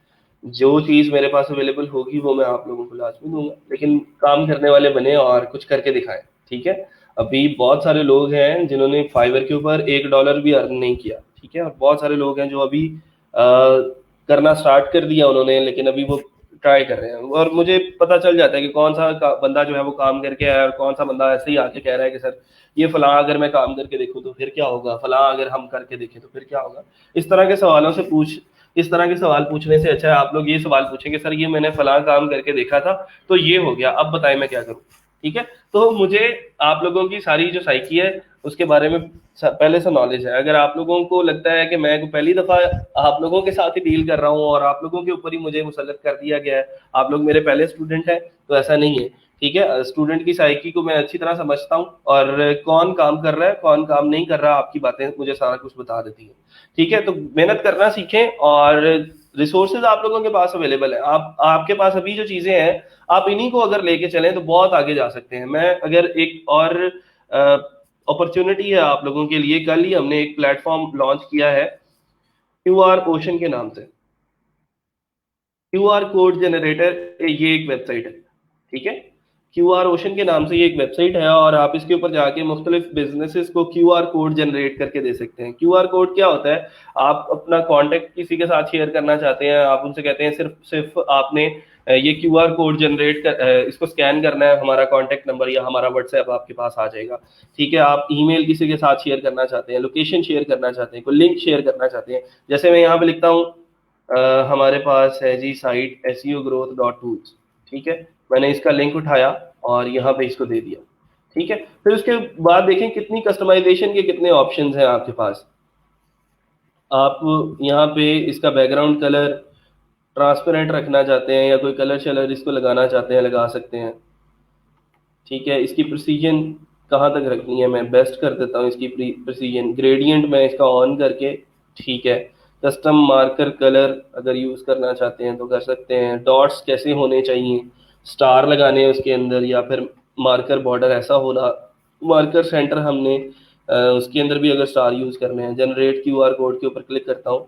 जो चीज़ मेरे पास अवेलेबल होगी वो मैं आप लोगों को लाजमी दूंगा, लेकिन काम करने वाले बने और कुछ करके दिखाएं। ठीक है, अभी बहुत सारे लोग हैं जिन्होंने फाइवर के ऊपर $1 भी अर्न नहीं किया। ठीक है, और बहुत सारे लोग हैं जो अभी करना स्टार्ट कर दिया उन्होंने, लेकिन अभी वो ट्राई कर रहे हैं, और मुझे पता चल जाता है कि कौन सा बंदा जो है वो काम करके आया है और कौन सा बंदा ऐसे ही आके कह रहा है कि सर ये फलां अगर मैं काम करके देखूं तो फिर क्या होगा, फलां अगर हम करके देखें तो फिर क्या होगा। इस तरह के सवालों से पूछ इस तरह के सवाल पूछने से अच्छा है आप लोग ये सवाल पूछेंगे, सर ये मैंने फलां काम करके देखा था तो ये हो गया, अब बताएं मैं क्या करूं। ठीक है, तो मुझे आप लोगों की सारी जो साइकी है उसके बारे में पहले से नॉलेज है। अगर आप लोगों को लगता है कि मैं पहली दफा आप लोगों के साथ ही डील कर रहा हूँ और आप लोगों के ऊपर ही मुझे मुसल्लत कर दिया गया है, आप लोग मेरे पहले स्टूडेंट हैं, तो ऐसा नहीं है। ठीक है, स्टूडेंट की साइकी को मैं अच्छी तरह समझता हूँ, और कौन काम कर रहा है कौन काम नहीं कर रहा आपकी बातें मुझे सारा कुछ बता देती है। ठीक है, तो मेहनत करना सीखें, और रिसोर्सेज आप लोगों के पास अवेलेबल है। आप आपके पास अभी जो चीजें हैं आप इन्हीं को अगर लेके चलें तो बहुत आगे जा सकते हैं। मैं अगर एक और अपॉर्चुनिटी है आप लोगों के लिए, कल ही हमने एक प्लेटफॉर्म लॉन्च किया है क्यूआर ओशन के नाम से। क्यूआर कोड जनरेटर ये एक वेबसाइट है। ठीक है, क्यूआर ओशन के नाम से ये एक वेबसाइट है, और आप इसके ऊपर जाके मुख्तलिफ बिजनेसेस को क्यूआर कोड जनरेट करके दे सकते हैं। क्यूआर कोड क्या होता है, आप अपना कॉन्टेक्ट किसी के साथ शेयर करना चाहते हैं, आप उनसे कहते हैं सिर्फ सिर्फ आपने ये क्यूआर कोड जनरेट कर इसको स्कैन करना है, हमारा कॉन्टेक्ट नंबर या हमारा व्हाट्सएप आपके पास आ जाएगा। ठीक है, आप ईमेल किसी के साथ शेयर करना चाहते हैं, लोकेशन शेयर करना चाहते हैं, कोई लिंक शेयर करना चाहते हैं, जैसे मैं यहाँ पे लिखता हूँ हमारे पास है जी साइट SEOgrowth.tools। ठीक है, मैंने इसका लिंक उठाया और यहाँ पे इसको दे दिया। ठीक है, फिर उसके बाद देखें कितनी कस्टमाइजेशन के कितने ऑप्शंस हैं आपके पास। आप यहाँ पे इसका बैकग्राउंड कलर ट्रांसपेरेंट रखना चाहते हैं या कोई कलर शलर इसको लगाना चाहते हैं, लगा सकते हैं। ठीक है, इसकी प्रिसीजन कहाँ तक रखनी है, मैं बेस्ट कर देता हूँ इसकी प्रिसीजन, ग्रेडियंट मैं इसका ऑन करके। ठीक है, कस्टम मार्कर कलर अगर यूज़ करना चाहते हैं तो कर सकते हैं। डॉट्स कैसे होने चाहिए, स्टार लगाने हैं उसके अंदर या फिर मार्कर बॉर्डर ऐसा होना, मार्कर सेंटर हमने उसके अंदर भी अगर स्टार यूज़ करने हैं। जनरेट क्यूआर कोड के ऊपर क्लिक करता हूँ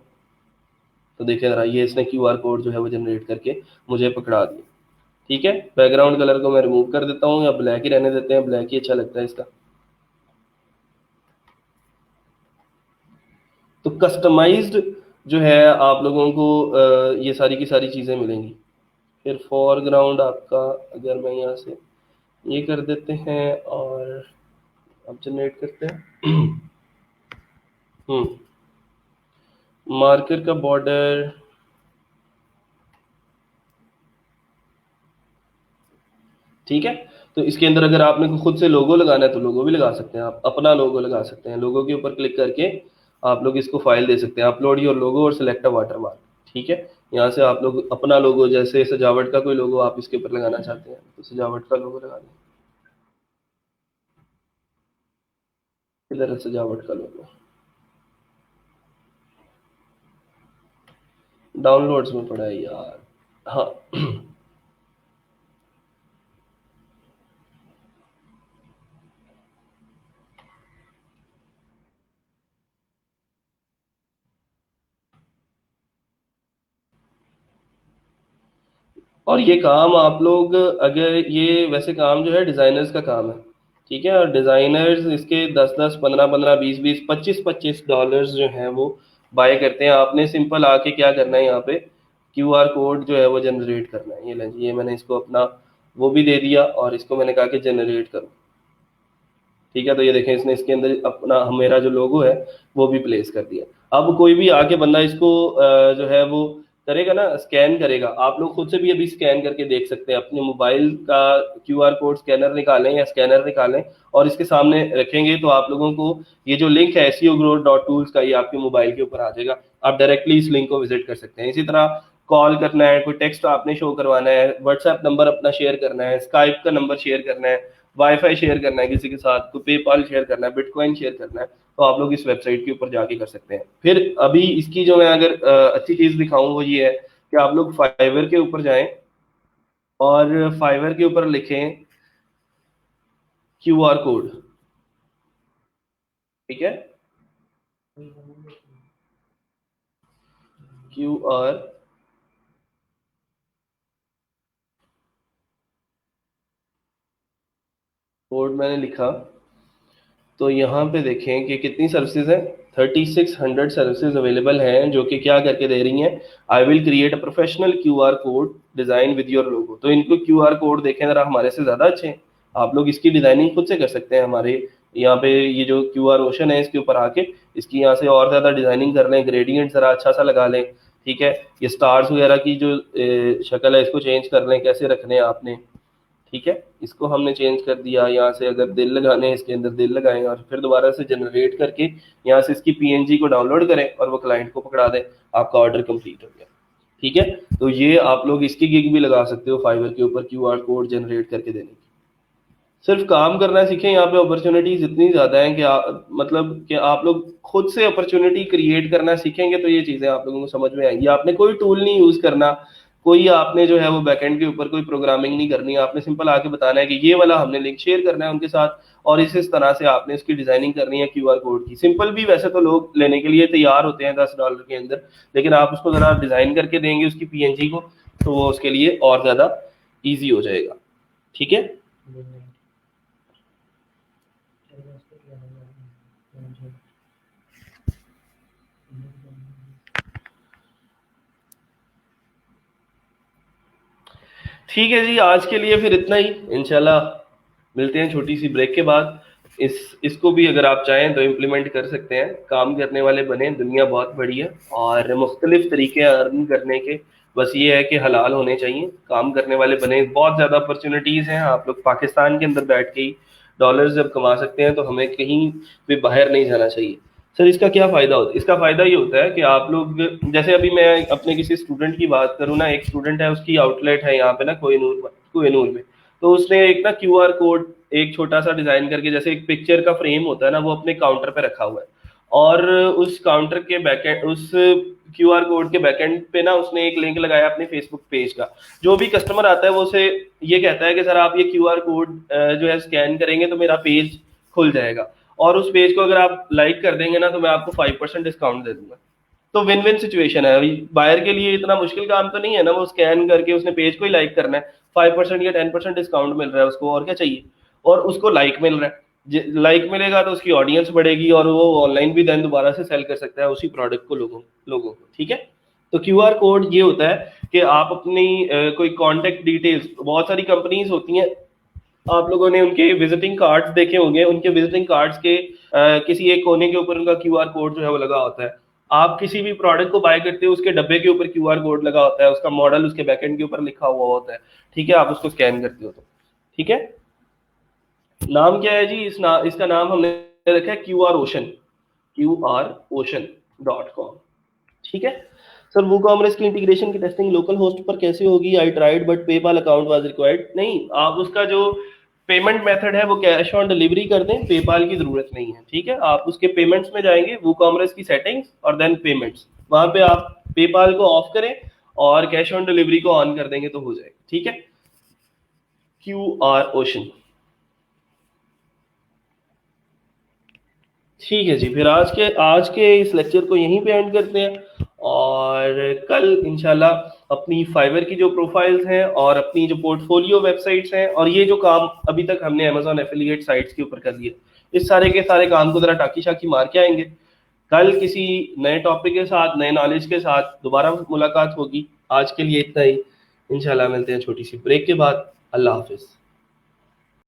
तो देखिए जरा, ये इसने क्यूआर कोड जो है वो जनरेट करके मुझे पकड़ा दिया। ठीक है, बैकग्राउंड कलर को मैं रिमूव कर देता हूँ या ब्लैक ही रहने देते हैं, ब्लैक ही अच्छा लगता है इसका। तो कस्टमाइज्ड जो है आप लोगों को ये सारी की सारी चीज़ें मिलेंगी। फिर फोरग्राउंड आपका अगर मैं यहाँ से ये कर देते हैं और अब जनरेट करते हैं। हम्म, मार्कर का बॉर्डर। ठीक है, तो इसके अंदर अगर आपने खुद से लोगो लगाना है तो लोगो भी लगा सकते हैं, आप अपना लोगो लगा सकते हैं। लोगो के ऊपर क्लिक करके आप लोग इसको फाइल दे सकते हैं, अपलोड योर लोगो और सिलेक्ट अ वाटरमार्क। ठीक है, यहाँ से आप लोग अपना लोगो, जैसे सजावट का कोई लोगो आप इसके ऊपर लगाना चाहते हैं तो सजावट का लोगो लगा दें। इधर है सजावट का लोगो, डाउनलोड्स में पड़ा है यार। हाँ। और ये काम आप लोग, अगर ये वैसे काम जो है डिज़ाइनर्स का काम है। ठीक है, और डिज़ाइनर्स इसके 10-10 15-15 20-20 25-25 डॉलर्स जो हैं वो बाय करते हैं। आपने सिंपल आके क्या करना है, यहाँ पे क्यूआर कोड जो है वो जनरेट करना है। ये लें जी, ये मैंने इसको अपना वो भी दे दिया और इसको मैंने कहा कि जनरेट करो। ठीक है, तो ये देखें इसने इसके अंदर अपना मेरा जो लोगो है वो भी प्लेस कर दिया। अब कोई भी आके बंदा इसको जो है वो करेगा ना, स्कैन करेगा। आप लोग खुद से भी अभी स्कैन करके देख सकते हैं, अपने मोबाइल का क्यूआर कोड स्कैनर निकालें या स्कैनर निकालें और इसके सामने रखेंगे तो आप लोगों को ये जो लिंक है SEOgrowth.tools का, ये आपके मोबाइल के ऊपर आ जाएगा। आप डायरेक्टली इस लिंक को विजिट कर सकते हैं। इसी तरह कॉल करना है, कोई टेक्स्ट आपने शो करवाना है, व्हाट्सएप नंबर अपना शेयर करना है, स्काइप का नंबर शेयर करना है, वाईफाई शेयर करना है किसी के साथ, कोई पेपाल शेयर करना है, बिटकॉइन शेयर करना है, तो आप लोग इस वेबसाइट के ऊपर जाके कर सकते हैं। फिर अभी इसकी जो मैं अगर अच्छी चीज दिखाऊं वो ये है कि आप लोग फाइवर के ऊपर जाएं और फाइवर के ऊपर लिखें क्यूआर कोड। ठीक है, क्यूआर कोड मैंने लिखा, तो यहाँ पे देखें कि कितनी सर्विसेज हैं। 3600 सर्विसेज अवेलेबल हैं जो कि क्या करके दे रही हैं, I will create a professional QR code design with your logo. तो इनको QR कोड देखें जरा, हमारे से ज़्यादा अच्छे हैं। आप लोग इसकी डिजाइनिंग खुद से कर सकते हैं। हमारे यहाँ पे ये जो QR ओशन है इसके ऊपर आके इसकी यहाँ से और ज़्यादा डिजाइनिंग कर लें, ग्रेडियंट ज़रा अच्छा सा लगा लें, ठीक है। ये स्टार्स वगैरह की जो शक्ल है इसको चेंज कर लें, कैसे रखने हैं आपने, ठीक है। इसको हमने चेंज कर दिया। यहाँ से अगर दिल लगाने हैं इसके अंदर दिल लगाएं और फिर दोबारा से जनरेट करके यहाँ से इसकी PNG को डाउनलोड करें और वो क्लाइंट को पकड़ा दें, आपका ऑर्डर कंप्लीट हो गया, ठीक है। तो ये आप लोग इसकी गिग भी लगा सकते हो फाइवर के ऊपर QR कोड जनरेट करके देने की। सिर्फ काम करना सीखें, यहाँ पे अपॉर्चुनिटीज इतनी ज़्यादा हैं कि मतलब कि आप लोग खुद से अपॉर्चुनिटी क्रिएट करना सीखेंगे तो ये चीज़ें आप लोगों को समझ में आएंगी। आपने कोई टूल नहीं यूज़ करना, कोई आपने जो है वो बैकएंड के ऊपर कोई प्रोग्रामिंग नहीं करनी। आपने सिंपल आके बताना है कि ये वाला हमने लिंक शेयर करना है उनके साथ और इस तरह से आपने इसकी डिजाइनिंग करनी है QR कोड की। सिंपल भी वैसे तो लोग लेने के लिए तैयार होते हैं $10 के अंदर, लेकिन आप उसको ज़रा डिज़ाइन करके देंगे उसकी PNG को तो वो उसके लिए और ज़्यादा ईजी हो जाएगा, ठीक है। ठीक है जी, आज के लिए फिर इतना ही। इंशाल्लाह मिलते हैं छोटी सी ब्रेक के बाद। इसको भी अगर आप चाहें तो इम्प्लीमेंट कर सकते हैं। काम करने वाले बने, दुनिया बहुत बड़ी है और मुख्तलिफ तरीके अर्न करने के, बस ये है कि हलाल होने चाहिए। काम करने वाले बने, बहुत ज़्यादा अपॉर्चुनिटीज़ हैं। आप लोग पाकिस्तान के अंदर बैठ के ही डॉलर्स जब कमा सकते हैं तो हमें कहीं भी बाहर नहीं जाना चाहिए। सर इसका क्या फ़ायदा होता है? इसका फ़ायदा ये होता है कि आप लोग, जैसे अभी मैं अपने किसी स्टूडेंट की बात करूँ ना, एक स्टूडेंट है उसकी आउटलेट है यहाँ पे ना कोहिनूर में, तो उसने एक ना QR कोड एक छोटा सा डिज़ाइन करके, जैसे एक पिक्चर का फ्रेम होता है ना, वो अपने काउंटर पे रखा हुआ है और उस काउंटर के बैकएंड, उस QR कोड के बैकएंड पे ना उसने एक लिंक लगाया अपने फेसबुक पेज का। जो भी कस्टमर आता है वो उसे ये कहता है कि सर आप ये QR कोड जो है स्कैन करेंगे तो मेरा पेज खुल जाएगा और उस पेज को अगर आप लाइक कर देंगे ना तो मैं आपको 5% डिस्काउंट दे दूंगा। तो विन विन सिचुएशन है। अभी बायर के लिए इतना मुश्किल काम तो नहीं है ना, वो स्कैन करके उसने पेज को ही लाइक करना है, 5% या 10% डिस्काउंट मिल रहा है उसको, और क्या चाहिए। और उसको लाइक मिल रहा है, लाइक मिलेगा तो उसकी ऑडियंस बढ़ेगी और वो ऑनलाइन भी देन दोबारा से सेल कर सकता है उसी प्रोडक्ट को लोगों को, ठीक है। तो QR कोड ये होता है कि आप अपनी कोई कॉन्टेक्ट डिटेल्स, बहुत सारी कंपनीज होती हैं, आप लोगों ने उनके विजिटिंग कार्ड्स देखे होंगे, उनके विजिटिंग कार्ड्स के किसी एक कोने के ऊपर उनका QR कोड जो है वो लगा होता है। आप किसी भी प्रोडक्ट को बाय करते हो उसके डब्बे के ऊपर QR कोड लगा होता है, उसका मॉडल उसके बैकएंड के ऊपर लिखा हुआ होता है, ठीक है। आप उसको स्कैन करते हो तो, ठीक है। नाम क्या है जी? इसका नाम हमने रखा है QR ओशन, QROcean.com, ठीक है। सर WooCommerce की इंटीग्रेशन की टेस्टिंग लोकल होस्ट पर कैसे होगी? I tried but PayPal account was required. नहीं, आप उसका जो पेमेंट मेथड है वो कैश ऑन डिलीवरी कर दें, पेपाल की जरूरत नहीं है, ठीक है। आप उसके पेमेंट्स में जाएंगे, WooCommerce की सेटिंग्स और देन पेमेंट्स, वहां पे आप पेपाल को ऑफ करें और कैश ऑन डिलीवरी को ऑन कर देंगे तो हो जाएगा, ठीक है। QR ओशन, ठीक है जी। फिर आज के इस लेक्चर को यहीं पे एंड करते हैं और कल इंशाल्लाह अपनी फाइवर की जो प्रोफाइल्स हैं और अपनी जो पोर्टफोलियो वेबसाइट्स हैं और ये जो काम अभी तक हमने अमेजॉन एफिलिएट साइट्स के ऊपर कर दिए, इस सारे के सारे काम को जरा टाकी शाकी मार के आएंगे। कल किसी नए टॉपिक के साथ, नए नॉलेज के साथ दोबारा मुलाकात होगी। आज के लिए इतना ही, इंशाल्लाह मिलते हैं छोटी सी ब्रेक के बाद। अल्लाह हाफिज।